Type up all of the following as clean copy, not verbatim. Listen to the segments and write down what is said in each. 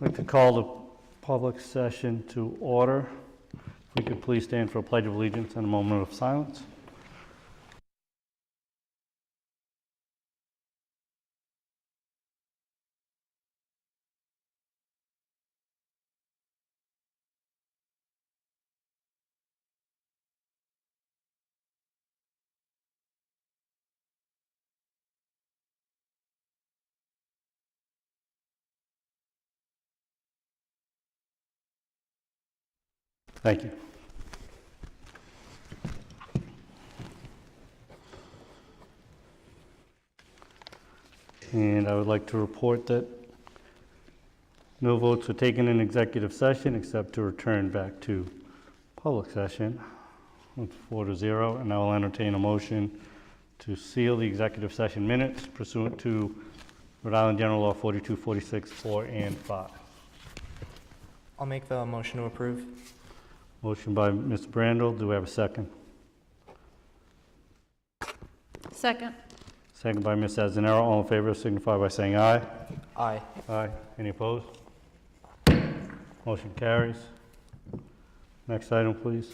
I'd like to call the public session to order. If we could please stand for a pledge of allegiance and a moment of silence. Thank you. And I would like to report that no votes were taken in executive session except to return back to public session. It's 4-0, and I will entertain a motion to seal the executive session minutes pursuant to Rhode Island General Law 4246, 4 and 5. I'll make the motion to approve. Motion by Mr. Brandel. Do we have a second? Second. Second by Ms. Azanero. All in favor signify by saying aye. Aye. Aye. Any opposed? Motion carries. Next item, please.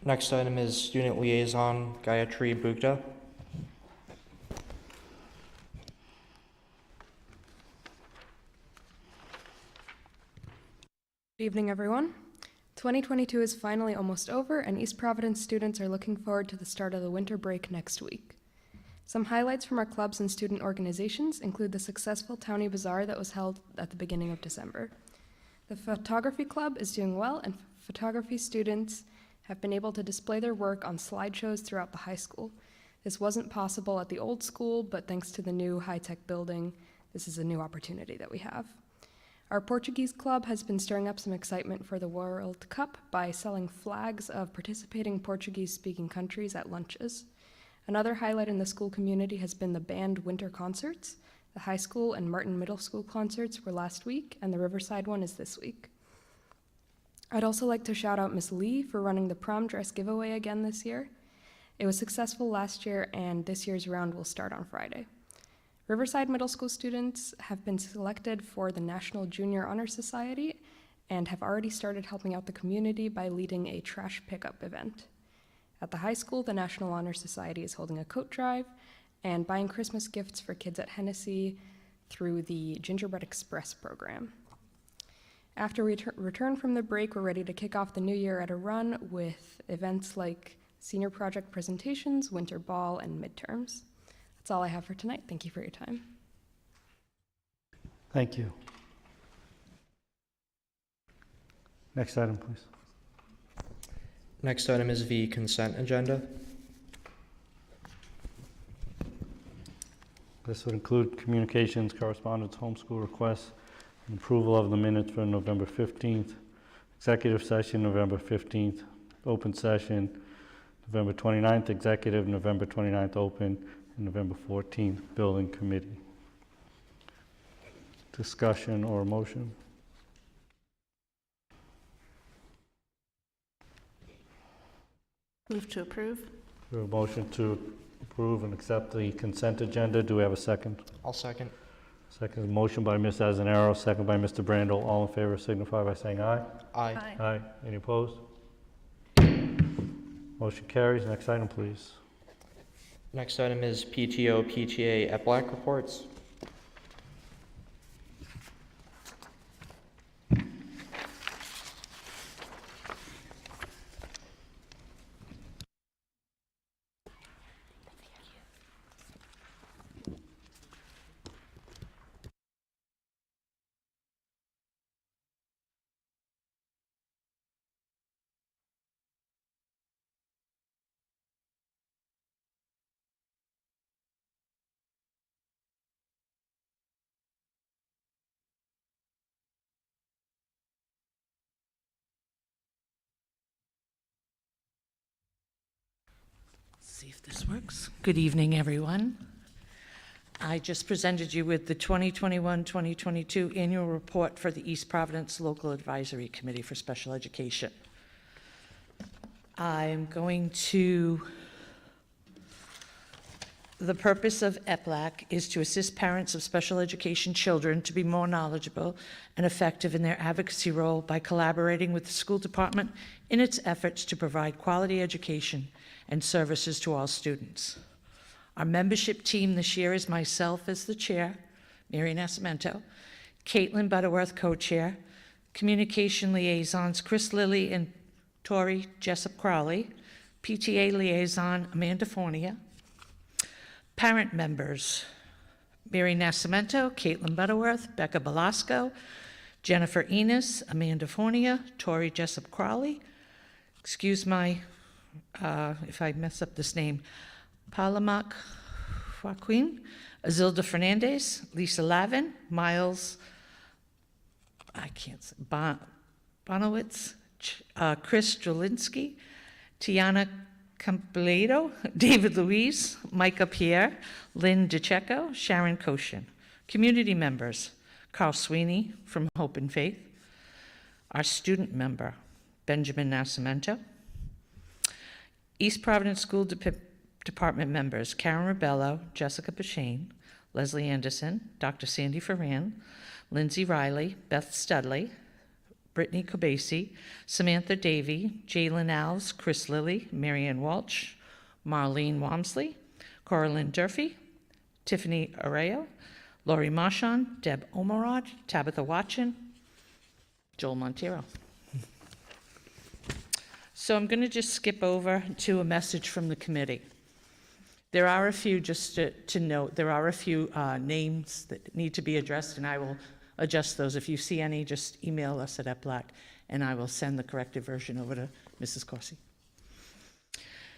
Next item is Student Liaison Gayatri Bugta. Good evening, everyone. 2022 is finally almost over, and East Providence students are looking forward to the start of the winter break next week. Some highlights from our clubs and student organizations include the successful Townie Bazaar that was held at the beginning of December. The photography club is doing well, and photography students have been able to display their work on slideshows throughout the high school. This wasn't possible at the old school, but thanks to the new high-tech building, this is a new opportunity that we have. Our Portuguese club has been stirring up some excitement for the World Cup by selling flags of participating Portuguese-speaking countries at lunches. Another highlight in the school community has been the band winter concerts. The high school and Martin Middle School concerts were last week, and the Riverside one is this week. I'd also like to shout out Miss Lee for running the prom dress giveaway again this year. It was successful last year, and this year's round will start on Friday. Riverside Middle School students have been selected for the National Junior Honor Society and have already started helping out the community by leading a trash pickup event. At the high school, the National Honor Society is holding a coat drive and buying Christmas gifts for kids at Hennessy through the Gingerbread Express program. After we return from the break, we're ready to kick off the new year at a run with events like senior project presentations, winter ball, and midterms. That's all I have for tonight. Thank you for your time. Thank you. Next item, please. Next item is the consent agenda. This would include communications, correspondence, homeschool requests, and approval of the minutes for November 15th, executive session November 15th, open session November 29th, executive November 29th, open, and November 14th, building committee. Discussion or motion? Move to approve. We have a motion to approve and accept the consent agenda. Do we have a second? I'll second. Second is motion by Ms. Azanero, second by Mr. Brandel. All in favor signify by saying aye. Aye. Aye. Any opposed? Motion carries. Next item, please. Next item is PTO, PTA, EPLAC reports. See if this works. Good evening, everyone. I just presented you with the 2021-2022 annual report for the East Providence Local Advisory Committee for Special Education. I'm going to The purpose of EPLAC is to assist parents of special education children to be more knowledgeable and effective in their advocacy role by collaborating with the school department in its efforts to provide quality education and services to all students. Our membership team this year is myself as the chair, Mary Nascimento, Caitlin Butterworth, co-chair, communication liaisons Chris Lilly and Tori Jessup Crowley, PTA liaison Amanda Fornia, parent members Mary Nascimento, Caitlin Butterworth, Becca Belasco, Jennifer Enos, Amanda Fornia, Tori Jessup Crowley, excuse my, if I mess up this name, Palamak Joaquin, Azilda Fernandez, Lisa Lavin, Miles, I can't say, Bonowitz, Chris Jolinski, Tiana Campledo, David Louise, Micah Pierre, Lynn DeCecco, Sharon Koshin. Community members, Carl Sweeney from Hope and Faith, our student member, Benjamin Nascimento, East Providence School Department members, Karen Rebello, Jessica Pashane, Leslie Anderson, Dr. Sandy Ferran, Lindsay Riley, Beth Studley, Brittany Kobasi, Samantha Davey, Jalen Alves, Chris Lilly, Marianne Walsh, Marlene Walmsley, Coraline Durfee, Tiffany Areo, Lori Marchand, Deb Omarod, Tabitha Watchin, Joel Montero. So I'm going to just skip over to a message from the committee. There are a few, just to note, there are a few names that need to be addressed, and I will adjust those. If you see any, just email us at EPLAC, and I will send the corrected version over to Mrs. Corsi.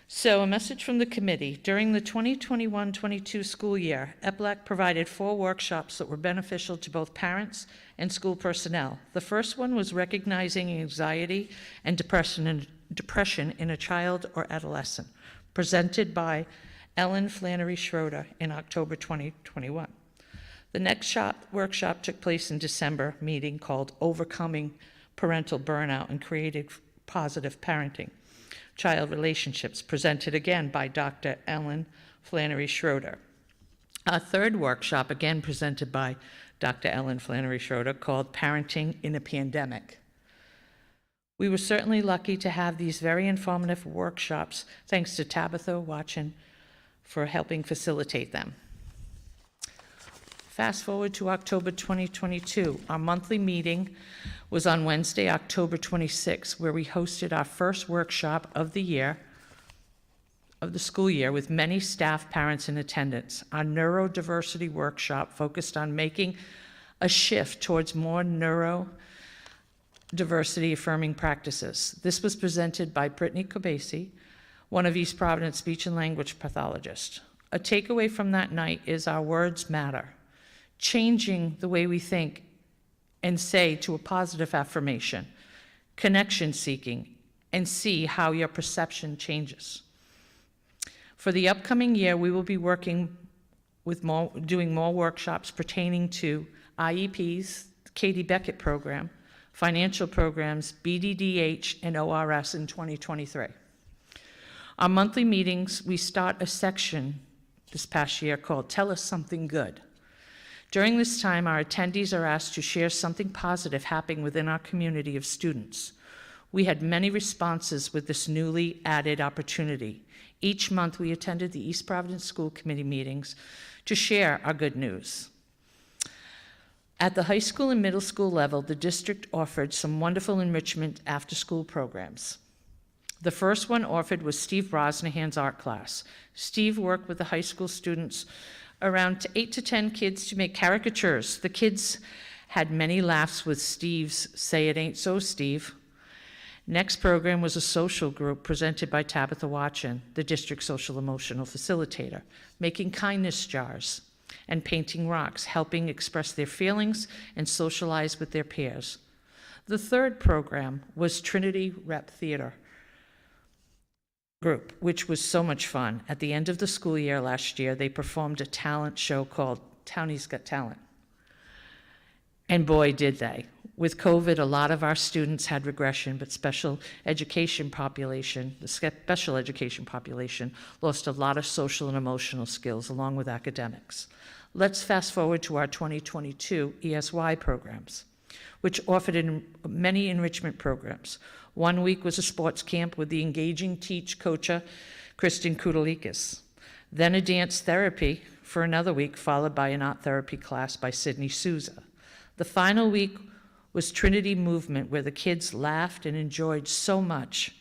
So a message from the committee. During the 2021-22 school year, EPLAC provided 4 workshops that were beneficial to both parents and school personnel. The first one was recognizing anxiety and depression in a child or adolescent, presented by Ellen Flannery Schroeder in October 2021. The next workshop took place in December meeting called Overcoming Parental Burnout and Creative Positive Parenting, Child Relationships, presented again by Dr. Ellen Flannery Schroeder. Our third workshop, again presented by Dr. Ellen Flannery Schroeder, called Parenting in a Pandemic. We were certainly lucky to have these very informative workshops, thanks to Tabitha Watchin for helping facilitate them. Fast forward to October 2022. Our monthly meeting was on Wednesday, October 26th, where we hosted our first workshop of the school year, with many staff, parents in attendance. Our neurodiversity workshop focused on making a shift towards more neurodiversity affirming practices. This was presented by Brittany Kobasi, one of East Providence speech and language pathologists. A takeaway from that night is our words matter. Changing the way we think and say to a positive affirmation, connection seeking, and see how your perception changes. For the upcoming year, we will be working with doing more workshops pertaining to IEPs, the Katie Beckett program, financial programs, BDDH, and ORS in 2023. Our monthly meetings, we start a section this past year called Tell Us Something Good. During this time, our attendees are asked to share something positive happening within our community of students. We had many responses with this newly added opportunity. Each month, we attended the East Providence School Committee meetings to share our good news. At the high school and middle school level, the district offered some wonderful enrichment after-school programs. The first one offered was Steve Brosnahan's art class. Steve worked with the high school students, around 8 to 10 kids, to make caricatures. The kids had many laughs with Steve's Say It Ain't So, Steve. Next program was a social group presented by Tabitha Watchin, the district social emotional facilitator, making kindness jars and painting rocks, helping express their feelings and socialize with their peers. The third program was Trinity Rep Theater group, which was so much fun. At the end of the school year last year, they performed a talent show called Townie's Got Talent. And boy, did they. With COVID, a lot of our students had regression, but the special education population lost a lot of social and emotional skills along with academics. Let's fast forward to our 2022 ESY programs, which offered many enrichment programs. 1 week was a sports camp with the engaging coacher, Kristen Kudalikas. Then a dance therapy for another week, followed by an art therapy class by Sydney Souza. The final week was Trinity Movement, where the kids laughed and enjoyed so much,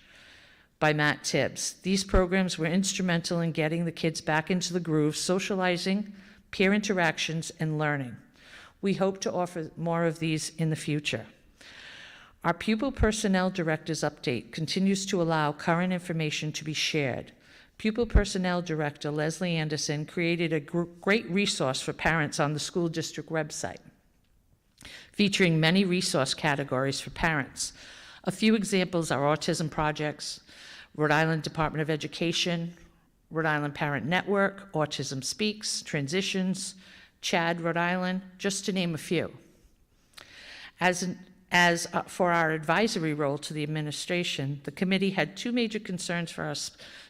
by Matt Tibbs. These programs were instrumental in getting the kids back into the groove, socializing, peer interactions, and learning. We hope to offer more of these in the future. Our Pupil Personnel Director's update continues to allow current information to be shared. Pupil Personnel Director Leslie Anderson created a great resource for parents on the school district website, featuring many resource categories for parents. A few examples are autism projects, Rhode Island Department of Education, Rhode Island Parent Network, Autism Speaks, Transitions, CHAD Rhode Island, just to name a few. As for our advisory role to the administration, the committee had two major concerns for our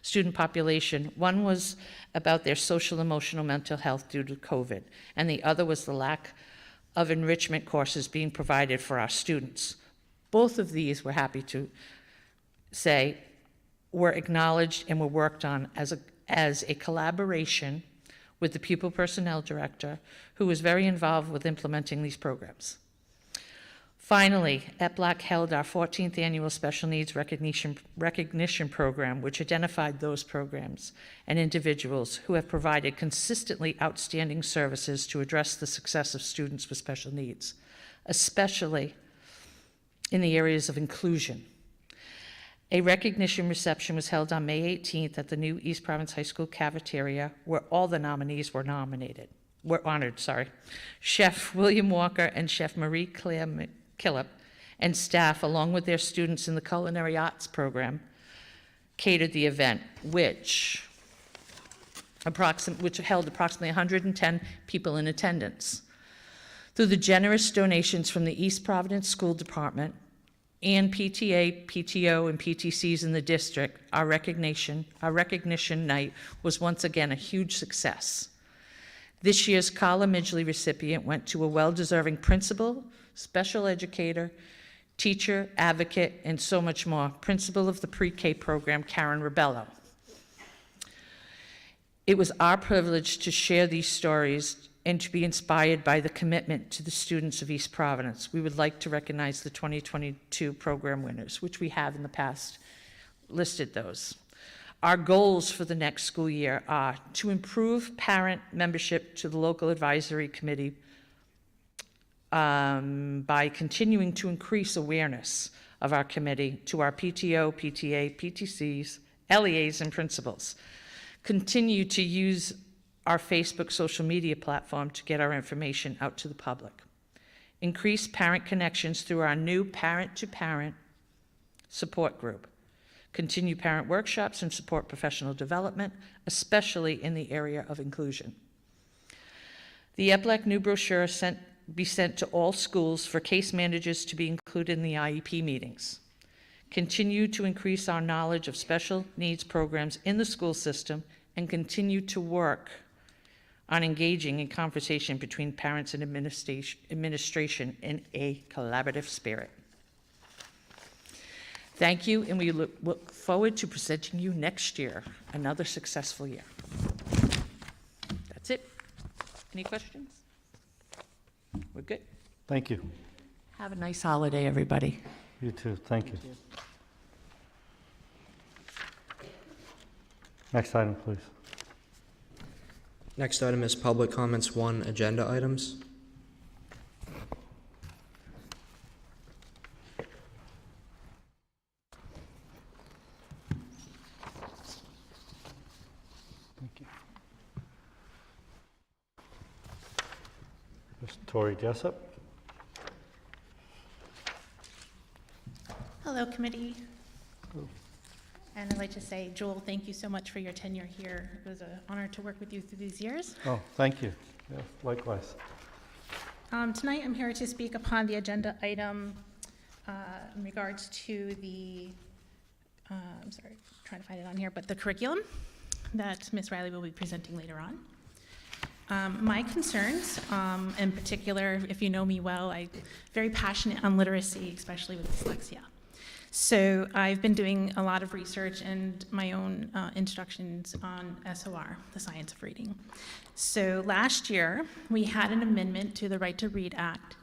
student population. One was about their social, emotional, mental health due to COVID, and the other was the lack of enrichment courses being provided for our students. Both of these, we're happy to say, were acknowledged and were worked on as a collaboration with the Pupil Personnel Director, who was very involved with implementing these programs. Finally, EPLAC held our 14th annual Special Needs Recognition Program, which identified those programs and individuals who have provided consistently outstanding services to address the success of students with special needs, especially in the areas of inclusion. A recognition reception was held on May 18th at the new East Providence High School cafeteria, where all the nominees were honored. Chef William Walker and Chef Marie Claire Killip and staff, along with their students in the Culinary Arts program, catered the event, which held approximately 110 people in attendance. Through the generous donations from the East Providence School Department and PTA, PTO, and PTCs in the district, our recognition night was once again a huge success. This year's Carla Midgley recipient went to a well-deserving principal, special educator, teacher, advocate, and so much more, principal of the pre-K program, Karen Rebello. It was our privilege to share these stories and to be inspired by the commitment to the students of East Providence. We would like to recognize the 2022 program winners, which we have in the past listed those. Our goals for the next school year are to improve parent membership to the local advisory committee by continuing to increase awareness of our committee to our PTO, PTA, PTCs, LEAs, and principals. Continue to use our Facebook social media platform to get our information out to the public. Increase parent connections through our new parent-to-parent support group. Continue parent workshops and support professional development, especially in the area of inclusion. The EPLAC new brochure be sent to all schools for case managers to be included in the IEP meetings. Continue to increase our knowledge of special needs programs in the school system and continue to work on engaging in conversation between parents and administration in a collaborative spirit. Thank you, and we look forward to presenting you next year, another successful year. That's it. Any questions? We're good. Thank you. Have a nice holiday, everybody. You too. Thank you. Next item, please. Next item is public comments 1, agenda items. Thank you. Ms. Tori Jessup. Hello, committee. Hello. And I'd like to say, Joel, thank you so much for your tenure here. It was an honor to work with you through these years. Oh, thank you. Yes, likewise. Tonight, I'm here to speak upon the agenda item in regards to the, I'm sorry, trying to find it on here, but the curriculum that Ms. Riley will be presenting later on. My concerns, in particular, if you know me well, I'm very passionate on literacy, especially with dyslexia. So I've been doing a lot of research and my own introductions on SOR, the science of reading. So last year, we had an amendment to the Right to Read Act,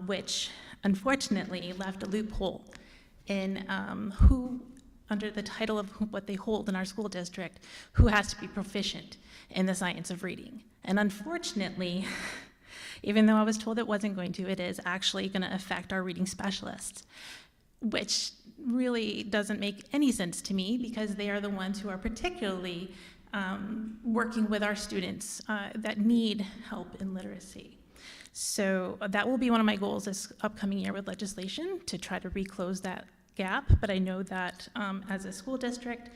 which unfortunately left a loophole in who, under the title of what they hold in our school district, who has to be proficient in the science of reading. And unfortunately, even though I was told it wasn't going to, it is actually going to affect our reading specialists, which really doesn't make any sense to me because they are the ones who are particularly working with our students that need help in literacy. So that will be one of my goals this upcoming year with legislation, to try to reclose that gap. But I know that as a school district,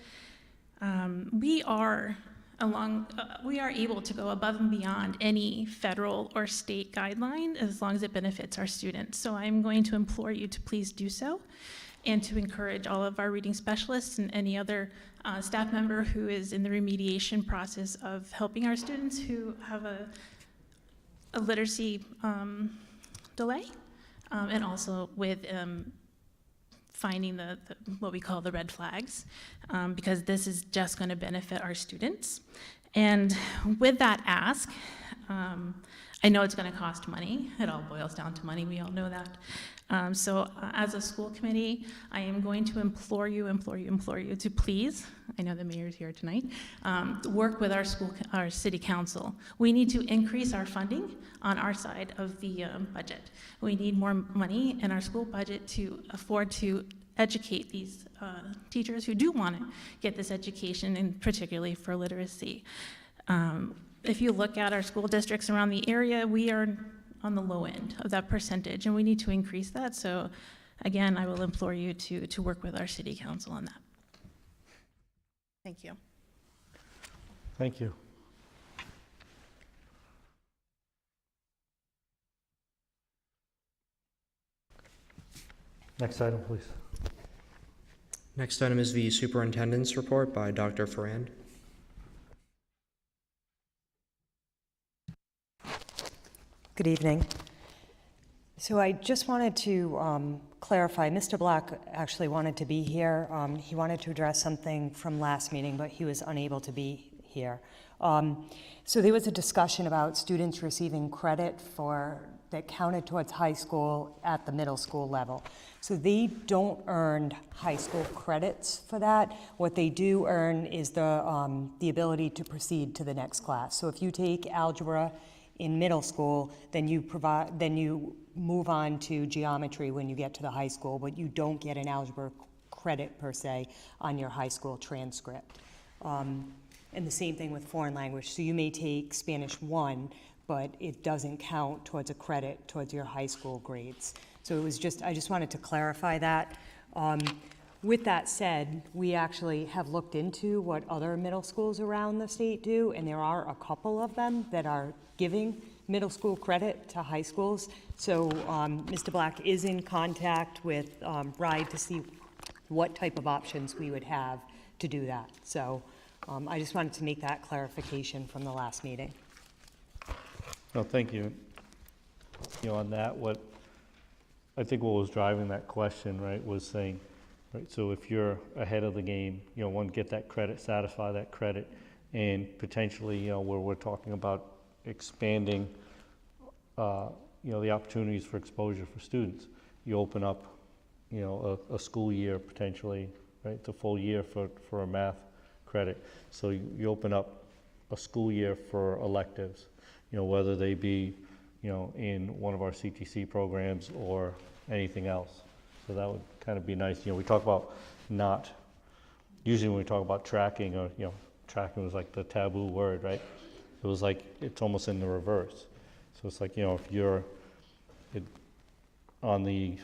we are able to go above and beyond any federal or state guideline as long as it benefits our students. So I'm going to implore you to please do so, and to encourage all of our reading specialists and any other staff member who is in the remediation process of helping our students who have a literacy delay, and also with finding the what we call the red flags, because this is just going to benefit our students. And with that ask, I know it's going to cost money. It all boils down to money. We all know that. So as a school committee, I am going to implore you to please, I know the mayor's here tonight, work with our city council. We need to increase our funding on our side of the budget. We need more money in our school budget to afford to educate these teachers who do want to get this education, and particularly for literacy. If you look at our school districts around the area, we are on the low end of that percentage, and we need to increase that. So again, I will implore you to work with our city council on that. Thank you. Thank you. Next item, please. Next item is the superintendent's report by Dr. Ferrand. Good evening. So I just wanted to clarify, Mr. Black actually wanted to be here. He wanted to address something from last meeting, but he was unable to be here. So there was a discussion about students receiving credit that counted towards high school at the middle school level. So they don't earn high school credits for that. What they do earn is the ability to proceed to the next class. So if you take algebra in middle school, then you move on to geometry when you get to the high school, but you don't get an algebra credit per se on your high school transcript. And the same thing with foreign language. So you may take Spanish 1, but it doesn't count towards a credit towards your high school grades. So I just wanted to clarify that. With that said, we actually have looked into what other middle schools around the state do, and there are a couple of them that are giving middle school credit to high schools. So Mr. Black is in contact with RIDE to see what type of options we would have to do that. So I just wanted to make that clarification from the last meeting. No, thank you. On that, I think what was driving that question, right, was saying, right, so if you're ahead of the game, get that credit, satisfy that credit, and potentially, where we're talking about expanding, the opportunities for exposure for students. You open up, a school year potentially, right? It's a full year for a math credit. So you open up a school year for electives, whether they be, in one of our CTC programs or anything else. So that would kind of be nice. We talk about usually when we talk about tracking, or, tracking was like the taboo word, right? It was like, it's almost in the reverse. So it's like, if you're on the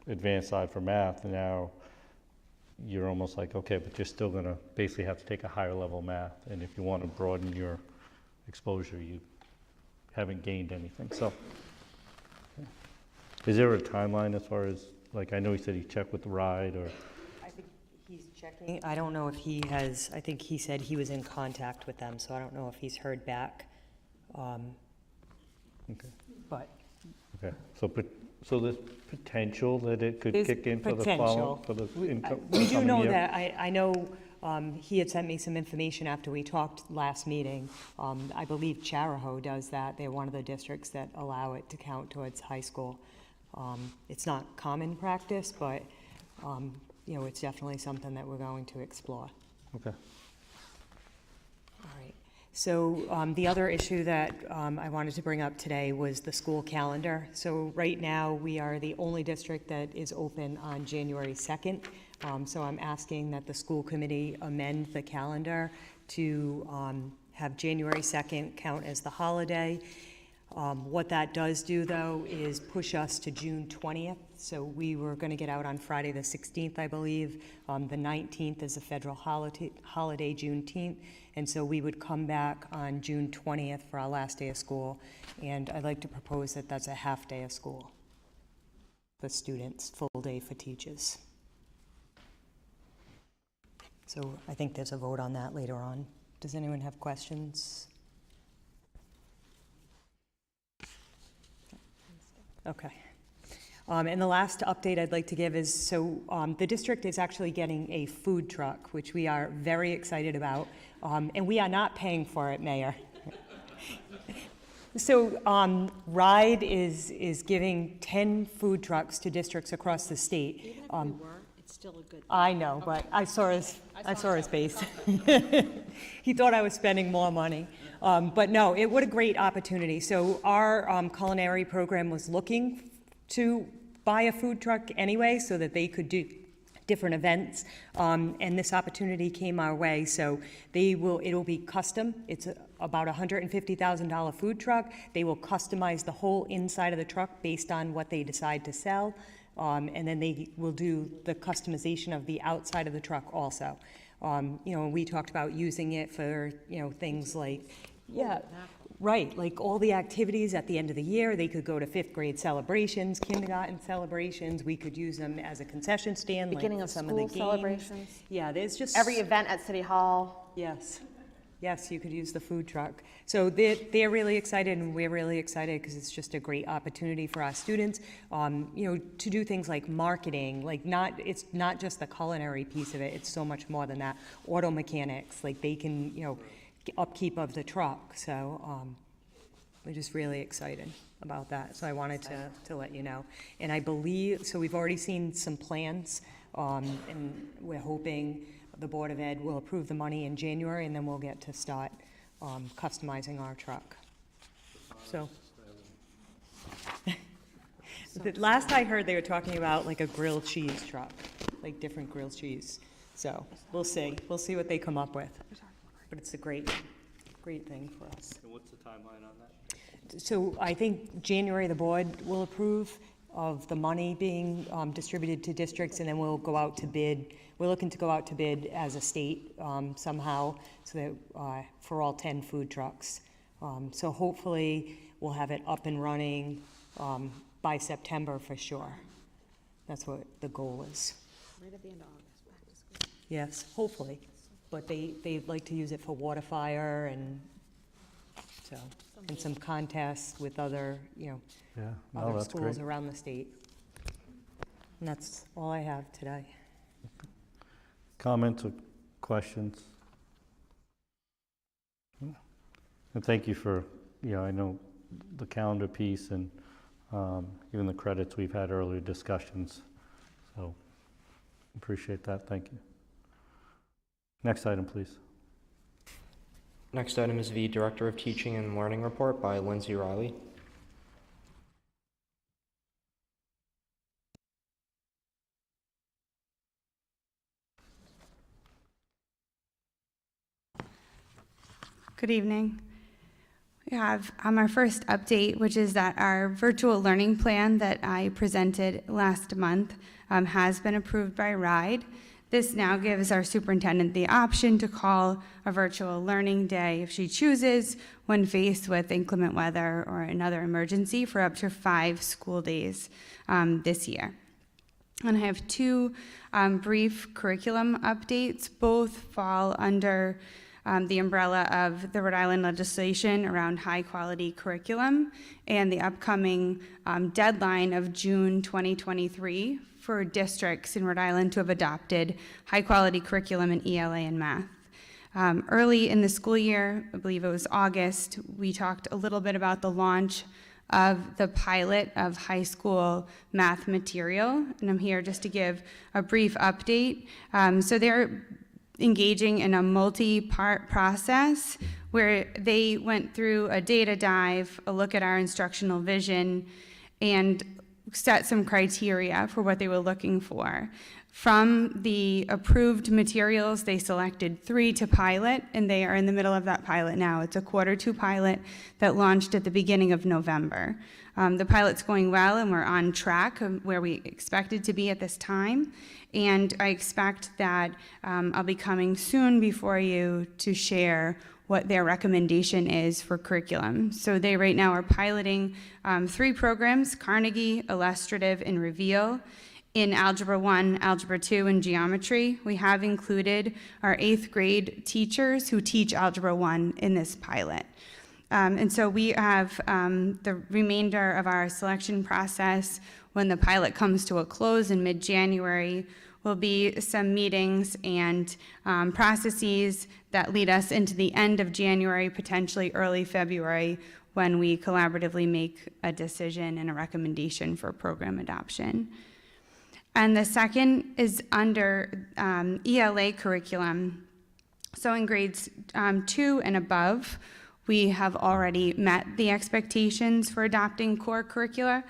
advanced side for math, now you're almost like, okay, but you're still gonna basically have to take a higher level math. And if you want to broaden your exposure, you haven't gained anything. So Is there a timeline as far as, like, I know he said he checked with the ride, or, I think he's checking. I don't know if he has, I think he said he was in contact with them, so I don't know if he's heard back. okay, But okay. So there's potential that it could There's kick in for the potential. income? we do coming know year? that. I know he had sent me some information after we talked last meeting. I believe Charahoe does that. They're one of the districts that allow it to count towards high school. It's not common practice, but, it's definitely something that we're going to explore. Okay. All right. So the other issue that I wanted to bring up today was the school calendar. So right now, we are the only district that is open on January 2nd. So I'm asking that the school committee amend the calendar to have January 2nd count as the holiday. What that does do, though, is push us to June 20th. So we were going to get out on Friday the 16th, I believe. The 19th is a federal holiday, Juneteenth. And so we would come back on June 20th for our last day of school. And I'd like to propose that that's a half day of school for students, full day for teachers. So I think there's a vote on that later on. Does anyone have questions? Okay. And the last update I'd like to give is, so the district is actually getting a food truck, which we are very excited about, and we are not paying for it, Mayor. So RIDE is giving 10 food trucks to districts across the state. Even if we were, it's still a good thing. I know, but I saw his face. He thought I was spending more money. But no, what a great opportunity. So our culinary program was looking to buy a food truck anyway so that they could do different events. And this opportunity came our way. So it'll be custom. It's about $150,000 food truck. They will customize the whole inside of the truck based on what they decide to sell. And then they will do the customization of the outside of the truck also. We talked about using it for, things like, right, like all the activities at the end of the year. They could go to 5th grade celebrations, kindergarten celebrations. We could use them as a concession stand, Beginning like of some school of the games. celebrations. Yeah, there's just Every event at City Hall. Yes, you could use the food truck. So they're really excited, and we're really excited because it's just a great opportunity for our students, to do things like marketing, it's not just the culinary piece of it, it's so much more than that. Auto mechanics, like they can, upkeep of the truck. So we're just really excited about that. So I wanted to let you know. And I believe, so we've already seen some plans, and we're hoping the Board of Ed will approve the money in January, and then we'll get to start customizing our truck. So, the last I heard, they were talking about like a grilled cheese truck, like different grilled cheese. So we'll see. We'll see what they come up with. But it's a great thing for us. And what's the timeline on that? So I think January, the board will approve of the money being distributed to districts, and then we'll go out to bid. We're looking to go out to bid as a state somehow, so that for all 10 food trucks. So hopefully we'll have it up and running by September for sure. That's what the goal is. Right at the end of August, back to school. Yes, hopefully. But they'd like to use it for water fire and some contests with other, Yeah, no, other that's great. schools around the state. And that's all I have today. Comments or questions? And thank you for, I know the calendar piece and even the credits we've had earlier discussions. So appreciate that. Thank you. Next item, please. Next item is the Director of Teaching and Learning report by Lindsay Riley. Good evening. We have our first update, which is that our virtual learning plan that I presented last month has been approved by RIDE. This now gives our superintendent the option to call a virtual learning day if she chooses when faced with inclement weather or another emergency for up to 5 school days this year. And I have 2 brief curriculum updates. Both fall under the umbrella of the Rhode Island legislation around high-quality curriculum and the upcoming deadline of June 2023 for districts in Rhode Island to have adopted high-quality curriculum in ELA and math. Early in the school year, I believe it was August, we talked a little bit about the launch of the pilot of high school math material, and I'm here just to give a brief update. So they're engaging in a multi-part process where they went through a data dive, a look at our instructional vision, and set some criteria for what they were looking for. From the approved materials, they selected 3 to pilot, and they are in the middle of that pilot now. It's a Q2 pilot that launched at the beginning of November. The pilot's going well, and we're on track of where we expected to be at this time. And I expect that I'll be coming soon before you to share what their recommendation is for curriculum. So they right now are piloting 3 programs: Carnegie, Illustrative, and Reveal. In Algebra 1, Algebra 2, and Geometry, we have included our 8th grade teachers who teach Algebra 1 in this pilot. And so we have the remainder of our selection process when the pilot comes to a close in mid-January will be some meetings and processes that lead us into the end of January, potentially early February, when we collaboratively make a decision and a recommendation for program adoption. And the second is under ELA curriculum. So in grades 2 and above, we have already met the expectations for adopting core curricula.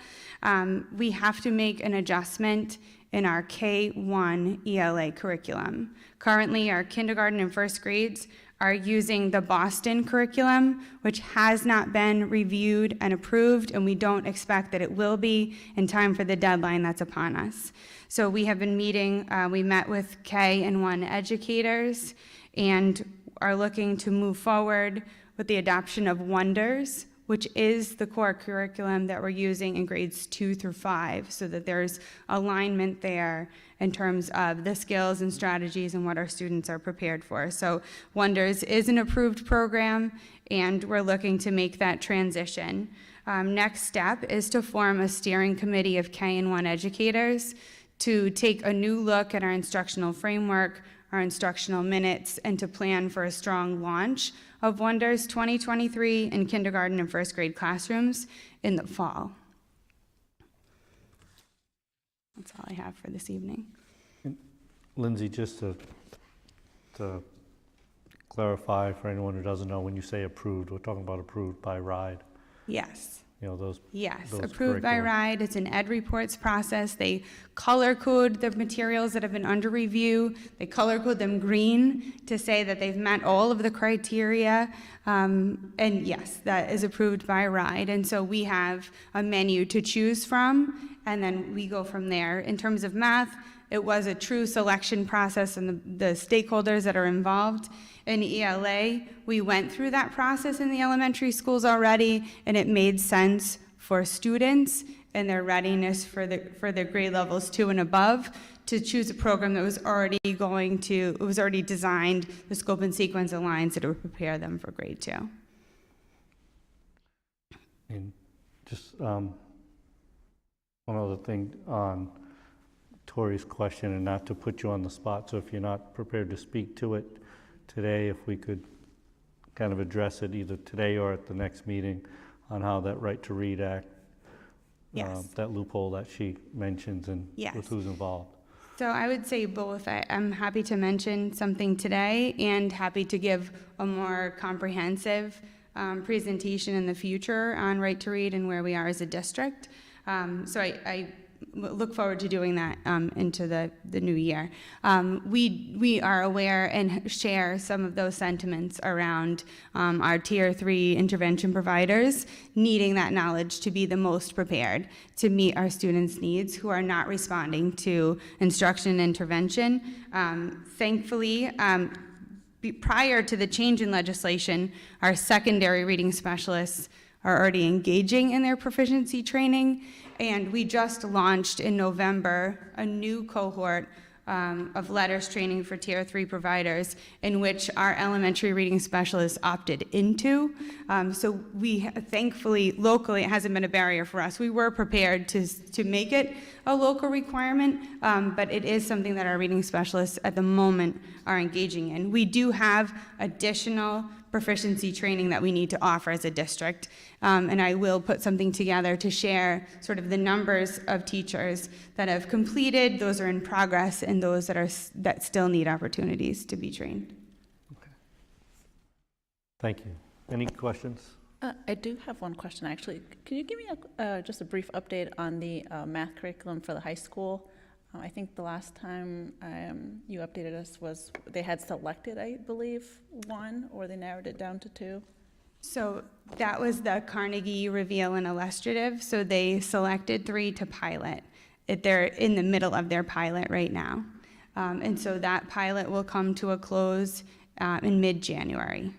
We have to make an adjustment in our K-1 ELA curriculum. Currently, our kindergarten and first grades are using the Boston curriculum, which has not been reviewed and approved, and we don't expect that it will be in time for the deadline that's upon us. So we have been meeting, we met with K and 1 educators and are looking to move forward with the adoption of Wonders, which is the core curriculum that we're using in grades 2 through 5, so that there's alignment there in terms of the skills and strategies and what our students are prepared for. So Wonders is an approved program, and we're looking to make that transition. Next step is to form a steering committee of K and 1 educators to take a new look at our instructional framework, our instructional minutes, and to plan for a strong launch of Wonders 2023 in kindergarten and first grade classrooms in the fall. That's all I have for this evening. Lindsay, just to clarify for anyone who doesn't know, when you say approved, we're talking about approved by RIDE. Yes. You know, those. Yes, those approved by curriculum. RIDE. It's an ed reports process. They color code the materials that have been under review. They color code them green to say that they've met all of the criteria. And yes, that is approved by RIDE. And so we have a menu to choose from, and then we go from there. In terms of math, it was a true selection process, and the stakeholders that are involved. In ELA, we went through that process in the elementary schools already, and it made sense for students and their readiness for their grade levels 2 and above to choose a program that was already designed, the scope and sequence aligns that would prepare them for grade 2. And just one other thing on Tori's question, and not to put you on the spot, so if you're not prepared to speak to it today, if we could kind of address it either today or at the next meeting on how that right to read act, Yes. that loophole that she mentions, and Yes. with who's involved. So I would say both. I'm happy to mention something today and happy to give a more comprehensive presentation in the future on right to read and where we are as a district. So I look forward to doing that into the new year. We are aware and share some of those sentiments around our Tier 3 intervention providers needing that knowledge to be the most prepared to meet our students' needs who are not responding to instruction and intervention. Thankfully, prior to the change in legislation, our secondary reading specialists are already engaging in their proficiency training, and we just launched in November a new cohort of letters training for Tier 3 providers in which our elementary reading specialists opted into. So we, thankfully, locally, it hasn't been a barrier for us. We were prepared to make it a local requirement, but it is something that our reading specialists at the moment are engaging in. We do have additional proficiency training that we need to offer as a district. And I will put something together to share sort of the numbers of teachers that have completed, those are in progress, and those that still need opportunities to be trained. Okay. Thank you. Any questions? I do have one question, actually. Can you give me just a brief update on the math curriculum for the high school? I think the last time you updated us was they had selected, I believe, 1, or they narrowed it down to 2. So that was the Carnegie Reveal and Illustrative. So they selected 3 to pilot. They're in the middle of their pilot right now. And so that pilot will come to a close in mid-January.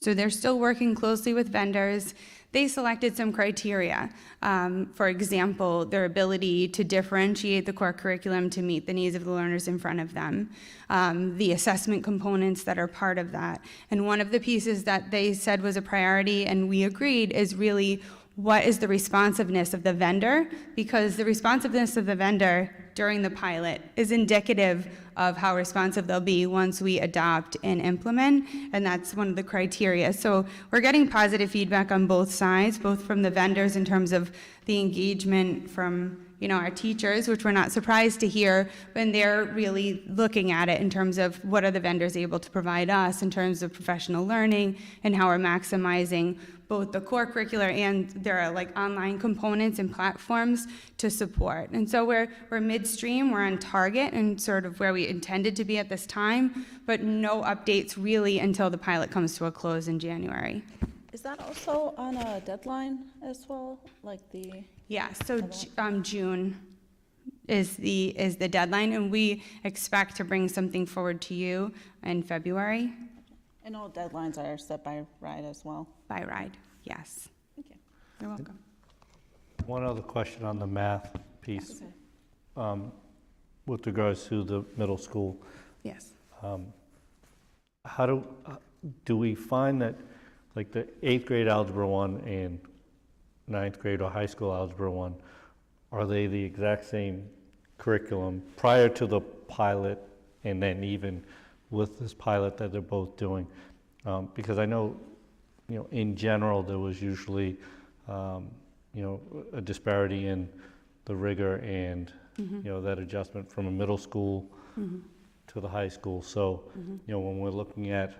So they're still working closely with vendors. They selected some criteria. For example, their ability to differentiate the core curriculum to meet the needs of the learners in front of them, the assessment components that are part of that. And one of the pieces that they said was a priority, and we agreed, is really what is the responsiveness of the vendor, because the responsiveness of the vendor during the pilot is indicative of how responsive they'll be once we adopt and implement, and that's one of the criteria. So we're getting positive feedback on both sides, both from the vendors in terms of the engagement from our teachers, which we're not surprised to hear, when they're really looking at it in terms of what are the vendors able to provide us in terms of professional learning and how we're maximizing both the core curricular and there are online components and platforms to support. And so we're midstream, we're on target and sort of where we intended to be at this time, but no updates really until the pilot comes to a close in January. Is that also on a deadline as well, like the? Yeah, so June is the deadline, and we expect to bring something forward to you in February. And all deadlines are set by RIDE as well? By RIDE, yes. Thank you. You're welcome. One other question on the math piece. Okay. With regards to the middle school. Yes. How do we find that, like the 8th grade Algebra 1 and 9th grade or high school Algebra 1, are they the exact same curriculum prior to the pilot and then even with this pilot that they're both doing? Because I know, in general, there was usually, a disparity in the rigor and, that adjustment from a middle school to the high school. So, when we're looking at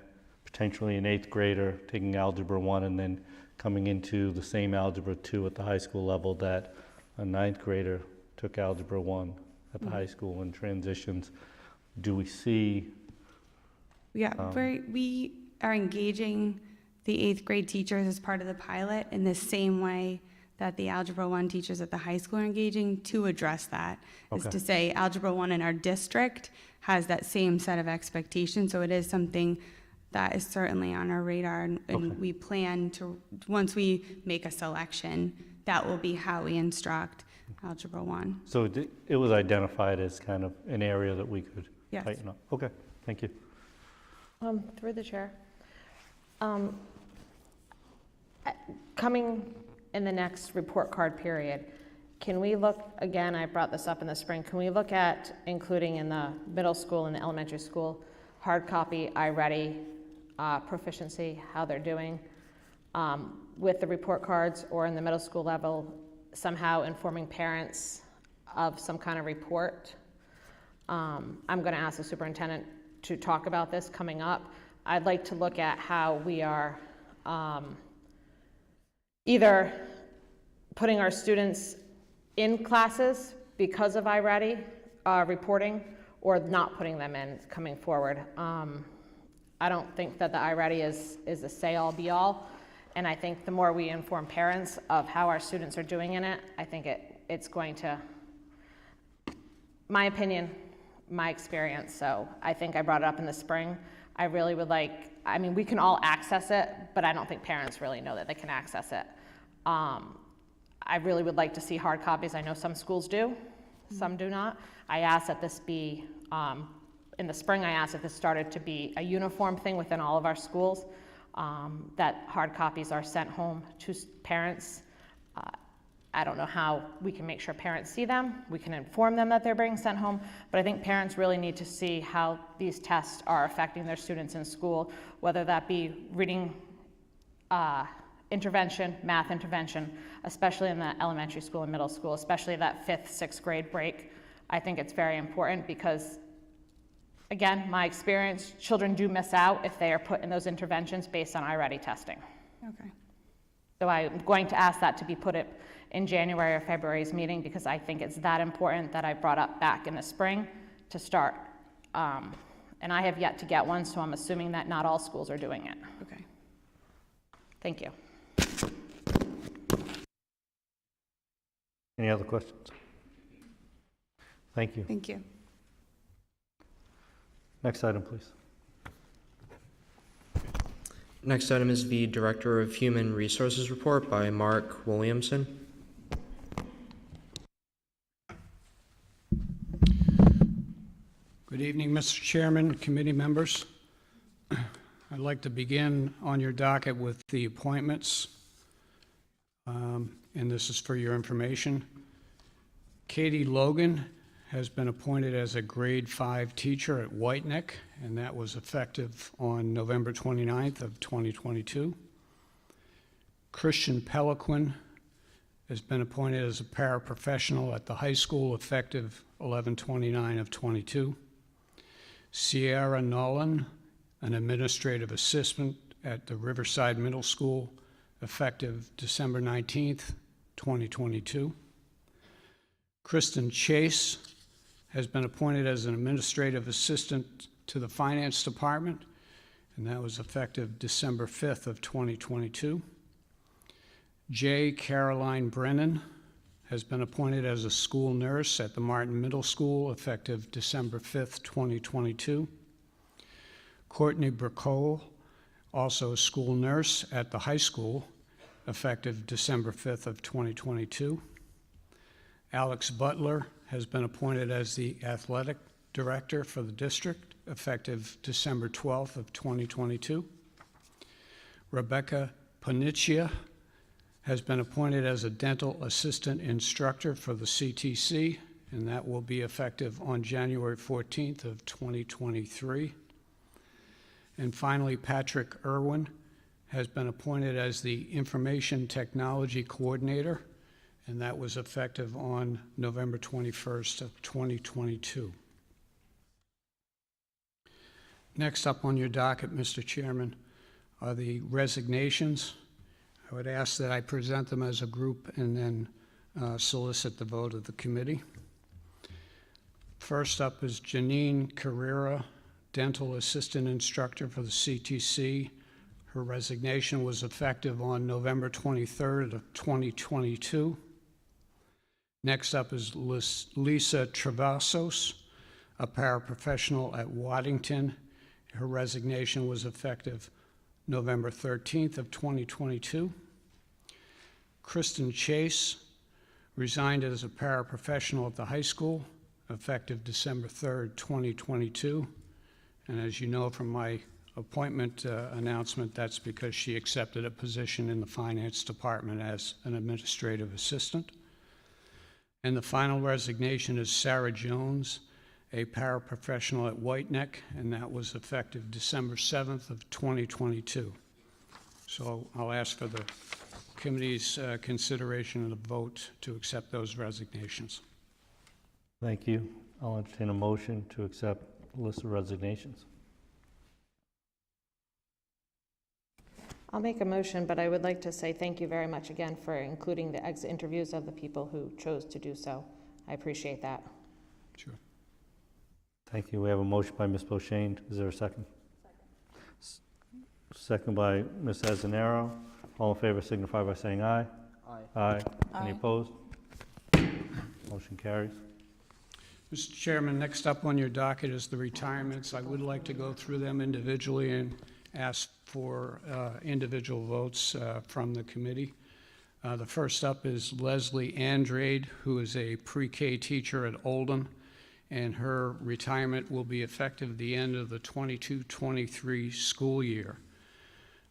potentially an 8th grader taking Algebra 1 and then coming into the same Algebra 2 at the high school level that a 9th grader took Algebra 1 at the high school and transitions, do we see? Yeah, we are engaging the 8th grade teachers as part of the pilot in the same way that the Algebra 1 teachers at the high school are engaging to address that. Is to say Algebra 1 in our district has that same set of expectations, so it is something that is certainly on our radar, and we plan to, once we make a selection, that will be how we instruct Algebra 1. So it was identified as kind of an area that we could Yes. tighten up. Okay, thank you. Through the chair. Coming in the next report card period, can we look, again, I brought this up in the spring, can we look at including in the middle school and the elementary school, hard copy, iReady, proficiency, how they're doing, with the report cards, or in the middle school level, somehow informing parents of some kind of report? I'm going to ask the superintendent to talk about this coming up. I'd like to look at how we are either putting our students in classes because of iReady reporting, or not putting them in coming forward. I don't think that the iReady is a say-all be-all, and I think the more we inform parents of how our students are doing in it, I think it's going to, my opinion, my experience, so I think I brought it up in the spring. I really would like, I mean, we can all access it, but I don't think parents really know that they can access it. I really would like to see hard copies. I know some schools do, some do not. I asked that this be, in the spring I asked if this started to be a uniform thing within all of our schools, that hard copies are sent home to parents. I don't know how we can make sure parents see them. We can inform them that they're being sent home, but I think parents really need to see how these tests are affecting their students in school, whether that be reading intervention, math intervention, especially in the elementary school and middle school, especially that 5th, 6th grade break. I think it's very important because, again, my experience, children do miss out if they are put in those interventions based on iReady testing. Okay. So I'm going to ask that to be put in January or February's meeting because I think it's that important that I brought up back in the spring to start. And I have yet to get one, so I'm assuming that not all schools are doing it. Okay. Thank you. Any other questions? Thank you. Thank you. Next item, please. Next item is the Director of Human Resources report by Mark Williamson. Good evening, Mr. Chairman, committee members. I'd like to begin on your docket with the appointments, and this is for your information. Katie Logan has been appointed as a grade 5 teacher at White Neck, and that was effective on November 29th of 2022. Christian Peliquin has been appointed as a paraprofessional at the high school effective 11/29 of 22. Sierra Nolan, an administrative assistant at the Riverside Middle School, effective December 19th, 2022. Kristen Chase has been appointed as an administrative assistant to the finance department, and that was effective December 5th of 2022. J. Caroline Brennan has been appointed as a school nurse at the Martin Middle School, effective December 5th, 2022. Courtney Burkole, also a school nurse at the high school, effective December 5th of 2022. Alex Butler has been appointed as the athletic director for the district, effective December 12th of 2022. Rebecca Panicia has been appointed as a dental assistant instructor for the CTC, and that will be effective on January 14th of 2023. And finally, Patrick Irwin has been appointed as the information technology coordinator, and that was effective on November 21st of 2022. Next up on your docket, Mr. Chairman, are the resignations. I would ask that I present them as a group and then solicit the vote of the committee. First up is Janine Carrera, dental assistant instructor for the CTC. Her resignation was effective on November 23rd of 2022. Next up is Lisa Travasos, a paraprofessional at Waddington. Her resignation was effective November 13th of 2022. Kristen Chase resigned as a paraprofessional at the high school, effective December 3rd, 2022. And as you know from my appointment announcement, that's because she accepted a position in the finance department as an administrative assistant. And the final resignation is Sarah Jones, a paraprofessional at White Neck, and that was effective December 7th of 2022. So I'll ask for the committee's consideration and a vote to accept those resignations. Thank you. I'll entertain a motion to accept the list of resignations. I'll make a motion, but I would like to say thank you very much again for including the exit interviews of the people who chose to do so. I appreciate that. Sure. Thank you. We have a motion by Ms. Boshain. Is there a second? Second by Ms. Azanero. All in favor signify by saying aye. Aye. Any Aye. opposed? Motion carries. Mr. Chairman, next up on your docket is the retirements. I would like to go through them individually and ask for individual votes from the committee. The first up is Leslie Andrade, who is a pre-K teacher at Oldham, and her retirement will be effective at the end of the 22-23 school year.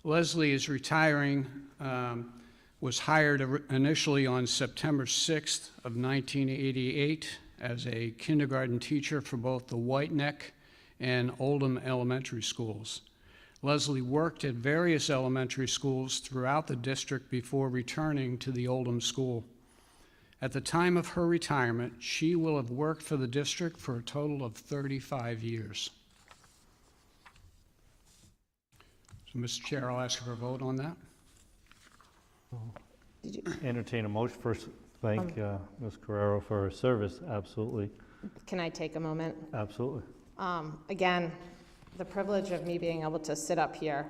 Leslie is retiring, was hired initially on September 6th of 1988 as a kindergarten teacher for both the White Neck and Oldham elementary schools. Leslie worked at various elementary schools throughout the district before returning to the Oldham school. At the time of her retirement, she will have worked for the district for a total of 35 years. So, Mr. Chair, I'll ask for a vote on that. Entertain a motion. First, thank Ms. Carrero for her service. Absolutely. Can I take a moment? Absolutely. Again, the privilege of me being able to sit up here,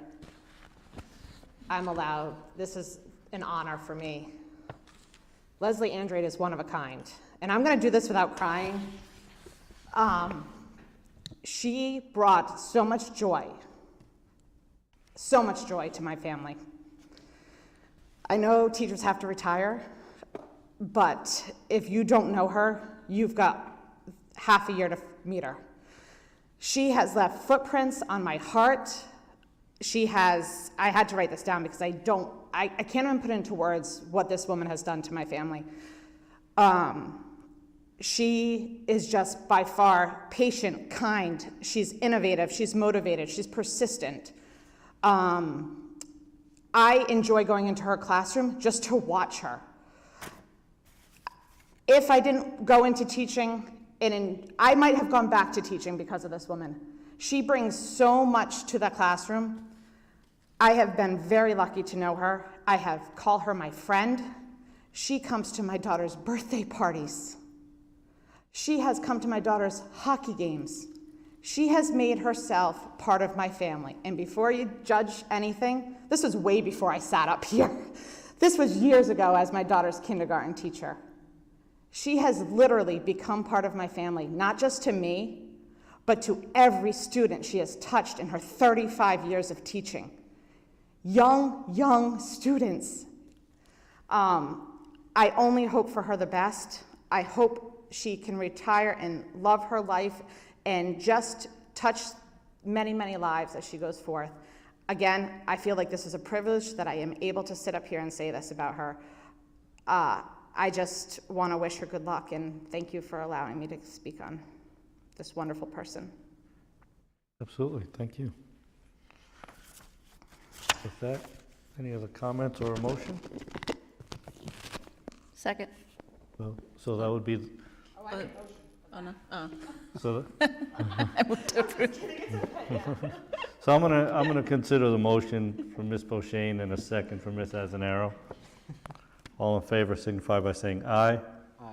I'm allowed, this is an honor for me. Leslie Andrade is one of a kind, and I'm going to do this without crying. She brought so much joy to my family. I know teachers have to retire, but if you don't know her, you've got half a year to meet her. She has left footprints on my heart. I had to write this down because I can't even put into words what this woman has done to my family. She is just by far patient, kind. She's innovative, she's motivated, she's persistent. I enjoy going into her classroom just to watch her. If I didn't go into teaching, I might have gone back to teaching because of this woman. She brings so much to the classroom. I have been very lucky to know her. I have called her my friend. She comes to my daughter's birthday parties. She has come to my daughter's hockey games. She has made herself part of my family. And before you judge anything, this was way before I sat up here. This was years ago as my daughter's kindergarten teacher. She has literally become part of my family, not just to me, but to every student she has touched in her 35 years of teaching. Young students. I only hope for her the best. I hope she can retire and love her life and just touch many, many lives as she goes forth. Again, I feel like this is a privilege that I am able to sit up here and say this about her. I just want to wish her good luck and thank you for allowing me to speak on this wonderful person. Absolutely. Thank you. With that, any other comments or a motion? Second. So that would be, Oh, no. Oh. so, I moved to approve. so I'm gonna consider the motion from Ms. Boshain and a second from Ms. Azanero. All in favor signify by saying aye.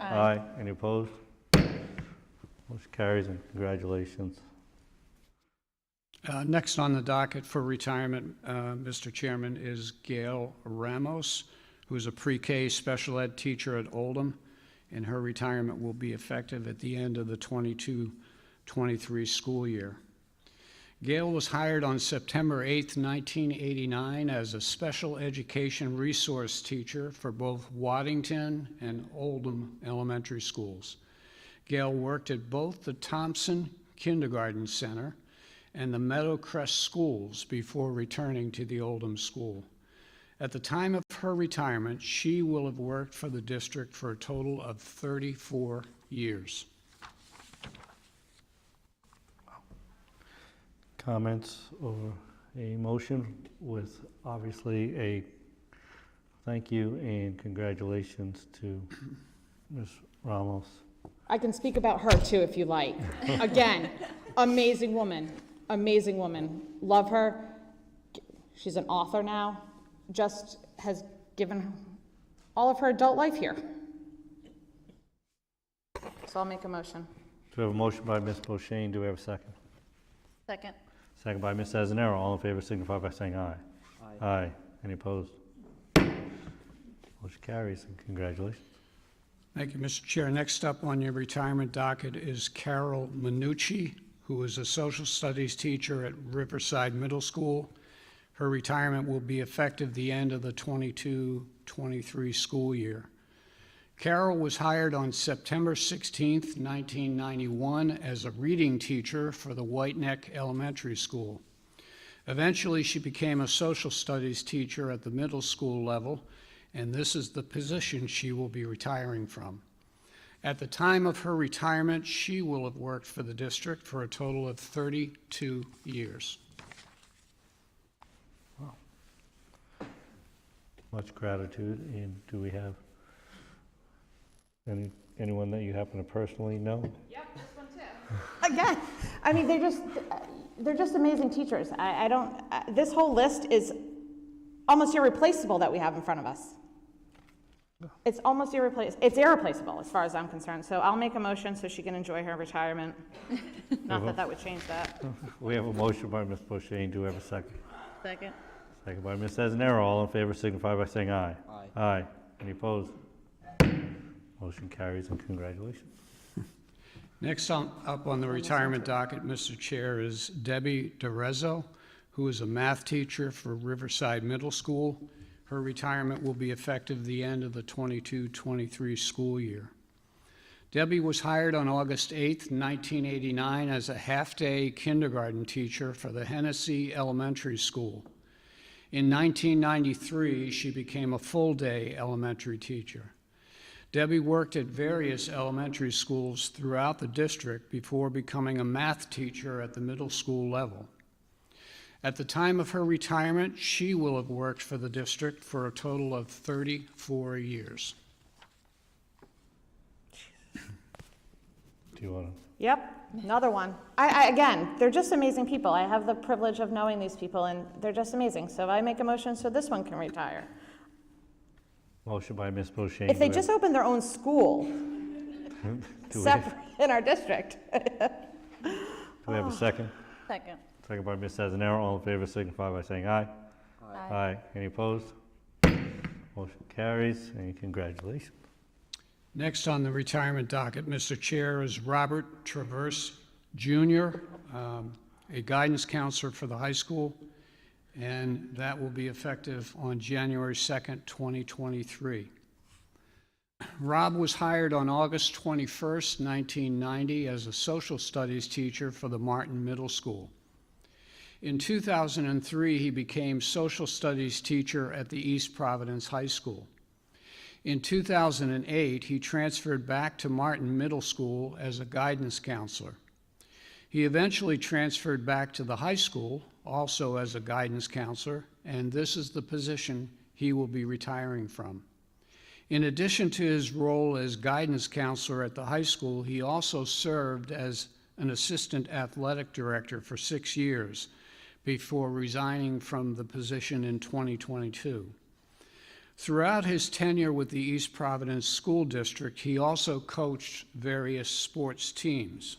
Aye. Any opposed? Motion carries, and congratulations. Next on the docket for retirement, Mr. Chairman, is Gail Ramos, who is a pre-K special ed teacher at Oldham, and her retirement will be effective at the end of the 22-23 school year. Gail was hired on September 8, 1989 as a special education resource teacher for both Waddington and Oldham elementary schools. Gail worked at both the Thompson Kindergarten Center and the Meadowcrest schools before returning to the Oldham school. At the time of her retirement, she will have worked for the district for a total of 34 years. Comments or a motion with obviously a thank you and congratulations to Ms. Ramos. I can speak about her too if you like. Again, amazing woman, love her. She's an author now, just has given all of her adult life here. So I'll make a motion. Do we have a motion by Ms. Boshain? Do we have a second? Second. Second by Ms. Azanero. All in favor signify by saying aye. Aye. Any opposed? Motion carries, and congratulations. Thank you, Mr. Chair. Next up on your retirement docket is Carol Minucci, who is a social studies teacher at Riverside Middle School. Her retirement will be effective the end of the 22-23 school year. Carol was hired on September 16th, 1991 as a reading teacher for the White Neck Elementary School. Eventually, she became a social studies teacher at the middle school level, and this is the position she will be retiring from. At the time of her retirement, she will have worked for the district for a total of 32 years. Much gratitude. And do we have anyone that you happen to personally know? Yep, this one too. Again, I mean, they're just amazing teachers. I don't, this whole list is almost irreplaceable that we have in front of us. It's almost irreplaceable. It's irreplaceable as far as I'm concerned. So I'll make a motion so she can enjoy her retirement. Not that that would change that. We have a motion by Ms. Boshain. Do we have a second? Second. Second by Ms. Azanero. All in favor signify by saying aye. Aye. Any opposed? Motion carries, and congratulations. Next up on the retirement docket, Mr. Chair, is Debbie DeRezzo, who is a math teacher for Riverside Middle School. Her retirement will be effective the end of the 22-23 school year. Debbie was hired on August 8th, 1989 as a half-day kindergarten teacher for the Hennessy Elementary School. In 1993, she became a full-day elementary teacher. Debbie worked at various elementary schools throughout the district before becoming a math teacher at the middle school level. At the time of her retirement, she will have worked for the district for a total of 34 years. Do you want to? Yep, another one. Again, they're just amazing people. I have the privilege of knowing these people, and they're just amazing. So I make a motion so this one can retire. Motion by Ms. Boshain. If they just opened their own school, Do separate in our district. we have a second? Second. Second by Ms. Azanero. All in favor signify by saying aye. Aye. Any opposed? Motion carries, and congratulations. Next on the retirement docket, Mr. Chair, is Robert Traverse Jr., a guidance counselor for the high school, and that will be effective on January 2nd, 2023. Rob was hired on August 21st, 1990 as a social studies teacher for the Martin Middle School. In 2003, he became social studies teacher at the East Providence High School. In 2008, he transferred back to Martin Middle School as a guidance counselor. He eventually transferred back to the high school, also as a guidance counselor, and this is the position he will be retiring from. In addition to his role as guidance counselor at the high school, he also served as an assistant athletic director for 6 years before resigning from the position in 2022. Throughout his tenure with the East Providence School District, he also coached various sports teams.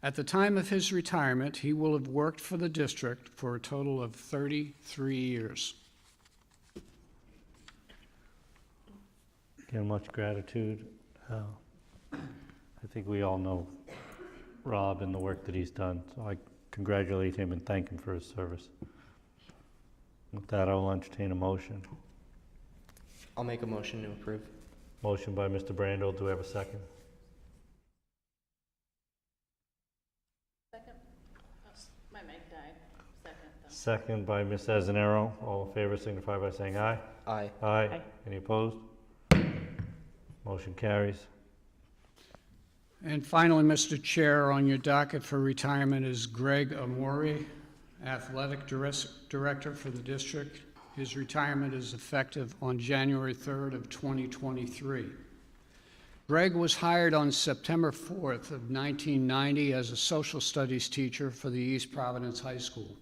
At the time of his retirement, he will have worked for the district for a total of 33 years. Again, much gratitude. I think we all know Rob and the work that he's done, so I congratulate him and thank him for his service. With that, I will entertain a motion. I'll make a motion to approve. Motion by Mr. Brandel. Do we have a second? Second. My mic died. Second. Second by Ms. Azanero. All in favor signify by saying aye. Aye. Aye. Any opposed? Motion carries. And finally, Mr. Chair, on your docket for retirement is Greg Amori, Athletic Director for the district. His retirement is effective on January 3rd of 2023. Greg was hired on September 4th of 1990 as a social studies teacher for the East Providence High School.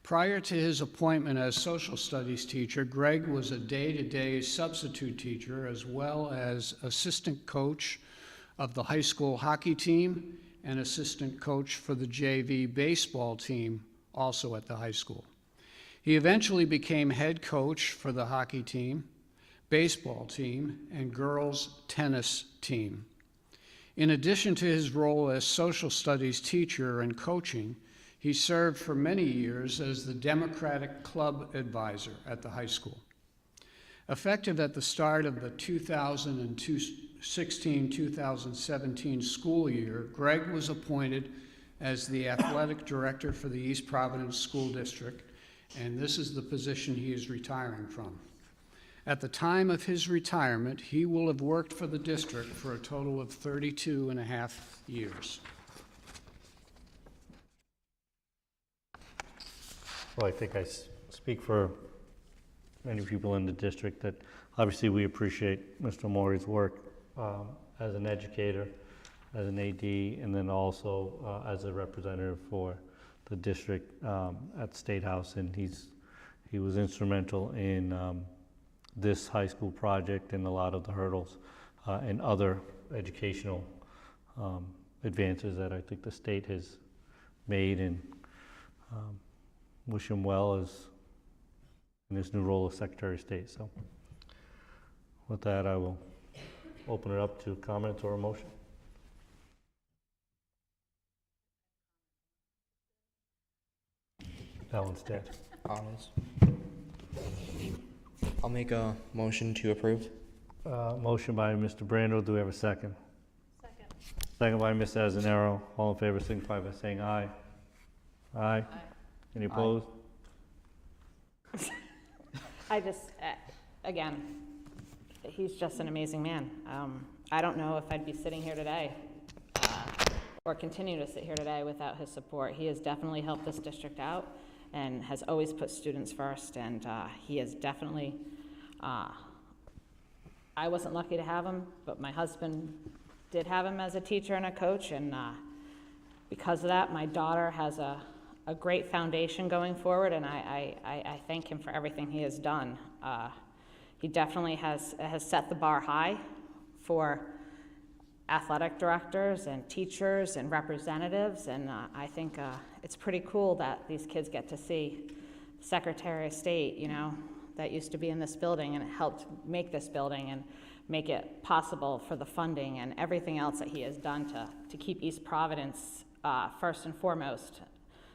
Prior to his appointment as social studies teacher, Greg was a day-to-day substitute teacher as well as assistant coach of the high school hockey team and assistant coach for the JV baseball team, also at the high school. He eventually became head coach for the hockey team, baseball team, and girls tennis team. In addition to his role as social studies teacher and coaching, he served for many years as the Democratic Club advisor at the high school. Effective at the start of the 2016-2017 school year, Greg was appointed as the athletic director for the East Providence School District, and this is the position he is retiring from. At the time of his retirement, he will have worked for the district for a total of 32 and a half years. Well, I think I speak for many people in the district that obviously we appreciate Mr. Maury's work as an educator, as an AD, and then also as a representative for the district at State House, and he was instrumental in this high school project and a lot of the hurdles and other educational advances that I think the state has made, and wish him well as in his new role as Secretary of State. So with that, I will open it up to comments or a motion. Alan's dead. I'll make a motion to approve. Motion by Mr. Brando. Do we have a second? Second. Second by Ms. Azanero. All in favor, signify by saying aye. Aye. Any opposed? I just, again, he's just an amazing man. I don't know if I'd be sitting here today or continue to sit here today without his support. He has definitely helped this district out and has always put students first, and he has definitely, I wasn't lucky to have him, but my husband did have him as a teacher and a coach, and because of that, my daughter has a great foundation going forward, and I thank him for everything he has done. He definitely has set the bar high for athletic directors and teachers and representatives, and I think it's pretty cool that these kids get to see Secretary of State, you know, that used to be in this building and helped make this building and make it possible for the funding and everything else that he has done to keep East Providence first and foremost.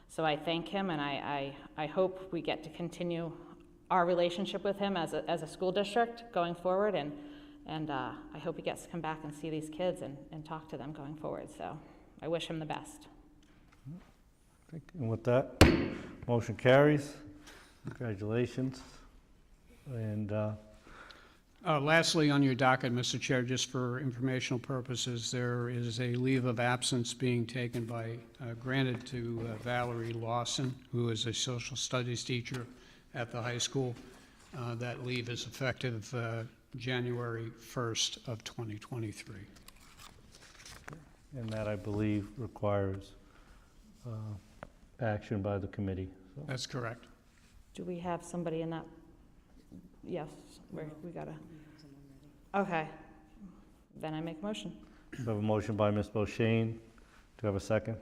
So I thank him, and I hope we get to continue our relationship with him as a school district going forward, and I hope he gets to come back and see these kids and talk to them going forward. So I wish him the best. And with that, motion carries. Congratulations. And Lastly, on your docket, Mr. Chair, just for informational purposes, there is a leave of absence being taken granted to Valerie Lawson, who is a social studies teacher at the high school. That leave is effective January 1st of 2023. and that, I believe, requires action by the committee. So. That's correct. Do we have somebody in that? Yes, we gotta. Okay, then I make a motion. We have a motion by Ms. Beauchene. Do we have a second?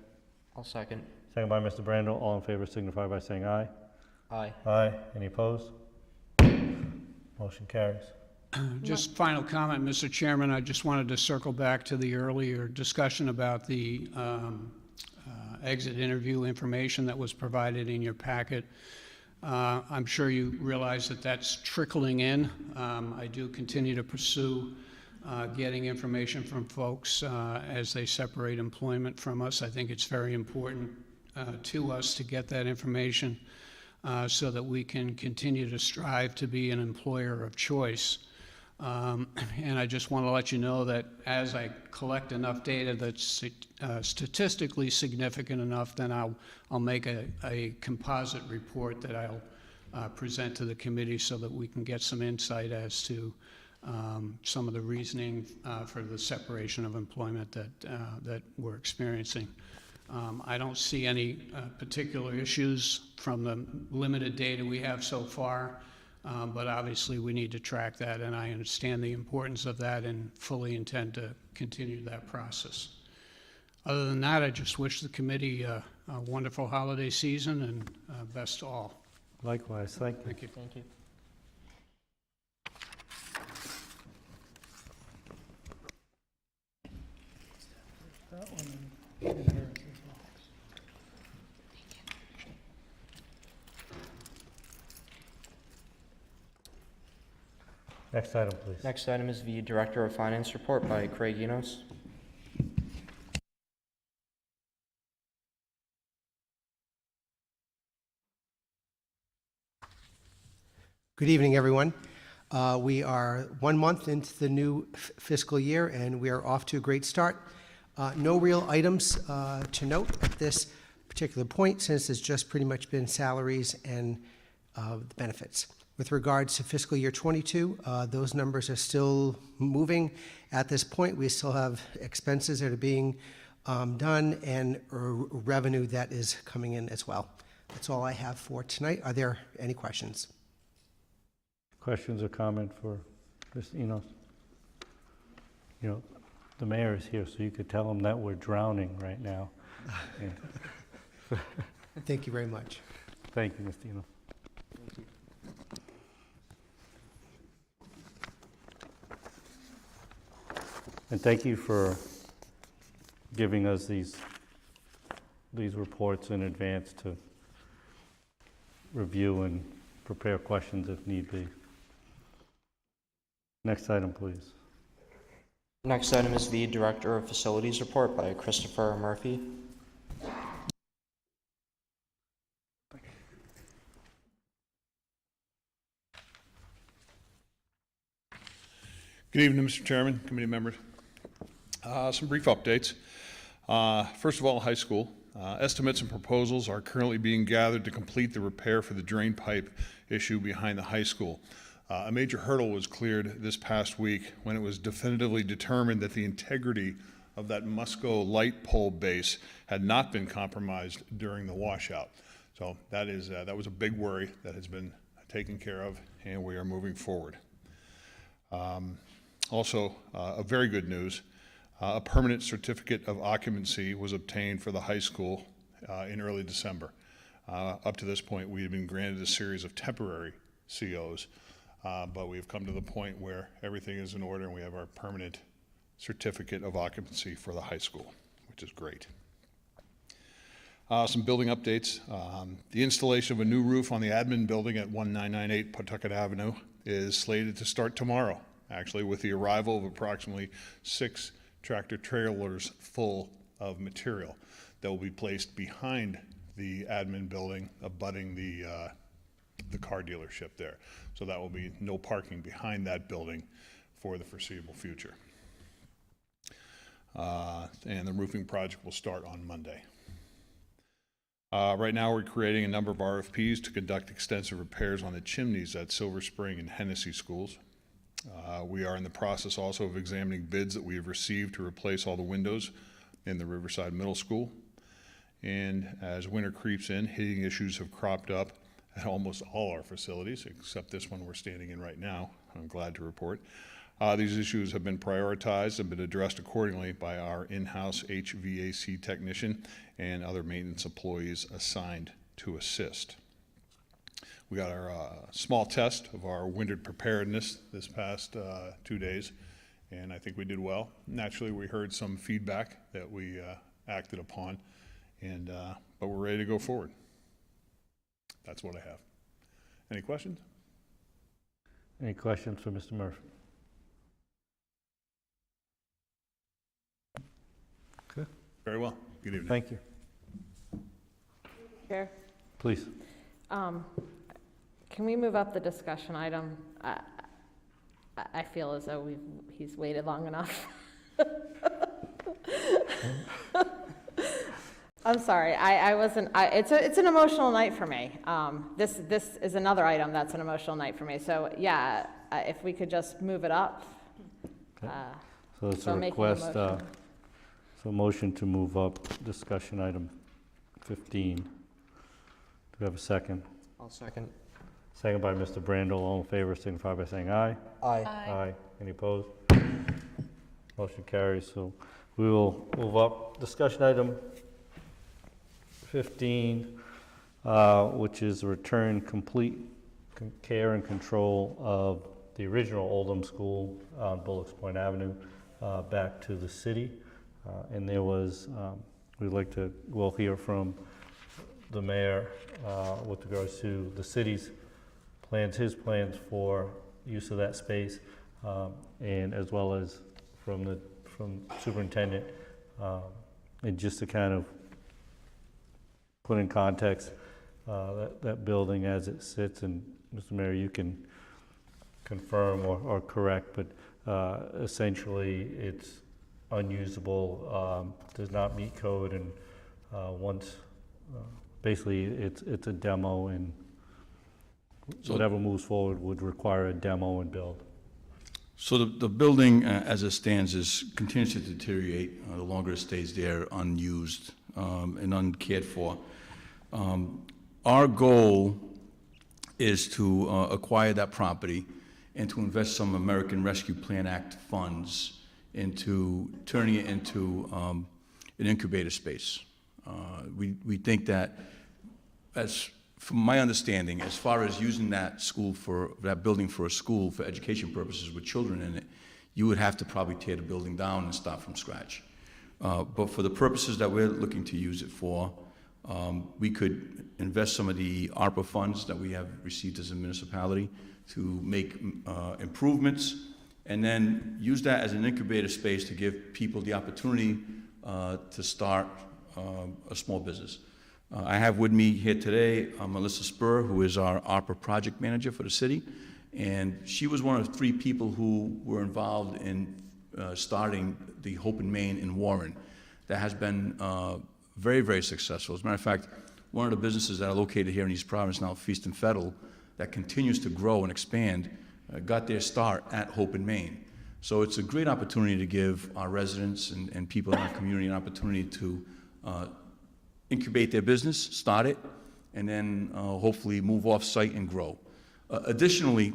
I'll second. Second by Mr. Brando. All in favor signify by saying aye. Aye. Aye. Any opposed? Motion carries. Just final comment, Mr. Chairman, I just wanted to circle back to the earlier discussion about the exit interview information that was provided in your packet. I'm sure you realize that that's trickling in. I do continue to pursue getting information from folks as they separate employment from us. I think it's very important to us to get that information so that we can continue to strive to be an employer of choice. And I just want to let you know that as I collect enough data that's statistically significant enough, then I'll make a composite report that I'll present to the committee so that we can get some insight as to some of the reasoning for the separation of employment that we're experiencing. I don't see any particular issues from the limited data we have so far, but obviously we need to track that, and I understand the importance of that and fully intend to continue that process. Other than that, I just wish the committee a wonderful holiday season and best to all. Likewise, thank you. Thank you. Thank you. Next item, please. Next item is the Director of Finance report by Craig Enos. Good evening, everyone. We are 1 month into the new fiscal year, and we are off to a great start. No real items to note at this particular point, since it's just pretty much been salaries and the benefits. With regards to fiscal year 22, those numbers are still moving. At this point, we still have expenses that are being done and revenue that is coming in as well. That's all I have for tonight. Are there any questions? Questions or comment for Mr. Enos? You know, the mayor is here, so you could tell him that we're drowning right now. And Thank you very much. thank you, Mr. Enos. And thank you for giving us these reports in advance to review and prepare questions if need be. Next item, please. Next item is the Director of Facilities report by Christopher Murphy. Good evening, Mr. Chairman, committee members. Some brief updates. First of all, high school. Estimates and proposals are currently being gathered to complete the repair for the drain pipe issue behind the high school. A major hurdle was cleared this past week when it was definitively determined that the integrity of that Musco light pole base had not been compromised during the washout. So that was a big worry that has been taken care of, and we are moving forward. Also, a very good news, a permanent certificate of occupancy was obtained for the high school in early December. Up to this point, we have been granted a series of temporary COs, but we have come to the point where everything is in order and we have our permanent certificate of occupancy for the high school, which is great. Some building updates. The installation of a new roof on the admin building at 1998 Pawtucket Avenue is slated to start tomorrow, actually, with the arrival of approximately 6 tractor trailers full of material that will be placed behind the admin building abutting the car dealership there. So that will be no parking behind that building for the foreseeable future. And the roofing project will start on Monday. Right now we're creating a number of RFPs to conduct extensive repairs on the chimneys at Silver Spring and Hennessy schools. We are in the process also of examining bids that we have received to replace all the windows in the Riverside Middle School. And as winter creeps in, heating issues have cropped up at almost all our facilities, except this one we're standing in right now, I'm glad to report. These issues have been prioritized and been addressed accordingly by our in-house HVAC technician and other maintenance employees assigned to assist. We got our small test of our winter preparedness this past 2 days, and I think we did well. Naturally, we heard some feedback that we acted upon, and but we're ready to go forward. That's what I have. Any questions? Any questions for Mr. Murphy? Okay. Very well. Good evening. Thank you. Chair, Please. can we move up the discussion item? I feel as though he's waited long enough. I'm sorry, I wasn't, it's an emotional night for me. This is another item that's an emotional night for me. So yeah, if we could just move it up. Okay. So it's a so making a request, motion. So motion to move up discussion item 15. Do we have a second? I'll second. Second by Mr. Brandel. All in favor signify by saying aye. Aye. Aye. Any opposed? Motion carries. So we will move up discussion item 15, which is return complete care and control of the original Oldham School on Bullocks Point Avenue back to the city. And there was, we'd like to, we'll hear from the mayor with regards to the city's plans, his plans for use of that space, and as well as from superintendent, and just to kind of put in context that building as it sits. And Mr. Mayor, you can confirm or correct, but essentially it's unusable, does not meet code, and once basically it's a demo, and whatever moves forward would require a demo and build. So the building, as it stands, continues to deteriorate the longer it stays there unused and uncared for. Our goal is to acquire that property and to invest some American Rescue Plan Act funds into turning it into an incubator space. We think that, as from my understanding, as far as using that building for a school for education purposes with children in it, you would have to probably tear the building down and start from scratch. But for the purposes that we're looking to use it for, we could invest some of the ARPA funds that we have received as a municipality to make improvements, and then use that as an incubator space to give people the opportunity to start a small business. I have with me here today Melissa Spur, who is our ARPA project manager for the city, and she was one of 3 people who were involved in starting the Hope in Maine in Warren. That has been very, very successful. As a matter of fact, one of the businesses that are located here in East Providence now, Feast and Fettle, that continues to grow and expand, got their start at Hope in Maine. So it's a great opportunity to give our residents and people in our community an opportunity to incubate their business, start it, and then hopefully move off-site and grow. Additionally,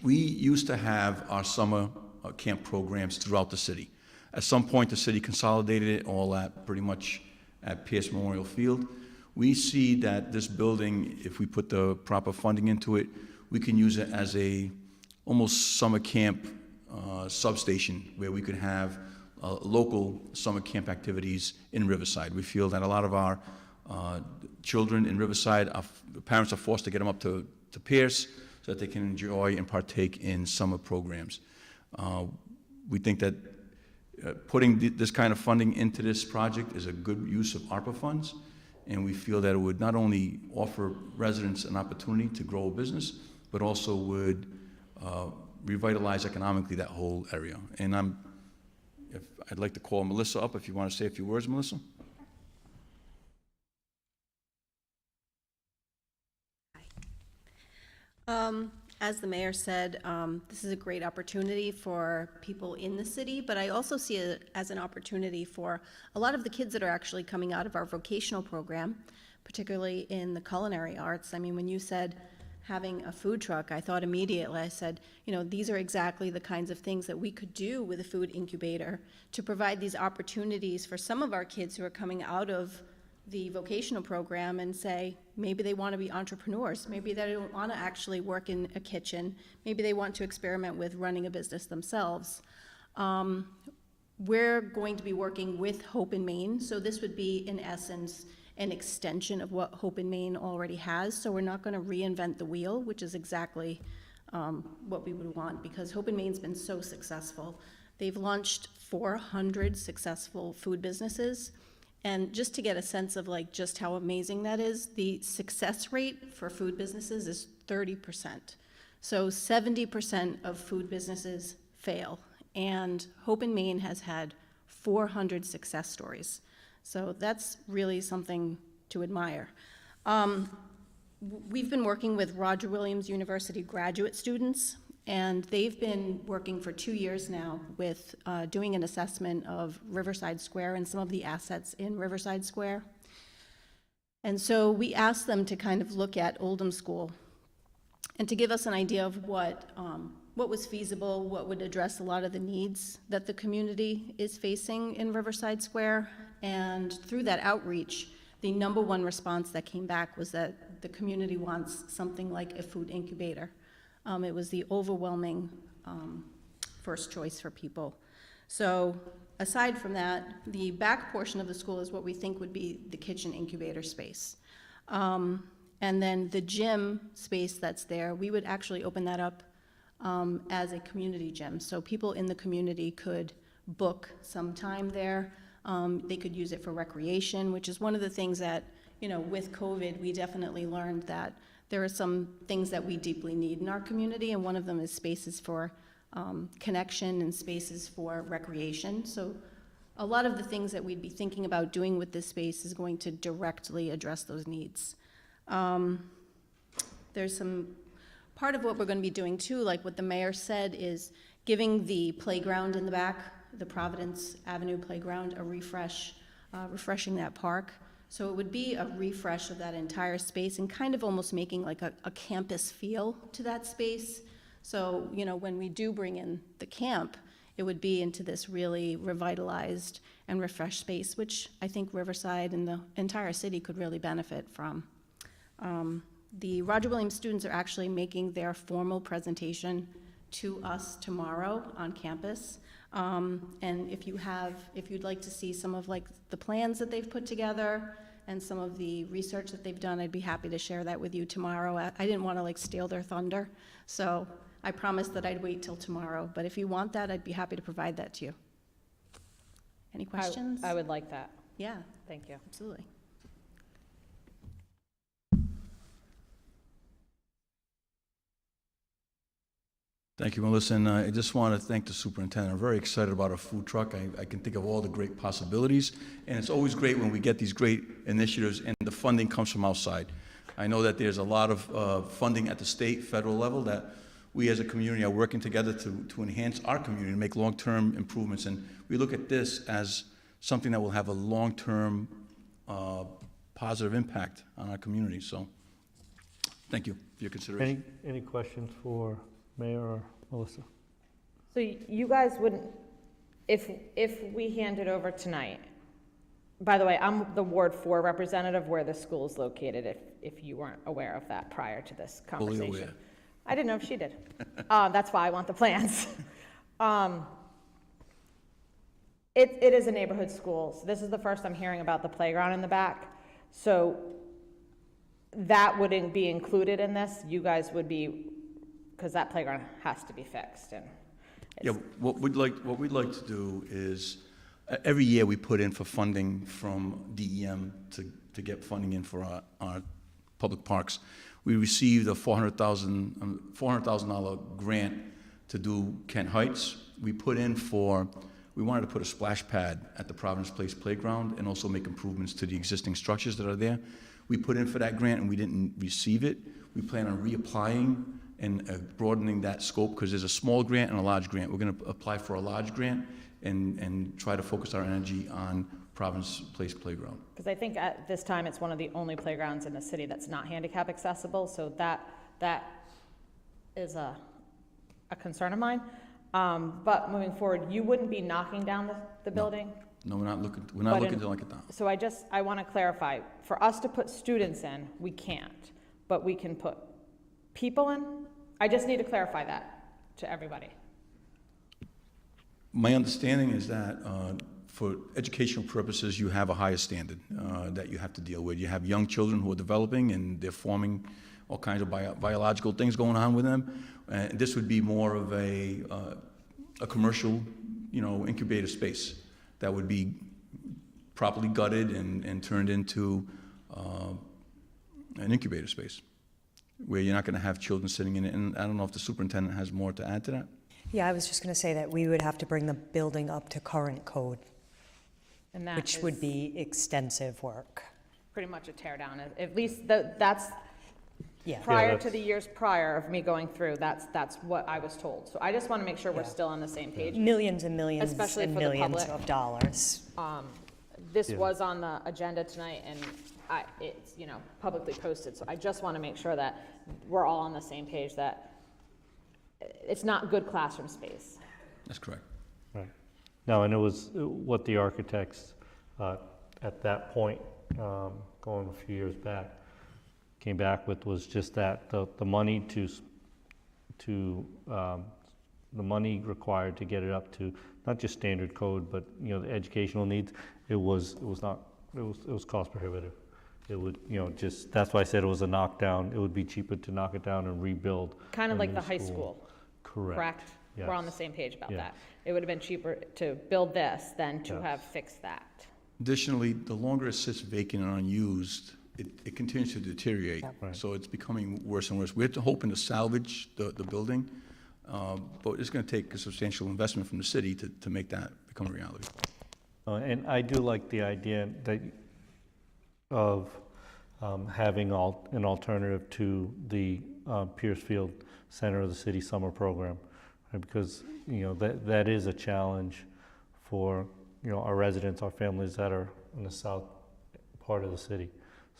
we used to have our summer camp programs throughout the city. At some point, the city consolidated it all pretty much at Pierce Memorial Field. We see that this building, if we put the proper funding into it, we can use it as a almost summer camp substation where we could have local summer camp activities in Riverside. We feel that a lot of our children in Riverside, the parents are forced to get them up to Pierce so that they can enjoy and partake in summer programs. We think that putting this kind of funding into this project is a good use of ARPA funds, and we feel that it would not only offer residents an opportunity to grow a business, but also would revitalize economically that whole area. And I'd like to call Melissa up if you want to say a few words, Melissa. As the mayor said, this is a great opportunity for people in the city, but I also see it as an opportunity for a lot of the kids that are actually coming out of our vocational program, particularly in the culinary arts. I mean, when you said having a food truck, I thought immediately, I said, you know, these are exactly the kinds of things that we could do with a food incubator to provide these opportunities for some of our kids who are coming out of the vocational program and say, maybe they want to be entrepreneurs, maybe they don't want to actually work in a kitchen, maybe they want to experiment with running a business themselves. We're going to be working with Hope in Maine, so this would be, in essence, an extension of what Hope in Maine already has, so we're not going to reinvent the wheel, which is exactly what we would want, because Hope in Maine's been so successful. They've launched 400 successful food businesses. And just to get a sense of like just how amazing that is, the success rate for food businesses is 30%. So 70% of food businesses fail. And Hope in Maine has had 400 success stories. So that's really something to admire. We've been working with Roger Williams University graduate students, And they've been working for 2 years now with doing an assessment of Riverside Square and some of the assets in Riverside Square. And so we asked them to kind of look at Oldham School and to give us an idea of what was feasible, what would address a lot of the needs that the community is facing in Riverside Square. And through that outreach, the number one response that came back was that the community wants something like a food incubator. It was the overwhelming first choice for people. So aside from that, the back portion of the school is what we think would be the kitchen incubator space. And then the gym space that's there, we would actually open that up as a community gym. So people in the community could book some time there. They could use it for recreation, which is one of the things that, you know, with COVID, we definitely learned that there are some things that we deeply need in our community, and one of them is spaces for connection and spaces for recreation. So a lot of the things that we'd be thinking about doing with this space is going to directly address those needs. There's some part of what we're going to be doing too, like what the mayor said, is giving the playground in the back, the Providence Avenue playground, a refresh, refreshing that park. So it would be a refresh of that entire space and kind of almost making like a campus feel to that space. So, you know, when we do bring in the camp, it would be into this really revitalized and refreshed space, which I think Riverside and the entire city could really benefit from. The Roger Williams students are actually making their formal presentation to us tomorrow on campus. And if you'd like to see some of like the plans that they've put together and some of the research that they've done, I'd be happy to share that with you tomorrow. I didn't want to like steal their thunder, so I promised that I'd wait till tomorrow. But if you want that, I'd be happy to provide that to you. Any questions? I would like that. Yeah, Thank you. absolutely. Thank you, Melissa. And I just want to thank the superintendent. I'm very excited about our food truck. I can think of all the great possibilities. And it's always great when we get these great initiatives and the funding comes from outside. I know that there's a lot of funding at the state, federal level that we as a community are working together to enhance our community and make long-term improvements. And we look at this as something that will have a long-term positive impact on our community. So thank you for your consideration. Any questions for Mayor or Melissa? So you guys wouldn't, if we hand it over tonight, by the way, I'm the Ward 4 representative where the school's located, if you weren't aware of that prior to this conversation. Fully aware. I didn't know if she did. That's why I want the plans. It is a neighborhood school, so this is the first I'm hearing about the playground in the back. So that wouldn't be included in this. You guys would be, because that playground has to be fixed. And Yeah, what we'd like to do is, every year we put in for funding from DEM to get funding in for our public parks. We received a $400,000 grant to do Kent Heights. We wanted to put a splash pad at the Providence Place playground and also make improvements to the existing structures that are there. We put in for that grant and we didn't receive it. We plan on reapplying and broadening that scope, because there's a small grant and a large grant. We're going to apply for a large grant and try to focus our energy on Providence Place Playground. because I think at this time, it's one of the only playgrounds in the city that's not handicap accessible, so that is a concern of mine. But moving forward, you wouldn't be knocking down the building? No, we're not looking to knock it down. So I want to clarify, for us to put students in, we can't, but we can put people in? I just need to clarify that to everybody. My understanding is that for educational purposes, you have a higher standard that you have to deal with. You have young children who are developing and they're forming all kinds of biological things going on with them. And this would be more of a commercial, incubator space that would be properly gutted and turned into an incubator space where you're not going to have children sitting in it. And I don't know if the superintendent has more to add to that. Yeah, I was just going to say that we would have to bring the building up to current code, And that which would be extensive work. pretty much a tear down. At least that's Yeah. prior to that's- the years prior of me going through, that's what I was told. So I just want to make sure we're Yeah. still on the same page. Millions and millions Especially and for the millions public. of dollars. This Yeah. was on the agenda tonight, and it's, publicly posted, so I just want to make sure that we're all on the same page, that it's not good classroom space. That's correct. Right. No, and it was what the architects at that point, going a few years back, came back with was just that the money the money required to get it up to not just standard code, but the educational needs. It was cost prohibitive. It would just that's why I said it was a knockdown. It would be cheaper to knock it down and rebuild. Kind of a like new the high school. Correct. We're on the Yes. same page about Yeah. that. It would have been cheaper to build this than to Yes. have fixed that. Additionally, the longer it sits vacant and unused, it continues to deteriorate. Right. So it's becoming worse and worse. We're hoping to salvage the building, but it's going to take a substantial investment from the city to make that become a reality. And I do like the idea of having an alternative to the Piercefield Center of the City summer program, right? Because that is a challenge for our residents, our families that are in the south part of the city.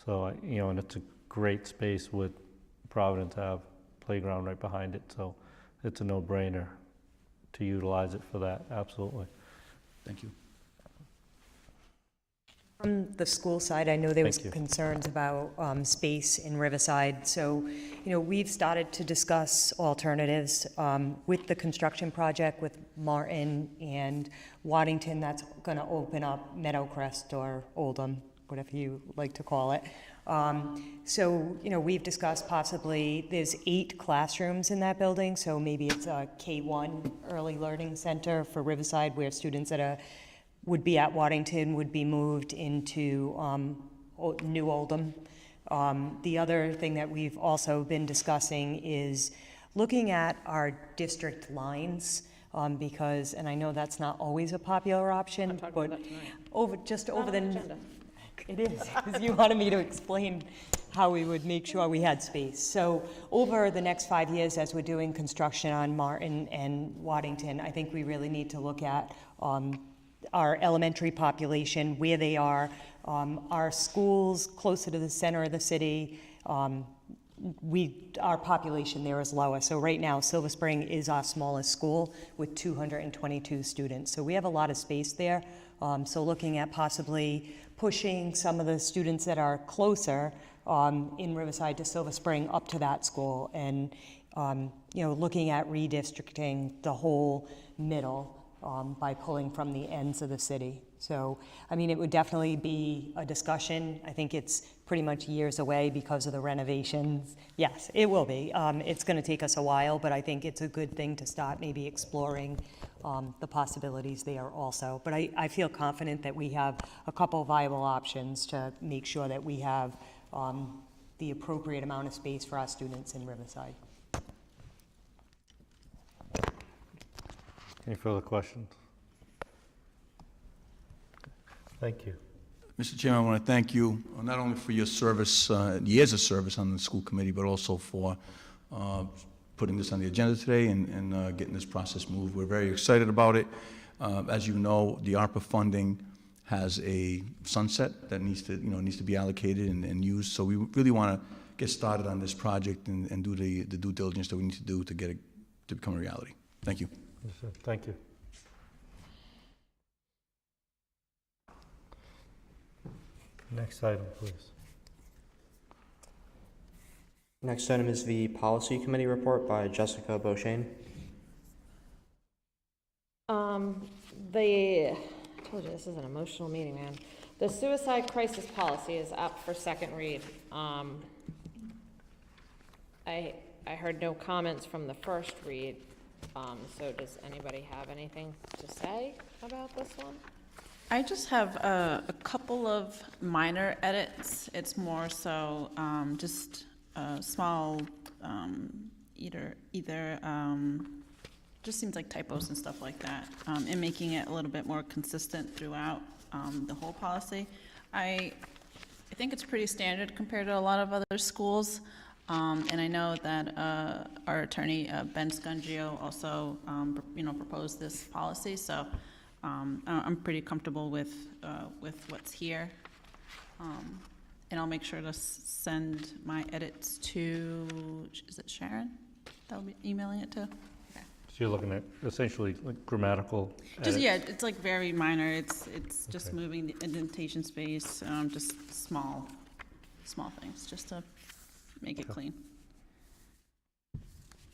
So and it's a great space with Providence have playground right behind it, so it's a no-brainer to utilize it for that. Absolutely. Thank you. From the school side, I know there was Thank you. concerns about space in Riverside. So, we've started to discuss alternatives with the construction project with Martin and Waddington. That's going to open up Meadowcrest or Oldham, whatever you like to call it. So, we've discussed possibly, there's 8 classrooms in that building, so maybe it's a K-1 early learning center for Riverside where students that would be at Waddington would be moved into New Oldham. The other thing that we've also been discussing is looking at our district lines, because, and I know that's not always a popular option, but over the it is, because you wanted me to explain how we would make sure we had space. So over the next 5 years, as we're doing construction on Martin and Waddington, I think we really need to look at our elementary population, where they are, our schools closer to the center of the city. Our population there is lower. So right now, Silver Spring is our smallest school with 222 students. So we have a lot of space there. So looking at possibly pushing some of the students that are closer in Riverside to Silver Spring up to that school, and looking at redistricting the whole middle by pulling from the ends of the city. So, it would definitely be a discussion. I think it's pretty much years away because of the renovations. Yes, it will be. It's going to take us a while, but I think it's a good thing to start maybe exploring the possibilities there also. But I feel confident that we have a couple viable options to make sure that we have the appropriate amount of space for our students in Riverside. Any further questions? Thank you. Mr. Chairman, I want to thank you not only for your service, years of service on the school committee, but also for putting this on the agenda today and getting this process moved. We're very excited about it. As you know, the ARPA funding has a sunset that needs to be allocated and used. So we really want to get started on this project and do the due diligence that we need to do to get it to become a reality. Thank you. Yes, sir. Thank you. Next item, please. Next item is the Policy Committee report by Jessica Beauchesne. I told you this is an emotional meeting, man. The suicide crisis policy is up for second read. I heard no comments from the first read, so does anybody have anything to say about this one? I just have a couple of minor edits. It's more so just small, just seems like typos and stuff like that, and making it a little bit more consistent throughout the whole policy. I think it's pretty standard compared to a lot of other schools. And I know that our attorney, Ben Scungio, also, proposed this policy, so I'm pretty comfortable with what's here. And I'll make sure to send my edits to, is it Sharon that I'll be emailing it to? Okay. So you're looking at essentially like grammatical Just, edits? yeah, it's like very minor. It's just Okay. moving the indentation space, just small things, just to make it Okay. clean.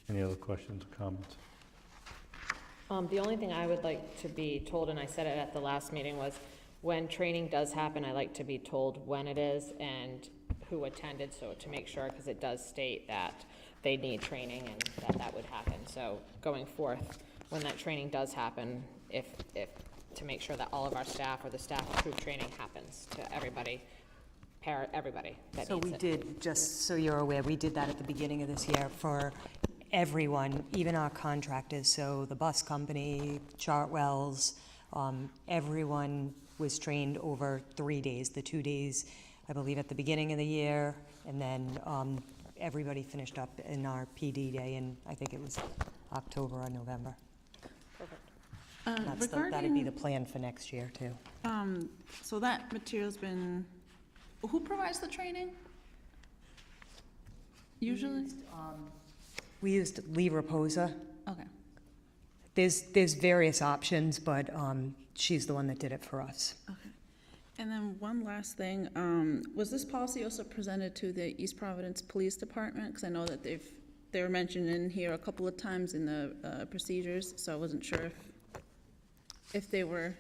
Any other questions or comments? The only thing I would like to be told, and I said it at the last meeting, was when training does happen, I like to be told when it is and who attended, so to make sure, because it does state that they need training and that would happen. So going forth, when that training does happen, if to make sure that all of our staff or the staff approved training happens to everybody, everybody that So needs we it. did, just so you're aware, we did that at the beginning of this year for everyone, even our contractors, so the bus company, Chartwells, everyone was trained over 3 days, the 2 days, I believe, at the beginning of the year, and then everybody finished up in our PD day, and I think it was October or November. That'd be the plan for next year, too. So that material's been, who provides the training? Usually? We used Lee Raposa. Okay. There's various options, but she's the one that did it for us. Okay. And then one last thing, was this policy also presented to the East Providence Police Department? Because I know that they were mentioned in here a couple of times in the procedures, so I wasn't sure if they were,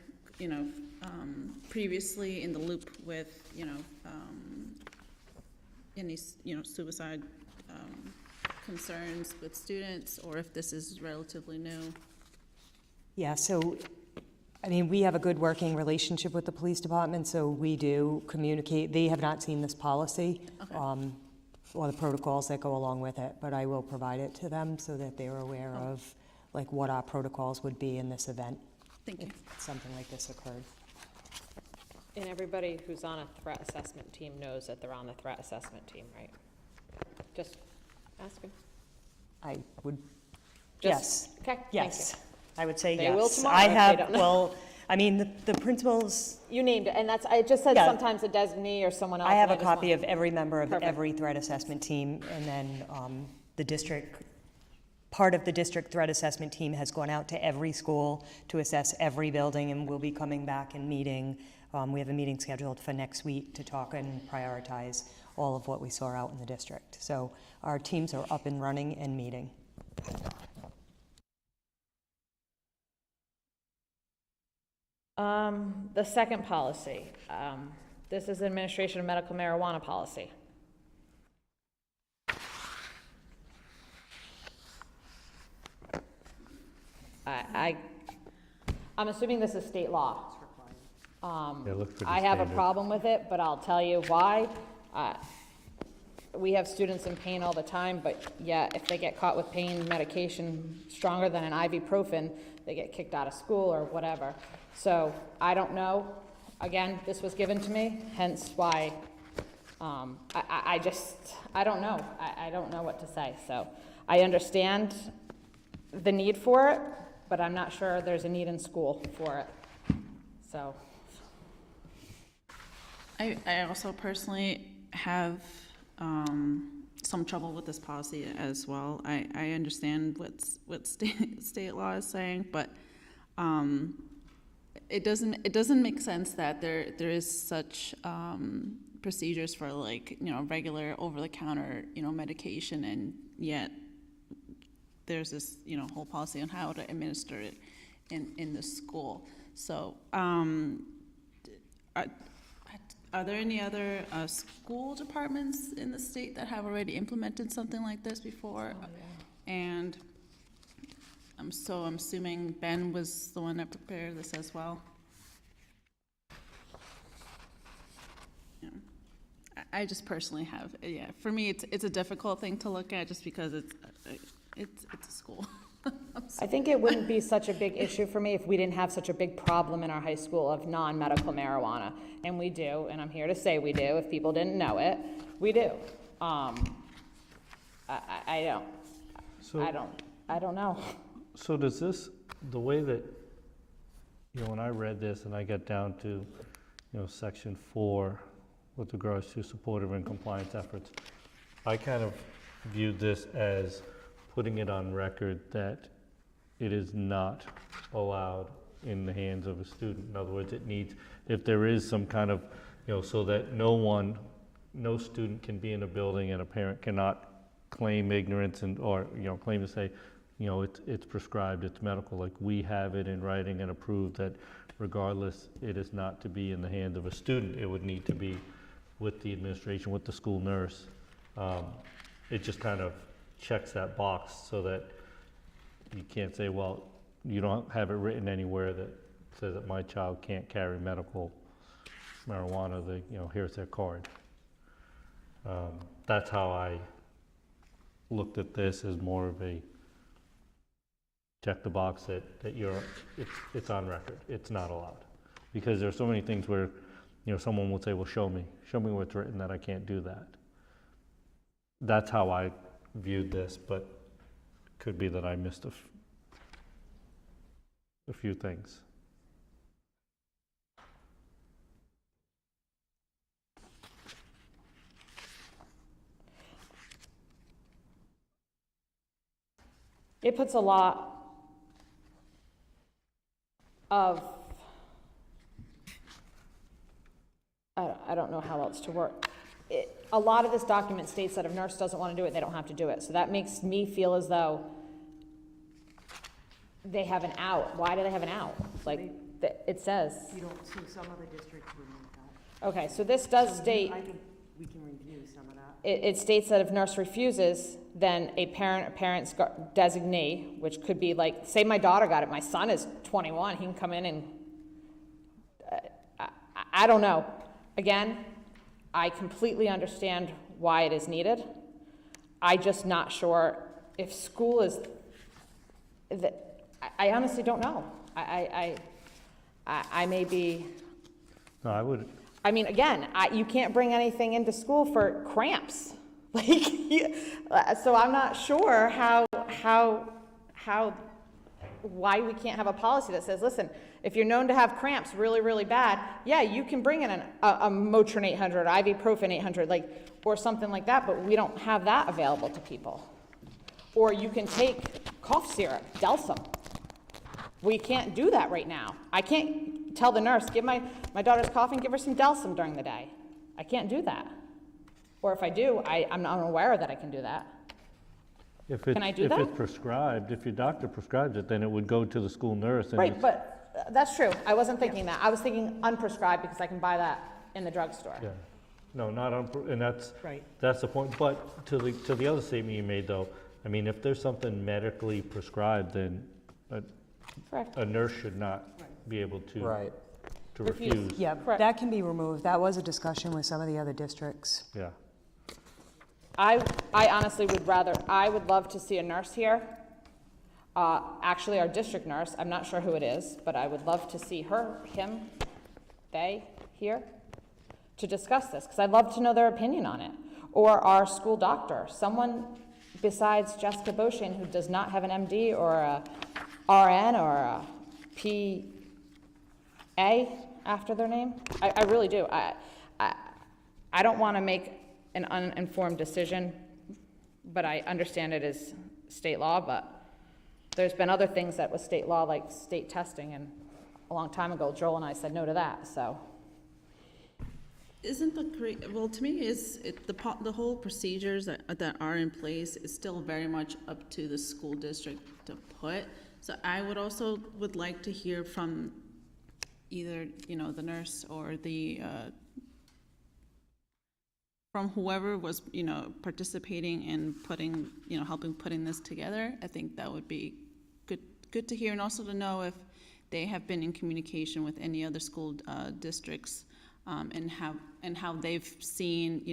previously in the loop with, any, suicide concerns with students, or if this is relatively new. Yeah, so, I mean, we have a good working relationship with the police department, so we do communicate. They have not seen this policy, Okay. or the protocols that go along with it, but I will provide it to them so that they're aware of, like, what our protocols would be in this event. Thank you. If something like this occurred. And everybody who's on a threat assessment team knows that they're on the threat assessment team, right? Just asking. I would, Just- yes. Okay, thank Yes, I would say yes. They will tomorrow I if they have, don't know. well, I mean, the principals, You named it, and that's, I just said Yeah. sometimes a designee or someone else. I have and a just copy want- of every member of Perfect. every threat assessment team, and then the district, part of the district threat assessment team has gone out to every school to assess every building, and we'll be coming back and meeting. We have a meeting scheduled for next week to talk and prioritize all of what we saw out in the district. So our teams are up and running and meeting. The second policy, this is administration of medical marijuana policy. I'm assuming this is state law. Yeah, it looks pretty I have a standard. problem with it, but I'll tell you why. We have students in pain all the time, but yet if they get caught with pain medication stronger than an ibuprofen, they get kicked out of school or whatever. So I don't know. Again, this was given to me, hence why I don't know. I don't know what to say. So I understand the need for it, but I'm not sure there's a need in school for it. So. I also personally have some trouble with this policy as well. I understand what state law is saying, but it doesn't make sense that there is such procedures for, like, regular over-the-counter medication, and yet there's this whole policy on how to administer it in the school. So are there any other school departments in the state that have already implemented something like this before? Oh, yeah. And I'm assuming Ben was the one that prepared this as well. Yeah. I just personally have, yeah. For me, it's a difficult thing to look at just because it's a school. I think it wouldn't be such a big issue for me if we didn't have such a big problem in our high school of non-medical marijuana. And we do, and I'm here to say we do. If people didn't know it, we do. I don't know. So does this, the way that, when I read this and I got down to, section 4 with regards to supportive and compliance efforts, I kind of viewed this as putting it on record that it is not allowed in the hands of a student. In other words, it needs, if there is some kind of, so that no student can be in a building and a parent cannot claim ignorance or claim to say, it's prescribed, it's medical, like we have it in writing and approved that regardless, it is not to be in the hands of a student. It would need to be with the administration, with the school nurse. It just kind of checks that box so that you can't say, well, you don't have it written anywhere that says that my child can't carry medical marijuana, here's their card. That's how I looked at this, as more of a check the box that it's on record, it's not allowed. Because there's so many things where, someone will say, well, show me where it's written that I can't do that. That's how I viewed this, but could be that I missed a few things. It puts a lot of, I don't know how else to work. A lot of this document states that if a nurse doesn't want to do it, they don't have to do it. So that makes me feel as though they have an out. Why do they have an out? Like, it says. You don't, so some other districts remove that. Okay, so this does state. I think we can review some of that. It states that if nurse refuses, then a parent's designee, which could be like, say my daughter got it, my son is 21, he can come in and, I don't know. Again, I completely understand why it is needed. I'm just not sure if school is, I honestly don't know. I may be. No, I would. I mean, again, you can't bring anything into school for cramps. Like, so I'm not sure why we can't have a policy that says, listen, if you're known to have cramps really, really bad, yeah, you can bring in a Motrin 800, ibuprofen 800, like, or something like that, but we don't have that available to people. Or you can take cough syrup, Delsum. We can't do that right now. I can't tell the nurse, give my daughter's coughing, give her some Delsum during the day. I can't do that. Or if I do, I'm not aware that I can do that. Can I do that? If it's prescribed, if your doctor prescribes it, then it would go to the school nurse. And Right, but that's true. I wasn't thinking that. I was thinking unprescribed because I can buy that in the drugstore. Yeah. No, not and that's Right. That's the point. But to the other statement you made, though, I mean, if there's something medically prescribed, then a nurse should not be able to to refuse. Yeah, that can be removed. That was a discussion with some of the other districts. Yeah. I honestly I would love to see a nurse here. Actually, our district nurse, I'm not sure who it is, but I would love to see they here to discuss this, because I'd love to know their opinion on it. Or our school doctor, someone besides Jessica Beauchesne who does not have an MD or a RN or a PA after their name. I really do. I don't want to make an uninformed decision, but I understand it is state law, but there's been other things that was state law, like state testing, and a long time ago, Joel and I said no to that, so. Isn't well, to me, the whole procedures that are in place is still very much up to the school district to put. So I would like to hear from either, the nurse or from whoever was, participating in helping putting this together. I think that would be good to hear, and also to know if they have been in communication with any other school districts, and how they've seen,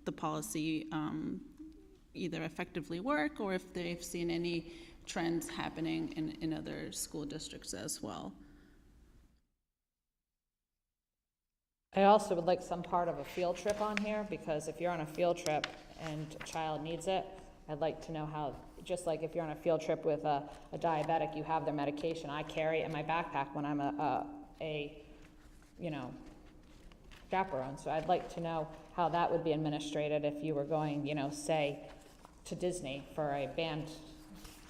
the policy either effectively work, or if they've seen any trends happening in other school districts as well. I also would like some part of a field trip on here, because if you're on a field trip and a child needs it, I'd like to know how, just like if you're on a field trip with a diabetic, you have their medication. I carry it in my backpack when I'm you know, chaperone. So I'd like to know how that would be administrated if you were going, you know, say, to Disney for a band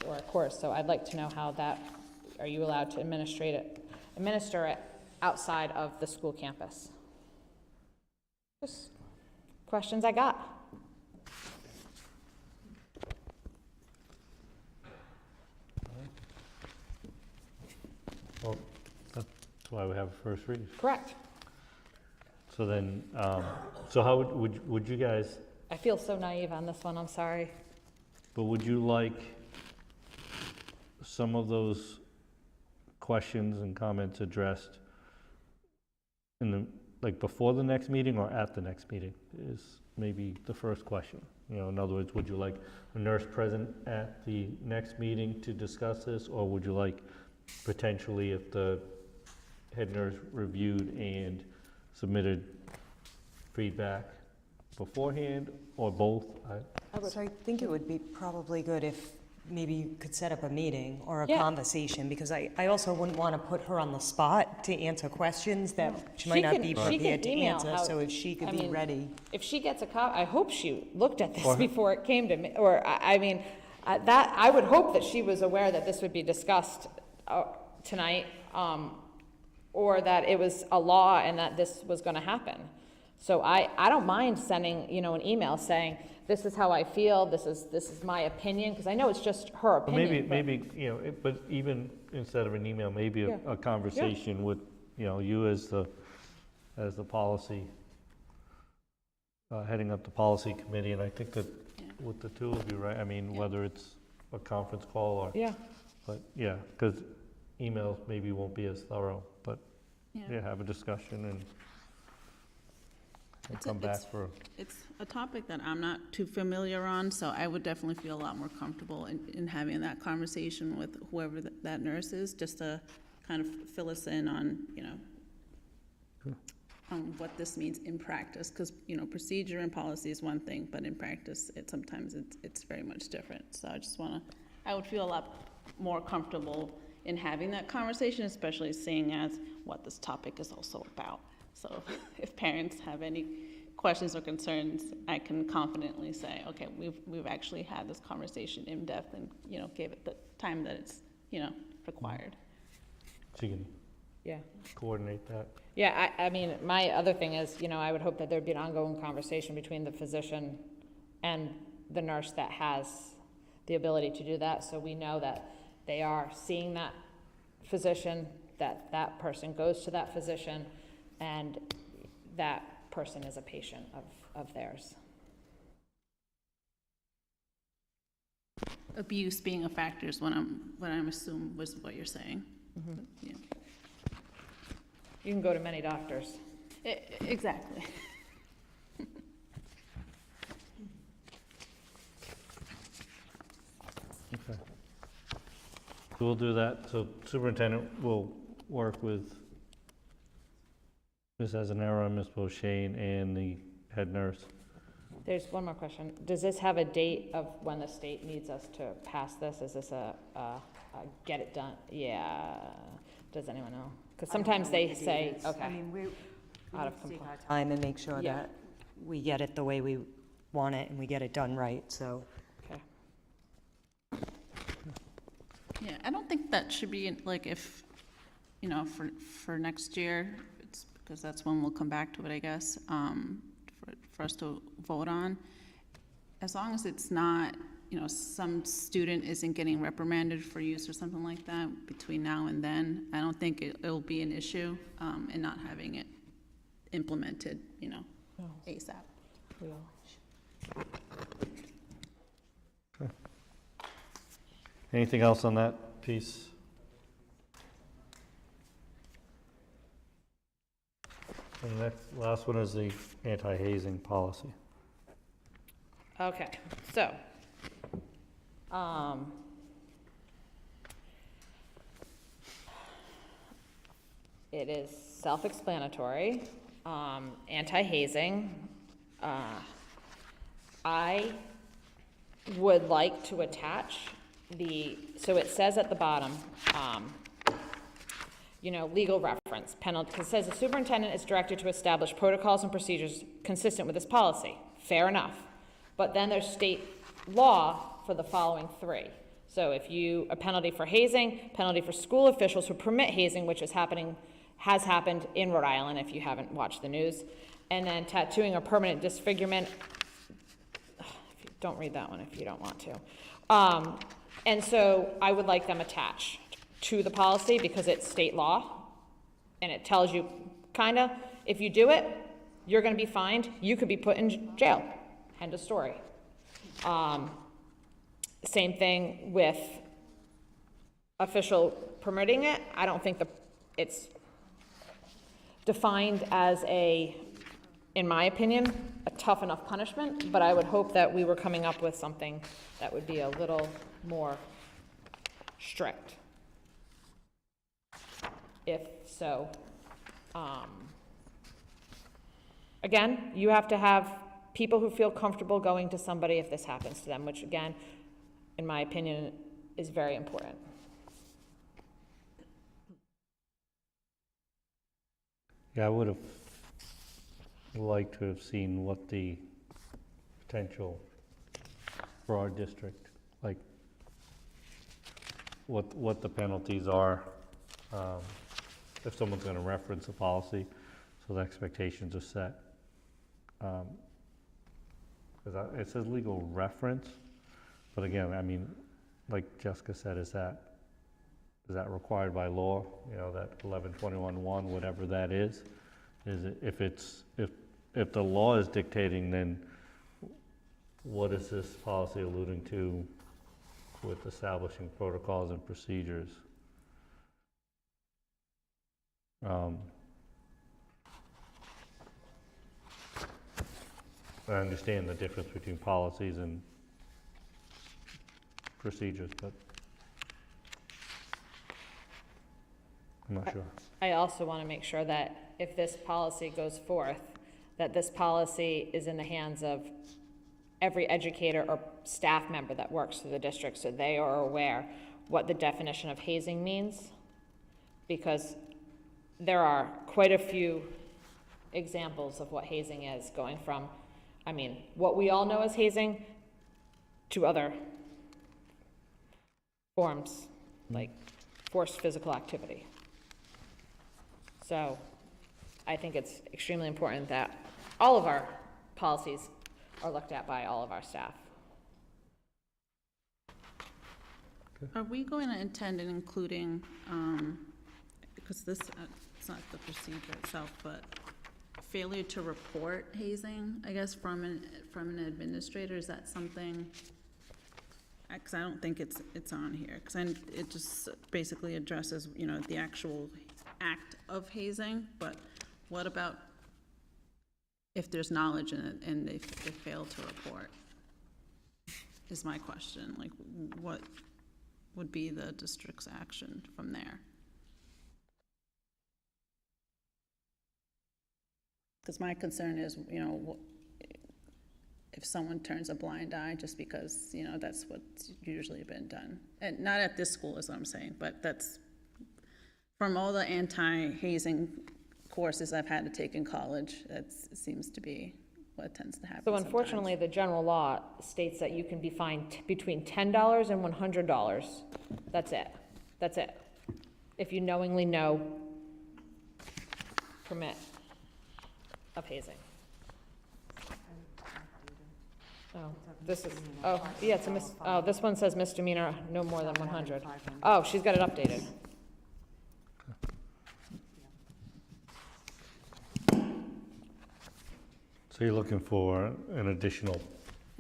or a course. So I'd like to know how that, are you allowed to administer it outside of the school campus? Just questions I got. Well, that's why we have a first read. Correct. So then, so how would you guys, I feel so naive on this one, I'm sorry. but would you like some of those questions and comments addressed in the, like before the next meeting or at the next meeting is maybe the first question. You know, in other words, would you like a nurse present at the next meeting to discuss this, or would you like potentially if the head nurse reviewed and submitted feedback beforehand, or both? So I think it would be probably good if maybe you could set up a meeting or a Yeah. conversation, because I also wouldn't want to put her on the spot to answer questions that she might not be prepared to answer, so if she could be ready. If she gets a copy, I hope she looked at this before it came to me, or, I mean, that, I would hope that she was aware that this would be discussed tonight, or that it was a law and that this was gonna happen. So I don't mind sending, you know, an email saying, this is how I feel, this is my opinion, because I know it's just her Well, opinion. maybe, you know, but even instead of an email, maybe a conversation with, you know, you as the policy, heading up the policy committee, and I think that with the two of you, right, I mean, whether it's a conference call or. Yeah. But, yeah, because emails maybe won't be as thorough, but, have a discussion and come back for. It's a topic that I'm not too familiar on, so I would definitely feel a lot more comfortable in having that conversation with whoever that nurse is, just to kind of fill us in on, you know, on what this means in practice, because, you know, procedure and policy is one thing, but in practice, sometimes it's very much different. So I would feel a lot more comfortable in having that conversation, especially seeing as what this topic is also about. So if parents have any questions or concerns, I can confidently say, okay, we've actually had this conversation in depth and, you know, gave it the time that it's, you know, required. So you can coordinate that. Yeah, I mean, my other thing is, you know, I would hope that there'd be an ongoing conversation between the physician and the nurse that has the ability to do that, so we know that they are seeing that physician, that person goes to that physician, and that person is a patient of theirs. Abuse being a factor is what I'm assuming was what you're saying. Mm-hmm. Yeah. You can go to many doctors. Exactly. Okay. So we'll do that. So superintendent will work with Ms. Azanera, Ms. Boshain, and the head nurse. There's one more question. Does this have a date of when the state needs us to pass this? Is this a get it done? Yeah. Does anyone know? Because sometimes they say, okay. I mean, we out of need to take our compliance. time and make sure Yeah. that we get it the way we want it and we get it done right, so. Okay. Yeah, I don't think that should be, like, if, you know, for next year, it's because that's when we'll come back to it, I guess, for us to vote on. As long as it's not, you know, some student isn't getting reprimanded for use or something like that between now and then, I don't think it'll be an issue in not having it implemented, you know, ASAP. Okay. Anything else on that piece? And the last one is the anti-hazing policy. Okay, so, it is self-explanatory, anti-hazing. I would like to attach so it says at the bottom, legal reference, penalty, because it says the superintendent is directed to establish protocols and procedures consistent with this policy. Fair enough. But then there's state law for the following three. So a penalty for hazing, penalty for school officials who permit hazing, which has happened in Rhode Island if you haven't watched the news, and then tattooing or permanent disfigurement. Don't read that one if you don't want to. And so I would like them attached to the policy because it's state law and it tells you if you do it, you're going to be fined. You could be put in jail. End of story. Same thing with official permitting it. I don't think it's defined as in my opinion, a tough enough punishment, but I would hope that we were coming up with something that would be a little more strict. If so, again, you have to have people who feel comfortable going to somebody if this happens to them, which again, in my opinion, is very important. Yeah, I would have liked to have seen what the potential for our district, like what the penalties are if someone's going to reference a policy, so the expectations are set. Because it says legal reference, but again, I mean, like Jessica said, is that required by law? That 1121.1, whatever that is. Is it, if the law is dictating, then what is this policy alluding to with establishing protocols and procedures? I understand the difference between policies and procedures, but I'm not sure. I also want to make sure that if this policy goes forth, that this policy is in the hands of every educator or staff member that works through the district, so they are aware what the definition of hazing means, because there are quite a few examples of what hazing is, going from, what we all know as hazing to other forms, like forced physical activity. So I think it's extremely important that all of our policies are looked at by all of our staff. Are we going to intend in including, because this, it's not the procedure itself, but failure to report hazing, I guess, from an administrator, is that something? Because I don't think it's on here, because it just basically addresses, the actual act of hazing, but what about if there's knowledge in it and they fail to report, is my question. Like, what would be the district's action from there? Because my concern is, if someone turns a blind eye just because, that's what's usually been done. And not at this school is what I'm saying, but that's from all the anti-hazing courses I've had to take in college, it seems to be what tends to happen. So unfortunately, the general law states that you can be fined between $10 and $100. That's it. That's it. If you knowingly permit of hazing. This one says misdemeanor, no more than 100. Oh, she's got it updated. So you're looking for an additional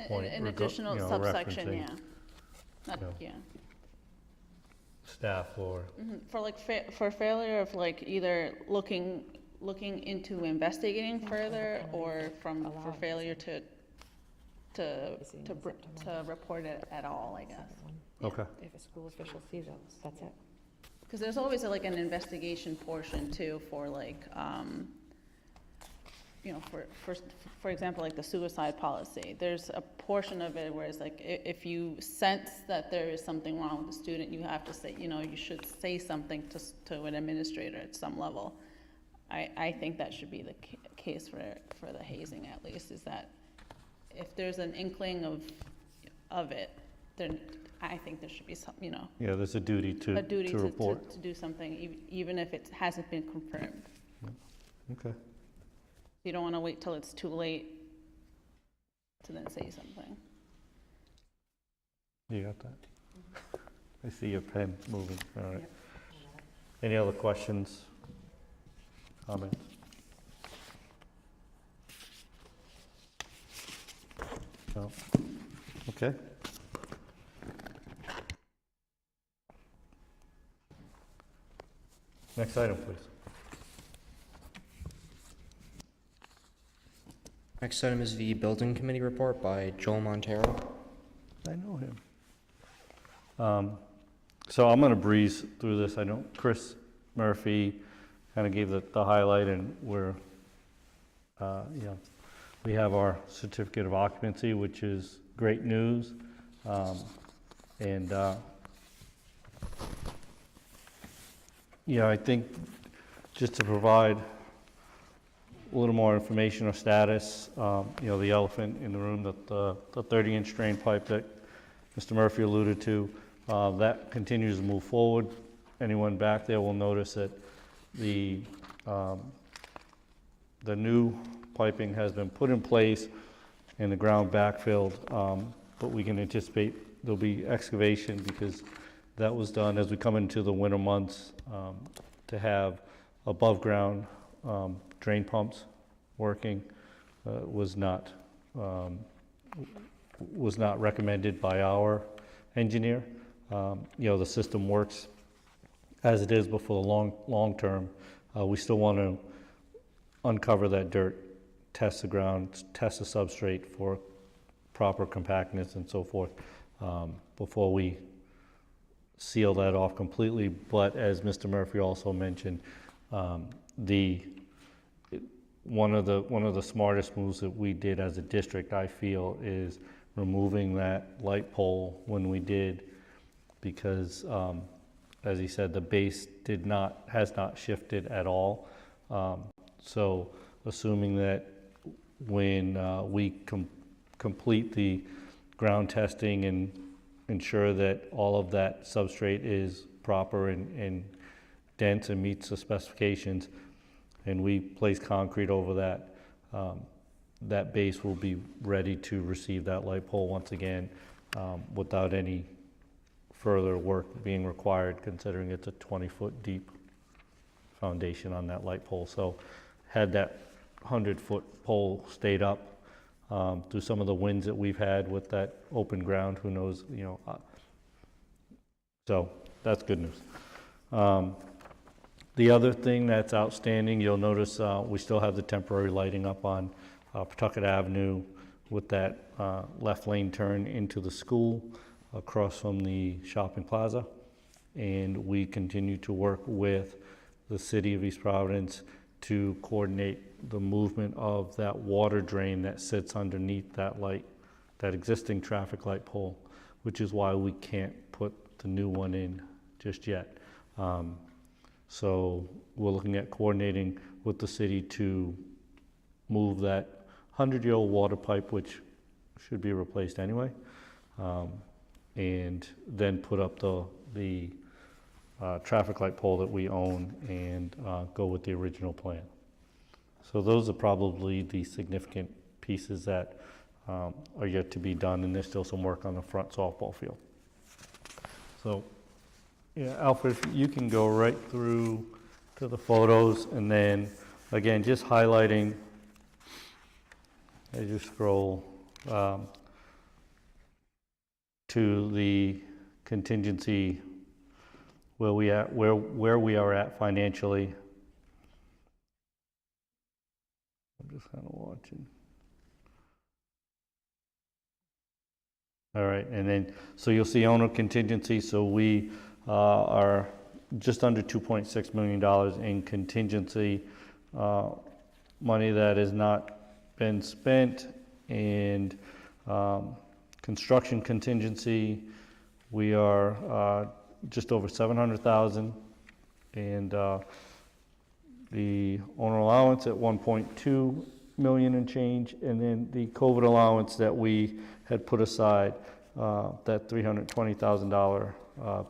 point? An additional subsection, referencing, yeah. Yeah. Staff or? For for failure of either looking into investigating further, or for failure to report it at all, I guess. Okay. If a school official sees it, that's it. Because there's always an investigation portion too for you know, for example, like the suicide policy, there's a portion of it where it's like, if you sense that there is something wrong with the student, you have to say, you know, you should say something to an administrator at some level. I think that should be the case for the hazing, at least, is that if there's an inkling of it, then I think there should be some, you know. Yeah, there's a duty to report. To do something, even if it hasn't been confirmed. Okay. You don't want to wait till it's too late to then say something. You got that? I see your pen moving. All right. Any other questions, comments? No? Okay. Next item, please. Next item is the Building Committee report by Joel Montero. I know him. So I'm going to breeze through this. I know Chris Murphy kind of gave the highlight, and we're, you know, we have our certificate of occupancy, which is great news. Yeah, I think just to provide a little more information or status, you know, the elephant in the room, that the 30-inch drain pipe that Mr. Murphy alluded to, that continues to move forward. Anyone back there will notice that the new piping has been put in place and the ground backfilled, but we can anticipate there'll be excavation, because that was done as we come into the winter months, to have above ground drain pumps working. Was not recommended by our engineer. You know, the system works as it is, but for the long term, we still want to uncover that dirt, test the ground, test the substrate for proper compactness and so forth, before we seal that off completely. But as Mr. Murphy also mentioned, one of the smartest moves that we did as a district, I feel, is removing that light pole when we did, because as he said, the base has not shifted at all. So assuming that when we complete the ground testing and ensure that all of that substrate is proper and dense and meets the specifications, and we place concrete over that, that base will be ready to receive that light pole once again, without any further work being required, considering it's a 20-foot deep foundation on that light pole. So had that 100-foot pole stayed up, through some of the winds that we've had with that open ground, who knows, you know, so that's good news. The other thing that's outstanding, you'll notice we still have the temporary lighting up on Pawtucket Avenue with that left lane turn into the school across from the shopping plaza. And we continue to work with the city of East Providence to coordinate the movement of that water drain that sits underneath that light, that existing traffic light pole, which is why we can't put the new one in just yet. So we're looking at coordinating with the city to move that 100-year-old water pipe, which should be replaced anyway, and then put up the traffic light pole that we own and go with the original plan. So those are probably the significant pieces that are yet to be done, and there's still some work on the front softball field. So, yeah, Alfred, you can go right through to the photos, and then again, just highlighting as you scroll to the contingency, where we are at financially. I'm just kind of watching. All right, and then so you'll see owner contingency. So we are just under $2.6 million in contingency money that has not been spent, and construction contingency, we are just over 700,000, and the owner allowance at 1.2 million and change, and then the COVID allowance that we had put aside, that $320,000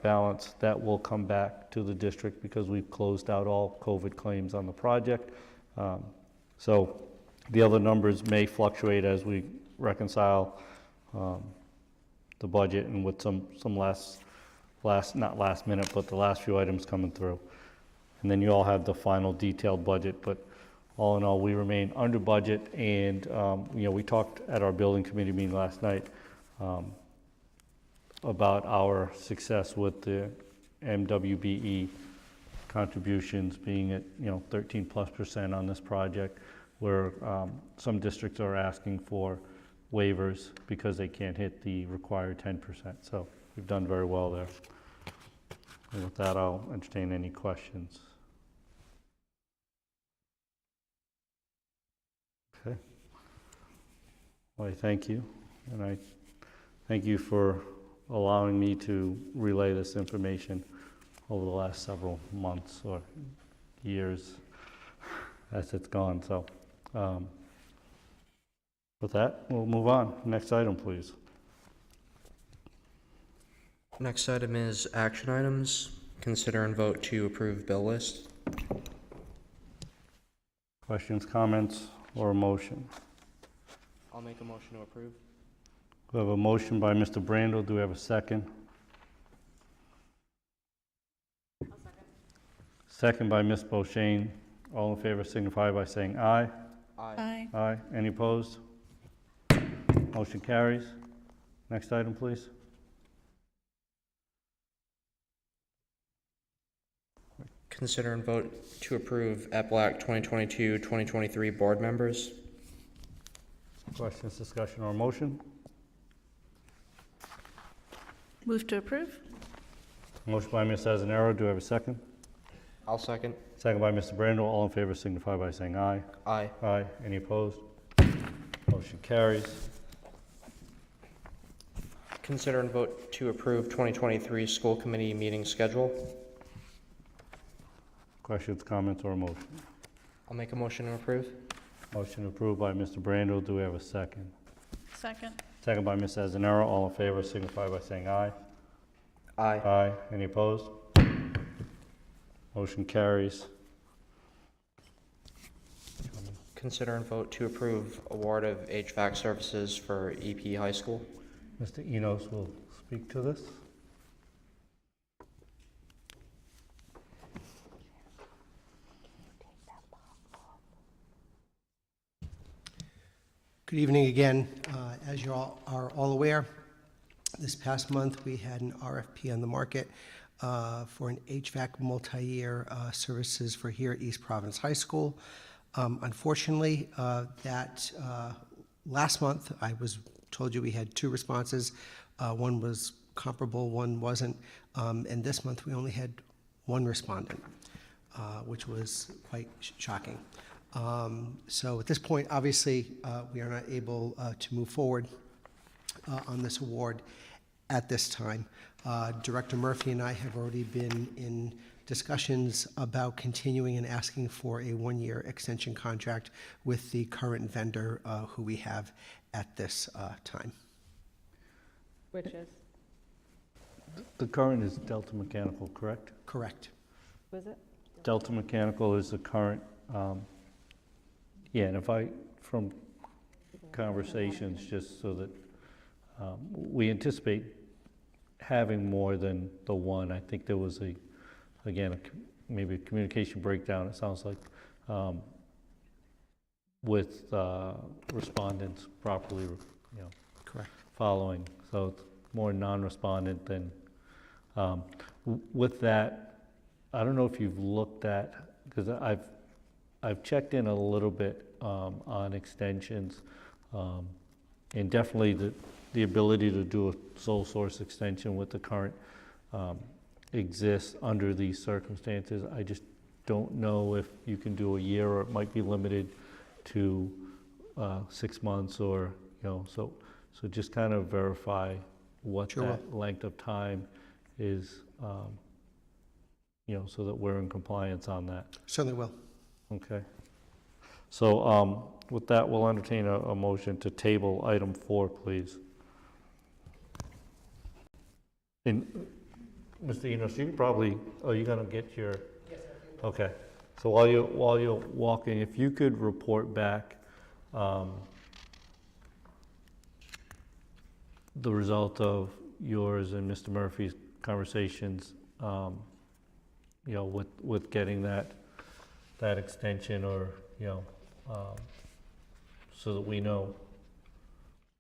balance, that will come back to the district because we've closed out all COVID claims on the project. So the other numbers may fluctuate as we reconcile the budget and with some not last minute, but the last few items coming through. And then you all have the final detailed budget, but all in all, we remain under budget, and we talked at our building committee meeting last night about our success with the MWBE contributions being at 13+% on this project, where some districts are asking for waivers because they can't hit the required 10%. So we've done very well there. And with that, I'll entertain any questions. Okay. Well, I thank you, and I thank you for allowing me to relay this information over the last several months or years as it's gone. So with that, we'll move on. Next item, please. Next item is action items. Consider and vote to approve bill list. Questions, comments, or a motion? I'll make a motion to approve. We have a motion by Mr. Brandel. Do we have a second? I'll second. Second by Ms. Beauchene. All in favor signify by saying aye. Aye. Aye. Any opposed? Motion carries. Next item, please. Consider and vote to approve EPLAC 2022-2023 board members. Questions, discussion, or a motion? Move to approve? Motion by Ms. Azanero. Do we have a second? I'll second. Second by Mr. Brandel. All in favor signify by saying aye. Aye. Aye. Any opposed? Motion carries. Consider and vote to approve 2023 school committee meeting schedule. Questions, comments, or a motion? I'll make a motion to approve. Motion approved by Mr. Brandel. Do we have a second? Second. Second by Ms. Azanero. All in favor signify by saying aye. Aye. Aye. Any opposed? Motion carries. Consider and vote to approve award of HVAC services for EP High School. Mr. Enos will speak to this. Good evening again. As you all are all aware, this past month we had an RFP on the market for an HVAC multi-year services for here at East Providence High School. Unfortunately, that last month I was told you we had 2 responses. One was comparable, one wasn't. And this month we only had 1 respondent, which was quite shocking. So at this point, obviously, we are not able to move forward on this award at this time. Director Murphy and I have already been in discussions about continuing and asking for a 1-year extension contract with the current vendor who we have at this time. Which is? The current is Delta Mechanical, correct? Correct. Was it? Delta Mechanical is the current, yeah, and if I, from conversations, just so that we anticipate having more than the 1. I think there was again, maybe a communication breakdown, it sounds like, with respondents properly, Correct. following. So it's more non-respondent than, with that, I don't know if you've looked at, because I've checked in a little bit on extensions, and definitely the ability to do a sole source extension with the current exists under these circumstances. I just don't know if you can do a year, or it might be limited to 6 months or, so just kind of verify what Sure will. that length of time is, so that we're in compliance on that. Certainly will. Okay. So with that, we'll entertain a motion to table item 4, please. And Mr. Enos, you probably, you gonna get your? Yes, I do. Okay. So while you're walking, if you could report back the result of yours and Mr. Murphy's conversations, with getting that extension, or so that we know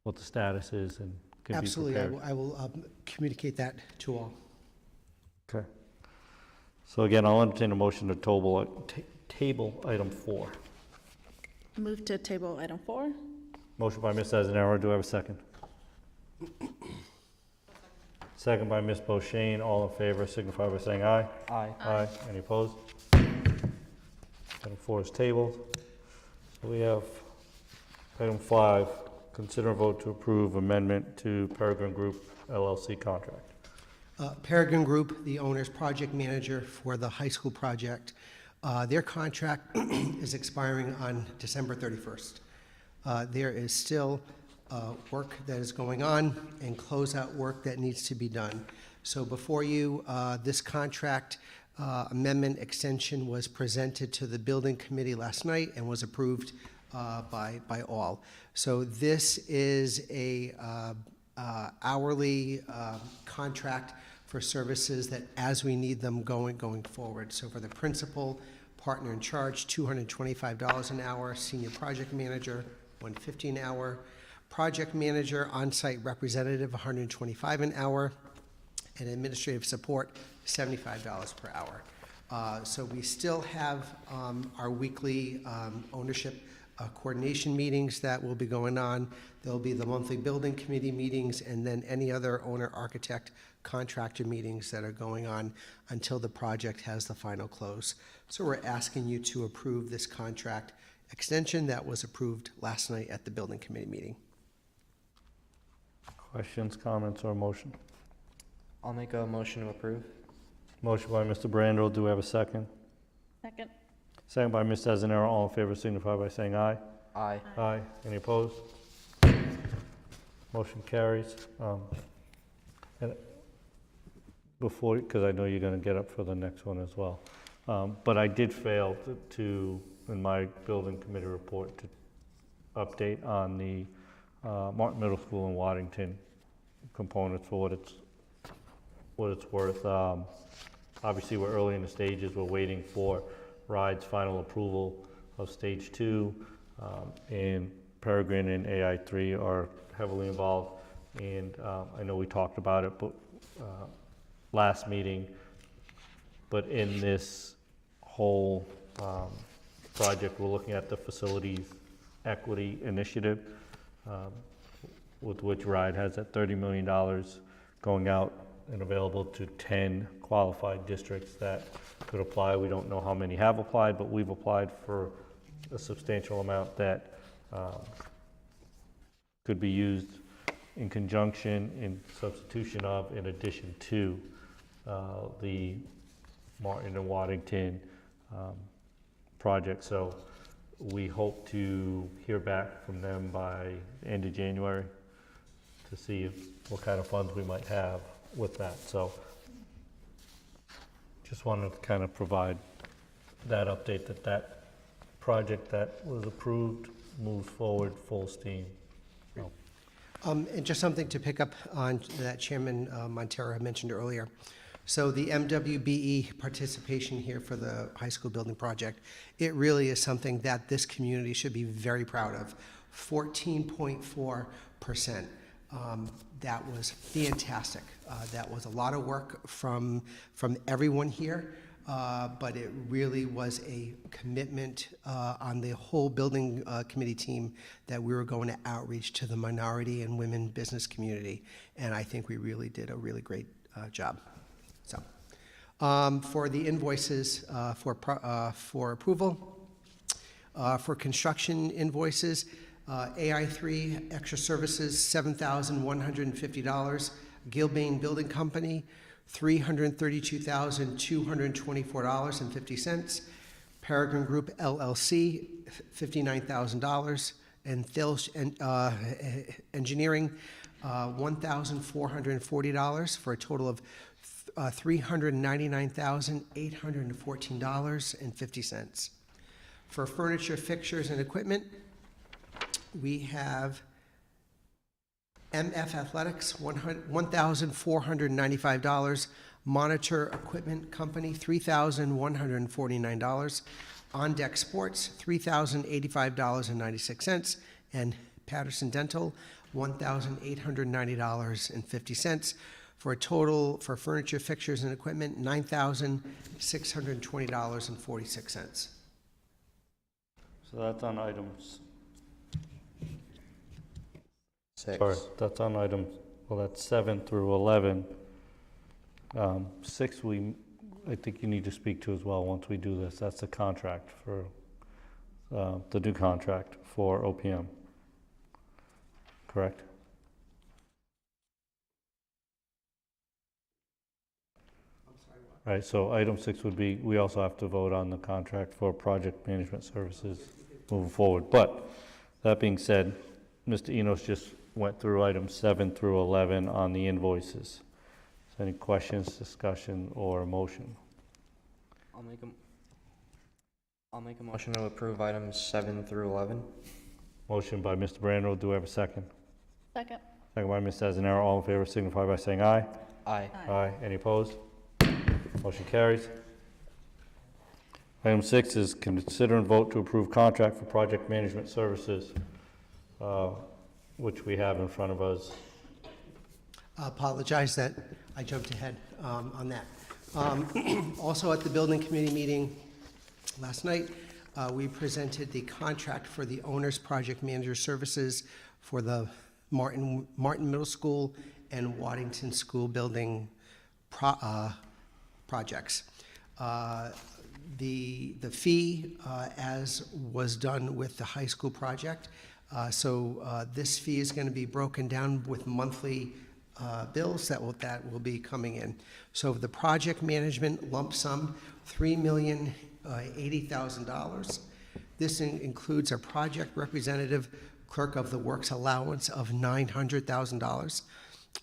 what the status is and can Absolutely, be prepared. I will communicate that to all. Okay. So again, I'll entertain a motion to table item 4. Move to table item 4. Motion by Ms. Azenaro, do I have a second? Second by Ms. Boshain. All in favor signify by saying aye. Aye. Aye. Any opposed? Item 4 is tabled. So we have item 5, consider a vote to approve amendment to Peregrine Group LLC contract. Peregrine Group, the owner's project manager for the high school project, their contract is expiring on December 31st. There is still work that is going on and closeout work that needs to be done. So before you, this contract amendment extension was presented to the building committee last night and was approved by all. So this is a hourly contract for services that as we need them going forward. So for the principal, partner in charge, $225 an hour, senior project manager, $150 an hour, project manager, on-site representative, $125 an hour, and administrative support, $75 per hour. So we still have our weekly ownership coordination meetings that will be going on. There'll be the monthly building committee meetings, and then any other owner, architect, contractor meetings that are going on until the project has the final close. So we're asking you to approve this contract extension that was approved last night at the building committee meeting. Questions, comments, or motion? I'll make a motion to approve. Motion by Mr. Brandel, do we have a second? Second. Second by Ms. Azenaro, all in favor signify by saying aye. Aye. Aye. Any opposed? Motion carries. And before, because I know you're going to get up for the next one as well, but I did fail to, in my building committee report, to update on the Martin Middle School in Waddington components for what it's worth. Obviously, we're early in the stages. We're waiting for RIDE's final approval of stage 2, and Peregrine and AI3 are heavily involved. And I know we talked about it, but last meeting. But in this whole project, we're looking at the facilities equity initiative, with which RIDE has that $30 million going out and available to 10 qualified districts that could apply. We don't know how many have applied, but we've applied for a substantial amount that could be used in conjunction, in substitution of, in addition to the Martin and Waddington project. So we hope to hear back from them by the end of January to see what kind of funds we might have with that. So just wanted to kind of provide that update that project that was approved moves forward full steam. So. And just something to pick up on that Chairman Montero had mentioned earlier. So the MWBE participation here for the high school building project, it really is something that this community should be very proud of. 14.4%. That was fantastic. That was a lot of work from everyone here, but it really was a commitment on the whole building committee team that we were going to outreach to the minority and women business community, and I think we really did a really great job. So, for the invoices for approval, For construction invoices, AI3 Extra Services, $7,150. Gilbane Building Company, $332,224.50. Peregrine Group LLC, $59,000. And Thales Engineering, $1,440 for a total of $399,814.50. For furniture, fixtures, and equipment, we have MF Athletics, $1,495. Monitor Equipment Company, $3,149. On Deck Sports, $3,085.96. And Patterson Dental, $1,890.50. For a total for furniture, fixtures, and equipment, $9,620.46. So that's on items. 6. Sorry, that's on items, well, that's 7 through 11. 6, I think you need to speak to as well once we do this. That's the contract for, the new contract for OPM. Correct? Right, so item 6 would be, we also have to vote on the contract for project management services moving forward. But that being said, Mr. Enos just went through items 7 through 11 on the invoices. Is there any questions, discussion, or motion? I'll make a motion to approve items 7 through 11. Motion by Mr. Brandel, do I have a second? Second. Second by Ms. Azanero, all in favor signify by saying aye. Aye. Aye. Any opposed? Motion carries. Item 6 is consider and vote to approve contract for project management services, which we have in front of us. I apologize that I jumped ahead on that. Also at the building committee meeting last night, we presented the contract for the owner's project manager services for the Martin Middle School and Waddington School building projects. The fee, as was done with the high school project, so this fee is going to be broken down with monthly bills that will be coming in. So the project management lump sum, $3,080,000. This includes a project representative clerk of the works allowance of $900,000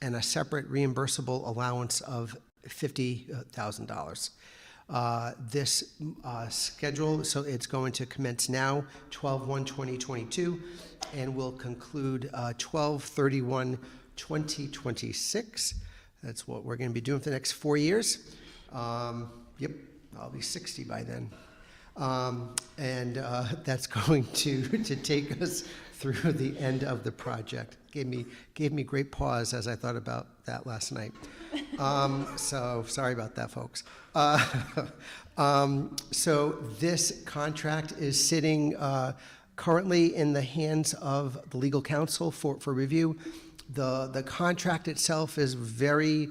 and a separate reimbursable allowance of $50,000. This schedule, so it's going to commence now, 12/1/2022, and will conclude 12/31/2026. That's what we're going to be doing for the next 4 years. Yep, I'll be 60 by then. And that's going to take us through the end of the project. Gave me great pause as I thought about that last night. So sorry about that, folks. So this contract is sitting currently in the hands of the legal counsel for review. The contract itself is very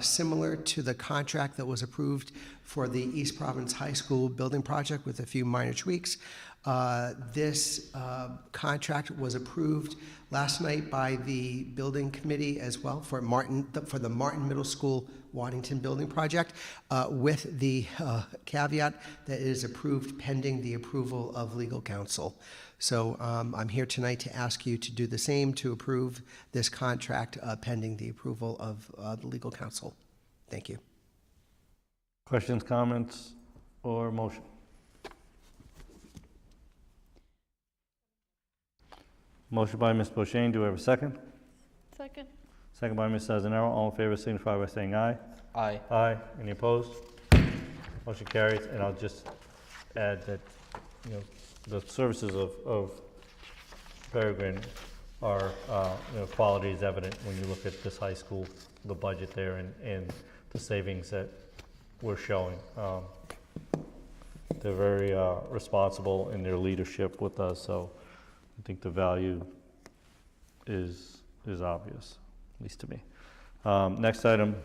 similar to the contract that was approved for the East Providence High School building project with a few minor tweaks. This contract was approved last night by the building committee as well for the Martin Middle School Waddington building project, with the caveat that it is approved pending the approval of legal counsel. So I'm here tonight to ask you to do the same, to approve this contract pending the approval of the legal counsel. Thank you. Questions, comments, or motion? Motion by Ms. Bouchane, do I have a second? Second. Second by Ms. Azanero, all in favor signify by saying aye. Aye. Aye. Any opposed? Motion carries, and I'll just add that, the services of Peregrine are, quality is evident when you look at this high school, the budget there, and the savings that we're showing. They're very responsible in their leadership with us, so I think the value is obvious, at least to me. Next item,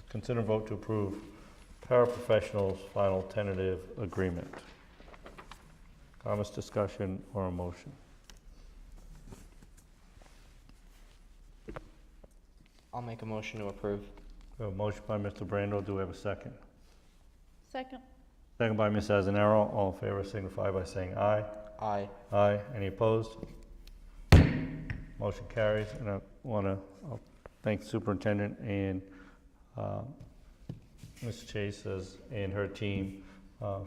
consider vote to approve paraprofessionals final tentative agreement. Comments, discussion, or a motion? I'll make a motion to approve. We have a motion by Mr. Brando. Do we have a second? Second. Second by Ms. Azanaro. All in favor signify by saying aye. Aye. Aye. Any opposed? Motion carries. And I want to thank the superintendent and Ms. Chase and her team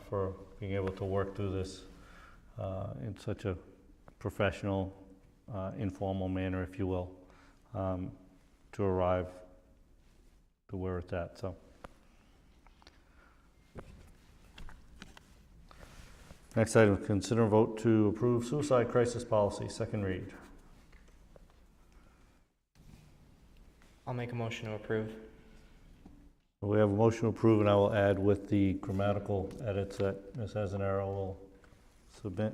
for being able to work through this in such a professional, informal manner, if you will, to arrive to where it's at. So, next item, consider and vote to approve suicide crisis policy, second read. I'll make a motion to approve. We have a motion to approve, and I will add with the grammatical edits that Ms. Azanaro will submit.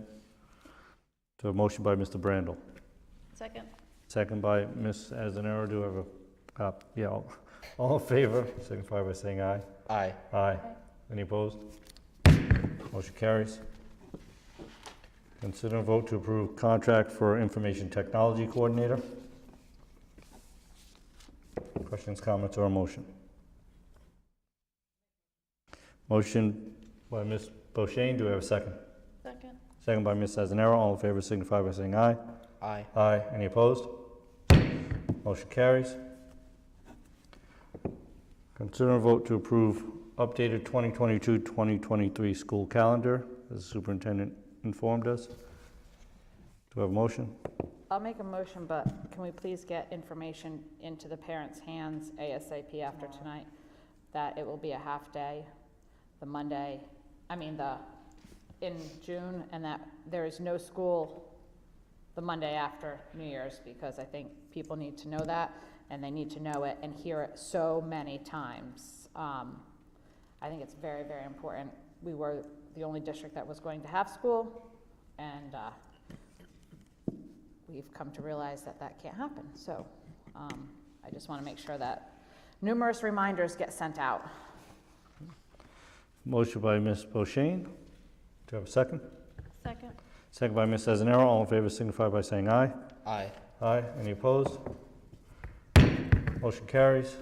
To a motion by Mr. Brandel. Second. Second by Ms. Azanaro. Do I have a, all in favor, signify by saying aye. Aye. Aye. Any opposed? Motion carries. Consider and vote to approve contract for information technology coordinator. Questions, comments, or a motion? Motion by Ms. Beauchene. Do we have a second? Second. Second by Ms. Azanaro. All in favor signify by saying aye. Aye. Aye. Any opposed? Motion carries. Consider and vote to approve updated 2022-2023 school calendar, as the superintendent informed us. Do we have a motion? I'll make a motion, but can we please get information into the parents' hands ASAP after tonight, that it will be a half day, in June, and that there is no school the Monday after New Year's, because I think people need to know that, and they need to know it and hear it so many times. I think it's very, very important. We were the only district that was going to have school, and we've come to realize that that can't happen. So I just want to make sure that numerous reminders get sent out. Motion by Ms. Beauchene. Do you have a second? Second. Second by Ms. Azanaro. All in favor signify by saying aye. Aye. Aye. Any opposed? Motion carries.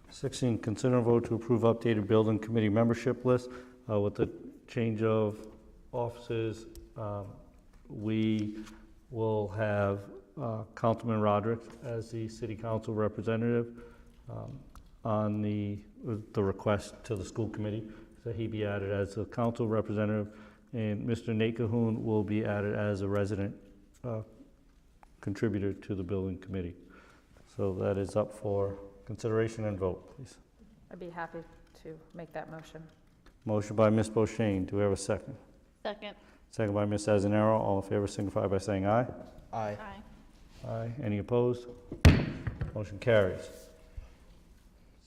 16, consider and vote to approve updated building committee membership list. With the change of offices, we will have Councilman Roderick as the city council representative on the request to the school committee, so he be added as a council representative, and Mr. Nate Cahoon will be added as a resident contributor to the building committee. So that is up for consideration and vote, please. I'd be happy to make that motion. Motion by Ms. Beauchene. Do we have a second? Second. Second by Ms. Azanaro. All in favor signify by saying aye. Aye. Aye. Aye. Any opposed? Motion carries.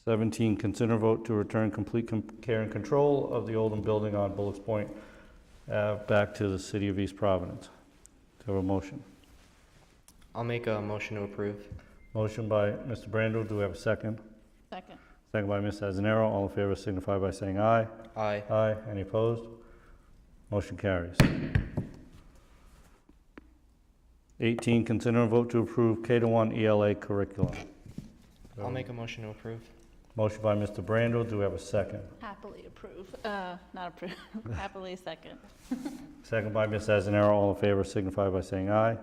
17, consider vote to return complete care and control of the Oldham building on Bullocks Point back to the city of East Providence. Do we have a motion? I'll make a motion to approve. Motion by Mr. Brando. Do we have a second? Second. Second by Ms. Azanaro. All in favor signify by saying aye. Aye. Aye. Any opposed? Motion carries. 18, consider and vote to approve K-1 ELA curriculum. I'll make a motion to approve. Motion by Mr. Brando. Do we have a second? Happily approve. Not approve. Happily second. Second by Ms. Azanaro. All in favor signify by saying aye.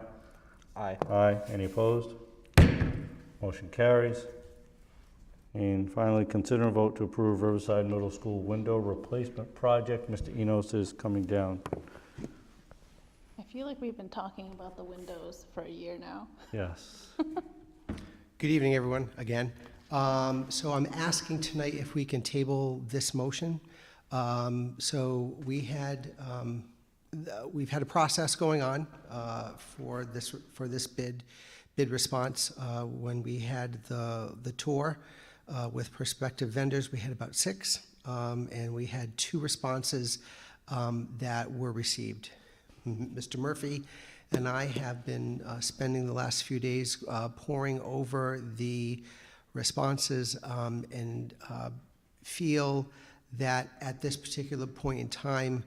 Aye. Aye. Any opposed? Motion carries. And finally, consider and vote to approve Riverside Middle School window replacement project. Mr. Enos is coming down. I feel like we've been talking about the windows for a year now. Yes. Good evening, everyone, again. So I'm asking tonight if we can table this motion. So we've had a process going on for this bid response. When we had the tour with prospective vendors, we had about 6, and we had 2 responses that were received. Mr. Murphy and I have been spending the last few days poring over the responses and feel that at this particular point in time,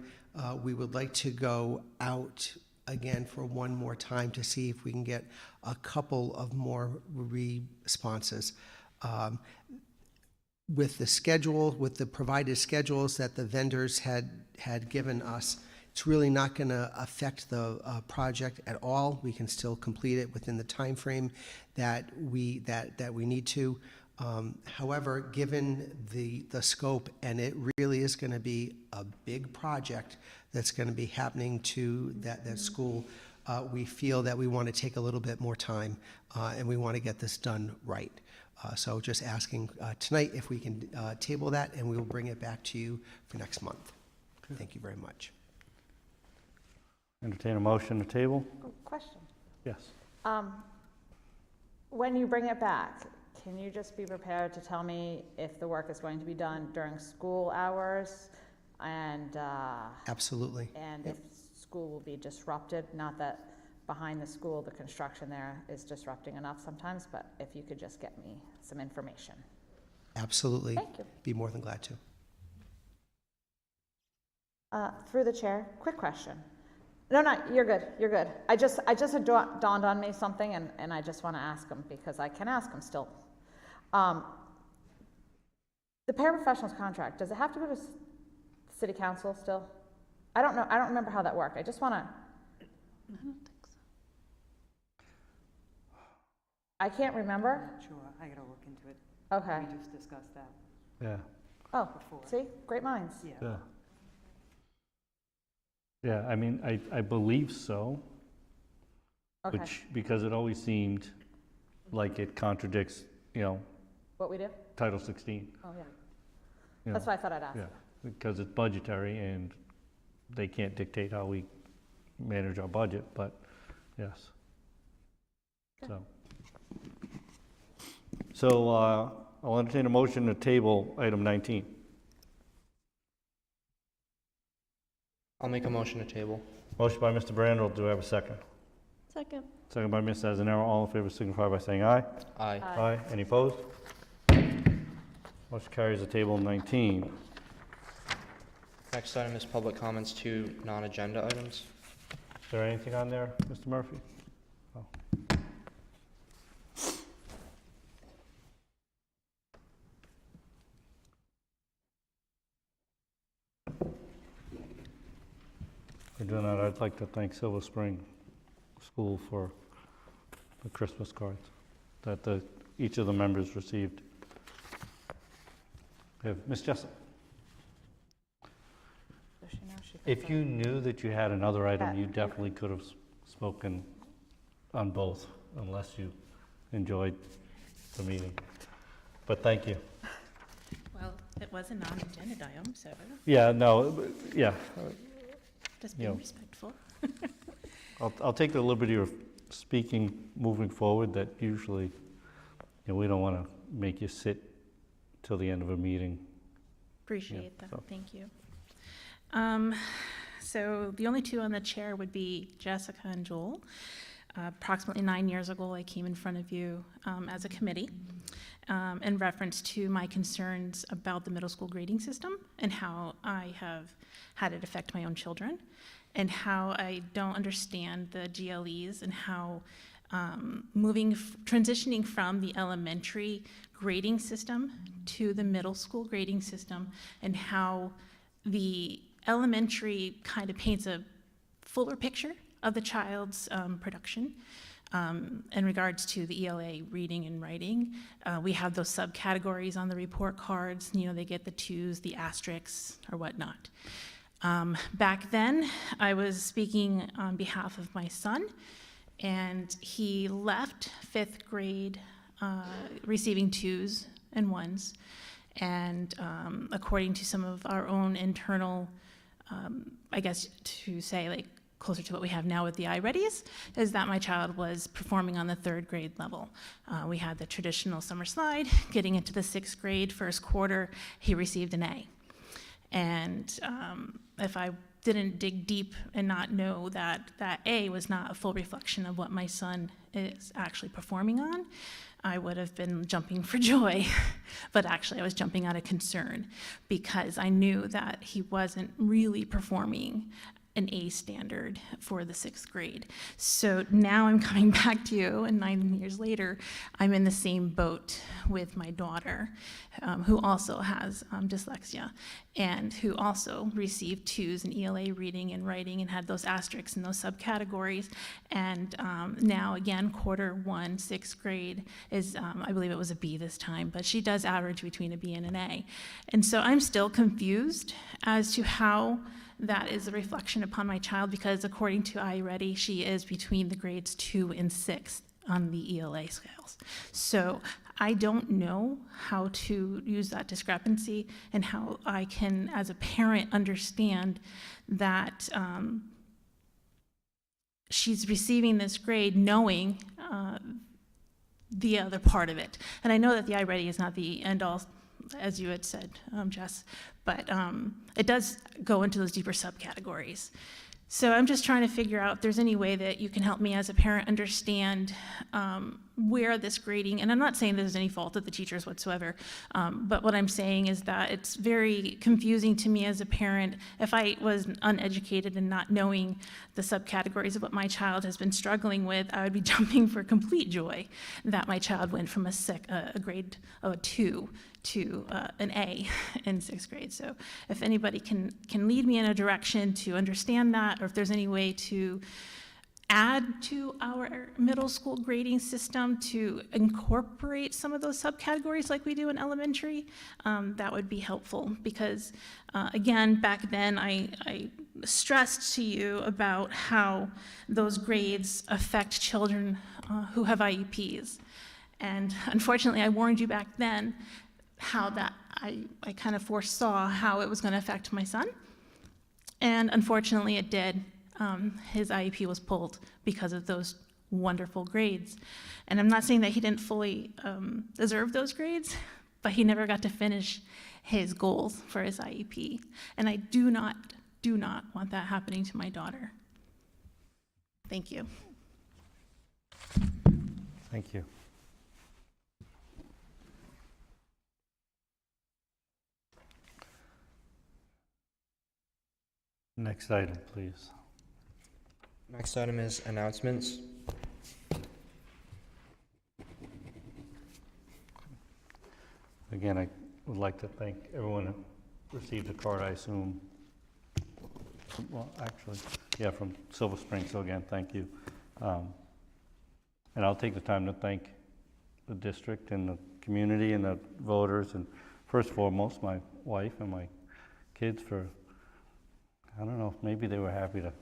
We would like to go out again for one more time to see if we can get a couple of more responses. With the schedule, with the provided schedules that the vendors had given us, it's really not going to affect the project at all. We can still complete it within the time frame that we need to. However, given the scope, and it really is going to be a big project that's going to be happening to that school, we feel that we want to take a little bit more time, and we want to get this done right. So just asking tonight if we can table that, and we will bring it back to you for next month. Thank you very much. Entertain a motion to table? Question. Yes. When you bring it back, can you just be prepared to tell me if the work is going to be done during school hours and Absolutely. and if school will be disrupted? Not that behind the school, the construction there is disrupting enough sometimes, but if you could just get me some information. Absolutely. Thank you. Be more than glad to. Through the chair, quick question. No, you're good, you're good. I just had dawned on me something, and I just want to ask them, because I can ask them still. The paraprofessionals contract, does it have to go to city council still? I don't know, I don't remember how that worked. I just want to. I don't think so. I can't remember. I'm not sure, I gotta look into it. Okay. We just discussed that Yeah. Oh, before. see, great minds. Yeah. Yeah, I mean, I believe so, Okay. which, because it always seemed like it contradicts, What we do? Title 16. Oh, yeah. you That's know. why I thought I'd ask. Yeah, because it's budgetary and they can't dictate how we manage our budget, but yes. So I'll entertain a motion to table item 19. I'll make a motion to table. Motion by Mr. Brandel, do I have a second? Second. Second by Ms. Azanero, all in favor signify by saying aye. Aye. Aye. Any opposed? Motion carries the table 19. Next item is public comments to non-agenda items. Is there anything on there, Mr. Murphy? Oh. For doing that, I'd like to thank Silver Spring School for the Christmas cards that each of the members received. Ms. Jessup, Does she know she if you knew that you had another item, you Yeah. definitely could have spoken on both, unless you enjoyed the meeting. But thank you. Well, it was a non-agenda item, so Yeah, no, yeah. just You know. being respectful. I'll take the liberty of speaking moving forward, that usually, we don't want to make you sit till the end of a meeting. Appreciate that, so. thank you. So the only two on the chair would be Jessica and Joel. Approximately 9 years ago, I came in front of you as a committee in reference to my concerns about the middle school grading system and how I have had it affect my own children, and how I don't understand the GLEs, and how transitioning from the elementary grading system to the middle school grading system, and how the elementary kind of paints a fuller picture of the child's production in regards to the ELA reading and writing. We have those subcategories on the report cards. They get the 2s, the asterisks, or whatnot. Back then, I was speaking on behalf of my son, and he left 5th grade receiving 2s and 1s. And according to some of our own internal, I guess to say, like, closer to what we have now with the iReadies, is that my child was performing on the 3rd grade level. We had the traditional summer slide. Getting into the 6th grade, first quarter, he received an A. And if I didn't dig deep and not know that that A was not a full reflection of what my son is actually performing on, I would have been jumping for joy. But actually, I was jumping out of concern because I knew that he wasn't really performing an A standard for the 6th grade. So now I'm coming back to you, and 9 years later, I'm in the same boat with my daughter, who also has dyslexia, and who also received 2s in ELA reading and writing and had those asterisks in those subcategories. And now, again, quarter 1, 6th grade is, I believe it was a B this time, but she does average between a B and an A. And so I'm still confused as to how that is a reflection upon my child, because according to iReady, she is between the grades 2 and 6 on the ELA scales. So I don't know how to use that discrepancy and how I can, as a parent, understand that she's receiving this grade knowing the other part of it. And I know that the iReady is not the end-all, as you had said, Jess, but it does go into those deeper subcategories. So I'm just trying to figure out if there's any way that you can help me as a parent understand where this grading, and I'm not saying there's any fault of the teachers whatsoever, but what I'm saying is that it's very confusing to me as a parent. If I was uneducated and not knowing the subcategories of what my child has been struggling with, I would be jumping for complete joy that my child went from a grade of a 2 to an A in 6th grade. So if anybody can lead me in a direction to understand that, or if there's any way to add to our middle school grading system to incorporate some of those subcategories like we do in elementary, that would be helpful. Because again, back then I stressed to you about how those grades affect children who have IEPs. And unfortunately, I warned you back then how that I kind of foresaw how it was going to affect my son. And unfortunately, it did. His IEP was pulled because of those wonderful grades. And I'm not saying that he didn't fully deserve those grades, but he never got to finish his goals for his IEP. And I do not want that happening to my daughter. Thank you. Thank you. Next item, please. Next item is announcements. Again, I would like to thank everyone who received a card, I assume. Well, actually, yeah, from Silver Spring, so again, thank you. And I'll take the time to thank the district and the community and the voters, and first and foremost, my wife and my kids for, I don't know, maybe they were happy to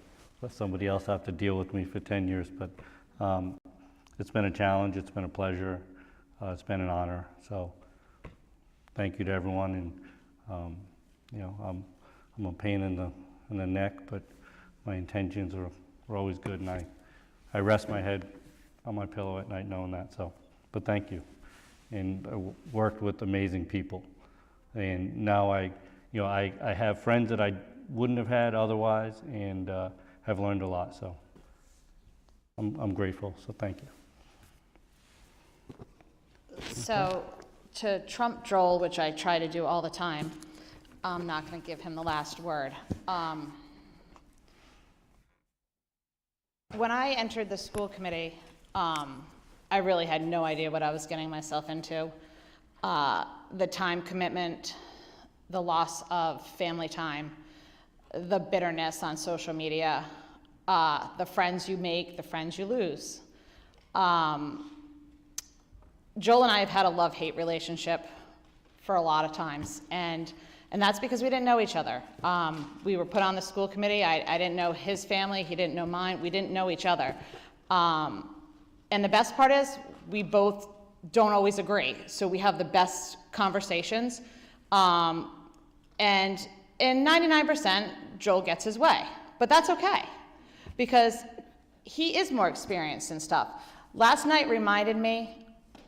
let somebody else have to deal with me for 10 years, but it's been a challenge, it's been a pleasure, it's been an honor. So thank you to everyone, and you know, I'm a pain in the neck, but my intentions are always good, and I rest my head on my pillow at night knowing that. So, but thank you. And I worked with amazing people, and now I have friends that I wouldn't have had otherwise, and have learned a lot. So I'm grateful. So thank you. So to trump Joel, which I try to do all the time, I'm not going to give him the last word. When I entered the school committee, I really had no idea what I was getting myself into. The time commitment, the loss of family time, the bitterness on social media, the friends you make, the friends you lose. Joel and I have had a love-hate relationship for a lot of times, and that's because we didn't know each other. We were put on the school committee. I didn't know his family, he didn't know mine, we didn't know each other. And the best part is, we both don't always agree, so we have the best conversations. And in 99%, Joel gets his way, but that's okay, because he is more experienced in stuff. Last night reminded me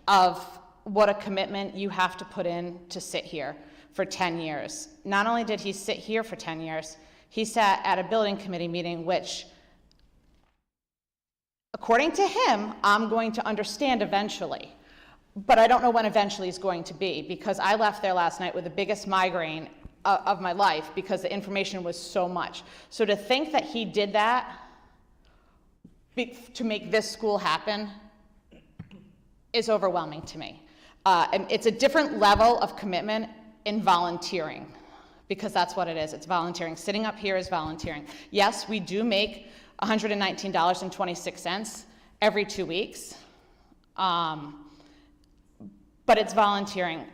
of what a commitment you have to put in to sit here for 10 years. Not only did he sit here for 10 years, he sat at a building committee meeting, which According to him, I'm going to understand eventually. But I don't know when eventually is going to be, because I left there last night with the biggest migraine of my life because the information was so much. So to think that he did that to make this school happen is overwhelming to me. And it's a different level of commitment in volunteering, because that's what it is. It's volunteering. Sitting up here is volunteering. Yes, we do make $119.26 every 2 weeks, but it's volunteering.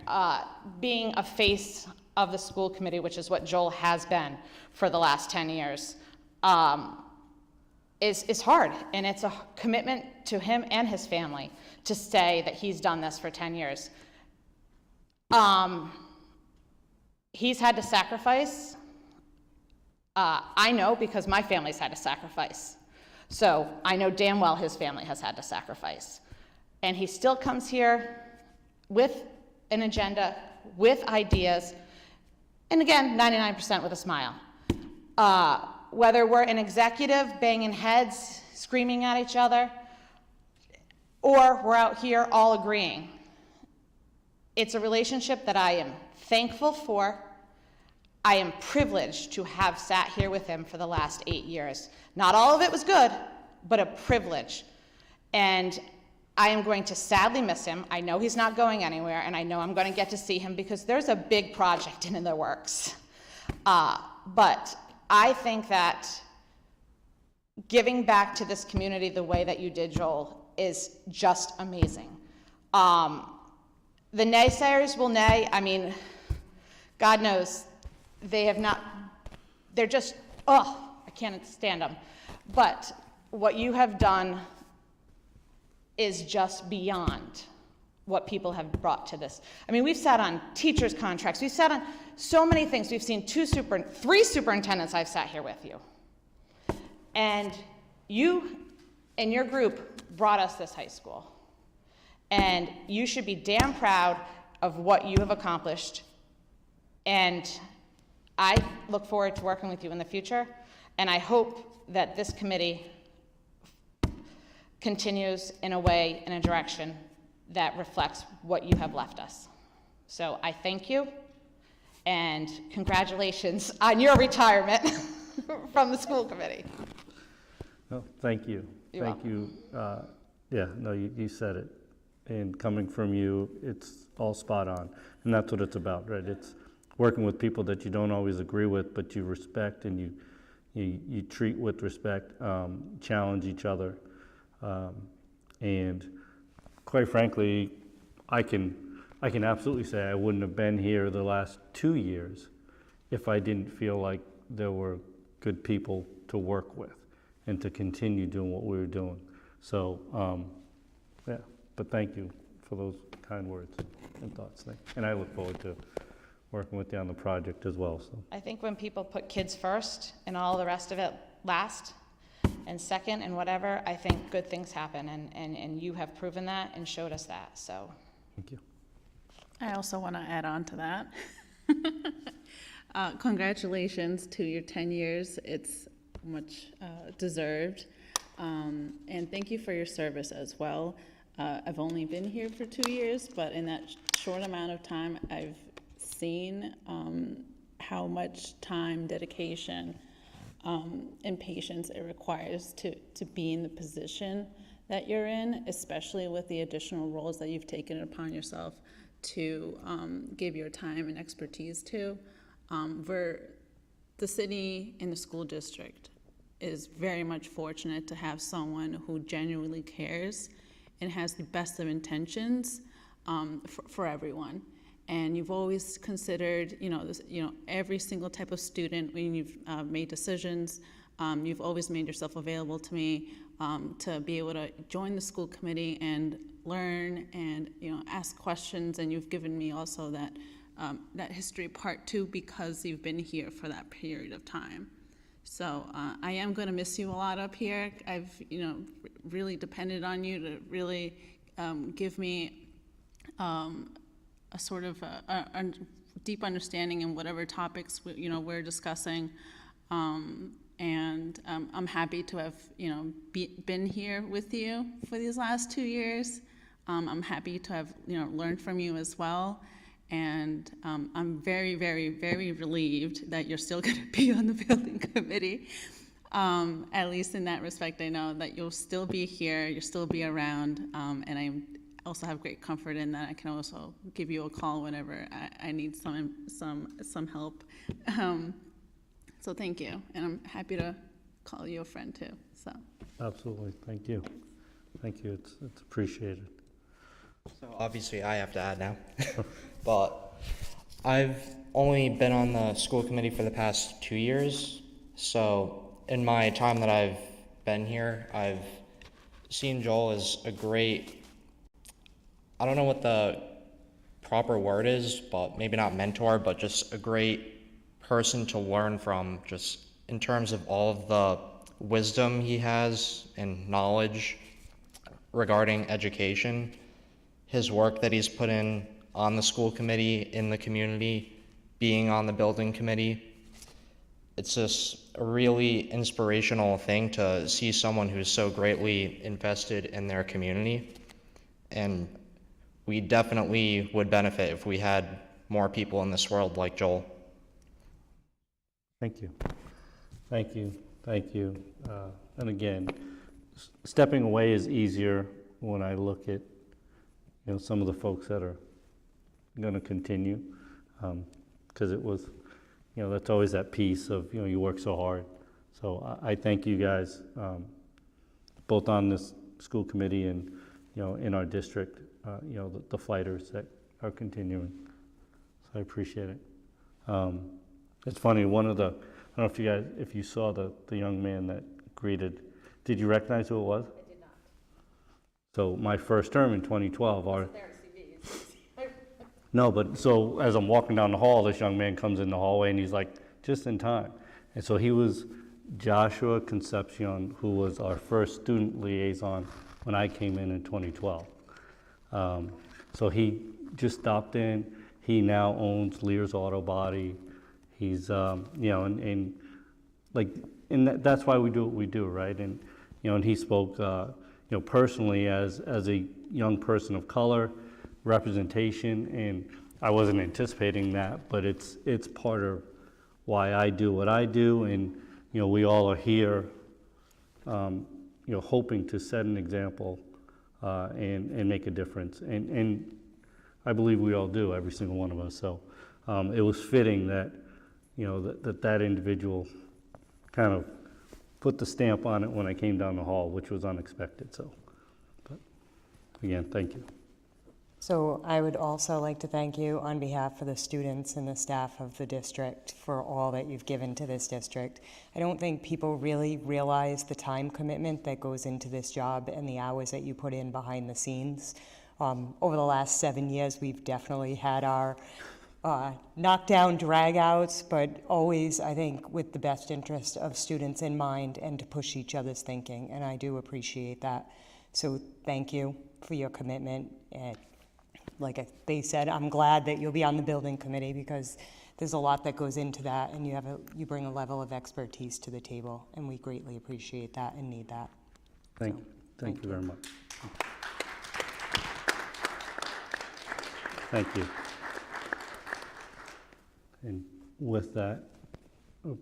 Being a face of the school committee, which is what Joel has been for the last 10 years, is hard, and it's a commitment to him and his family to say that he's done this for 10 years. He's had to sacrifice. I know because my family's had to sacrifice. So I know damn well his family has had to sacrifice. And he still comes here with an agenda, with ideas, and again, 99% with a smile. Whether we're an executive banging heads, screaming at each other, or we're out here all agreeing. It's a relationship that I am thankful for. I am privileged to have sat here with him for the last 8 years. Not all of it was good, but a privilege. And I am going to sadly miss him. I know he's not going anywhere, and I know I'm going to get to see him because there's a big project in the works. But I think that giving back to this community the way that you did, Joel, is just amazing. The naysayers will nay. I mean, God knows they have not, they're just, I can't stand them. But what you have done is just beyond what people have brought to this. I mean, we've sat on teachers' contracts. We've sat on so many things. We've seen 3 superintendents I've sat here with you. And you and your group brought us this high school. And you should be damn proud of what you have accomplished. And I look forward to working with you in the future. And I hope that this committee continues in a way, in a direction that reflects what you have left us. So I thank you, and congratulations on your retirement from the school committee. Well, thank you. You're Thank you. You said it. And coming from you, it's all spot on. And that's what it's about, right? It's working with people that you don't always agree with, but you respect and you treat with respect, challenge each other. And quite frankly, I can absolutely say I wouldn't have been here the last 2 years if I didn't feel like there were good people to work with and to continue doing what we were doing. So, but thank you for those kind words and thoughts. And I look forward to working with you on the project as well. So I think when people put kids first and all the rest of it last and second and whatever, I think good things happen, and you have proven that and showed us that. So thank you. I also want to add on to that. Congratulations to your 10 years. It's much deserved. And thank you for your service as well. I've only been here for 2 years, but in that short amount of time, I've seen how much time, dedication, and patience it requires to be in the position that you're in, especially with the additional roles that you've taken upon yourself to give your time and expertise to. The city and the school district is very much fortunate to have someone who genuinely cares and has the best of intentions for everyone. And you've always considered, every single type of student when you've made decisions. You've always made yourself available to me to be able to join the school committee and learn and ask questions. And you've given me also that history part too, because you've been here for that period of time. So I am going to miss you a lot up here. I've really depended on you to really give me a sort of a deep understanding in whatever topics we're discussing. And I'm happy to have, been here with you for these last 2 years. I'm happy to have, learned from you as well. And I'm very, very, very relieved that you're still going to be on the building committee. At least in that respect, I know that you'll still be here, you'll still be around, and I also have great comfort in that I can also give you a call whenever I need some help. So thank you, and I'm happy to call you a friend too. So Absolutely, thank you. Thank you, it's appreciated. So obviously I have to add now, but I've only been on the school committee for the past 2 years. So in my time that I've been here, I've seen Joel as a great, I don't know what the proper word is, but maybe not mentor, but just a great person to learn from, just in terms of all of the wisdom he has and knowledge regarding education. His work that he's put in on the school committee, in the community, being on the building committee. It's just a really inspirational thing to see someone who's so greatly invested in their community. And we definitely would benefit if we had more people in this world like Joel. Thank you. Thank you. Thank you. And again, stepping away is easier when I look at some of the folks that are going to continue, because it was, that's always that piece of, you work so hard. So I thank you guys, both on this school committee and, in our district, the fighters that are continuing. So I appreciate it. It's funny, one of the, I don't know if you guys, if you saw the young man that greeted, did you recognize who it was? I did not. So my first term in 2012, no, but so as I'm walking down the hall, this young man comes in the hallway and he's like, just in time. And so he was Joshua Concepcion, who was our first student liaison when I came in 2012. So he just stopped in. He now owns Lear's Auto Body. He's, and that's why we do what we do, right? And, and he spoke, personally as a young person of color, representation, and I wasn't anticipating that, but it's part of why I do what I do, and we all are here, hoping to set an example and make a difference, and I believe we all do, every single one of us. So it was fitting that that individual kind of put the stamp on it when I came down the hall, which was unexpected. So, but again, thank you. So I would also like to thank you on behalf of the students and the staff of the district for all that you've given to this district. I don't think people really realize the time commitment that goes into this job and the hours that you put in behind the scenes. Over the last 7 years, we've definitely had our knockdown dragouts, but always, I think, with the best interest of students in mind and to push each other's thinking, and I do appreciate that. So thank you for your commitment. And like they said, I'm glad that you'll be on the building committee because there's a lot that goes into that, and you bring a level of expertise to the table, and we greatly appreciate that and need that. Thank you very much. Thank you. And with that, a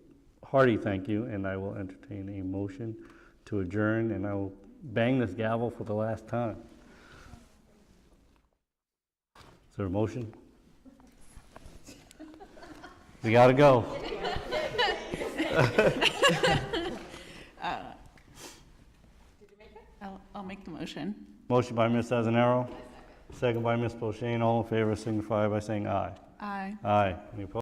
hearty thank you, and I will entertain a motion to adjourn, and I will bang this gavel for the last time. Is there a motion? We gotta go. I'll make the motion. Motion by Ms. Azanaro, second by Ms. Boshane. All in favor signify by saying aye. Aye. Aye. Any opposed?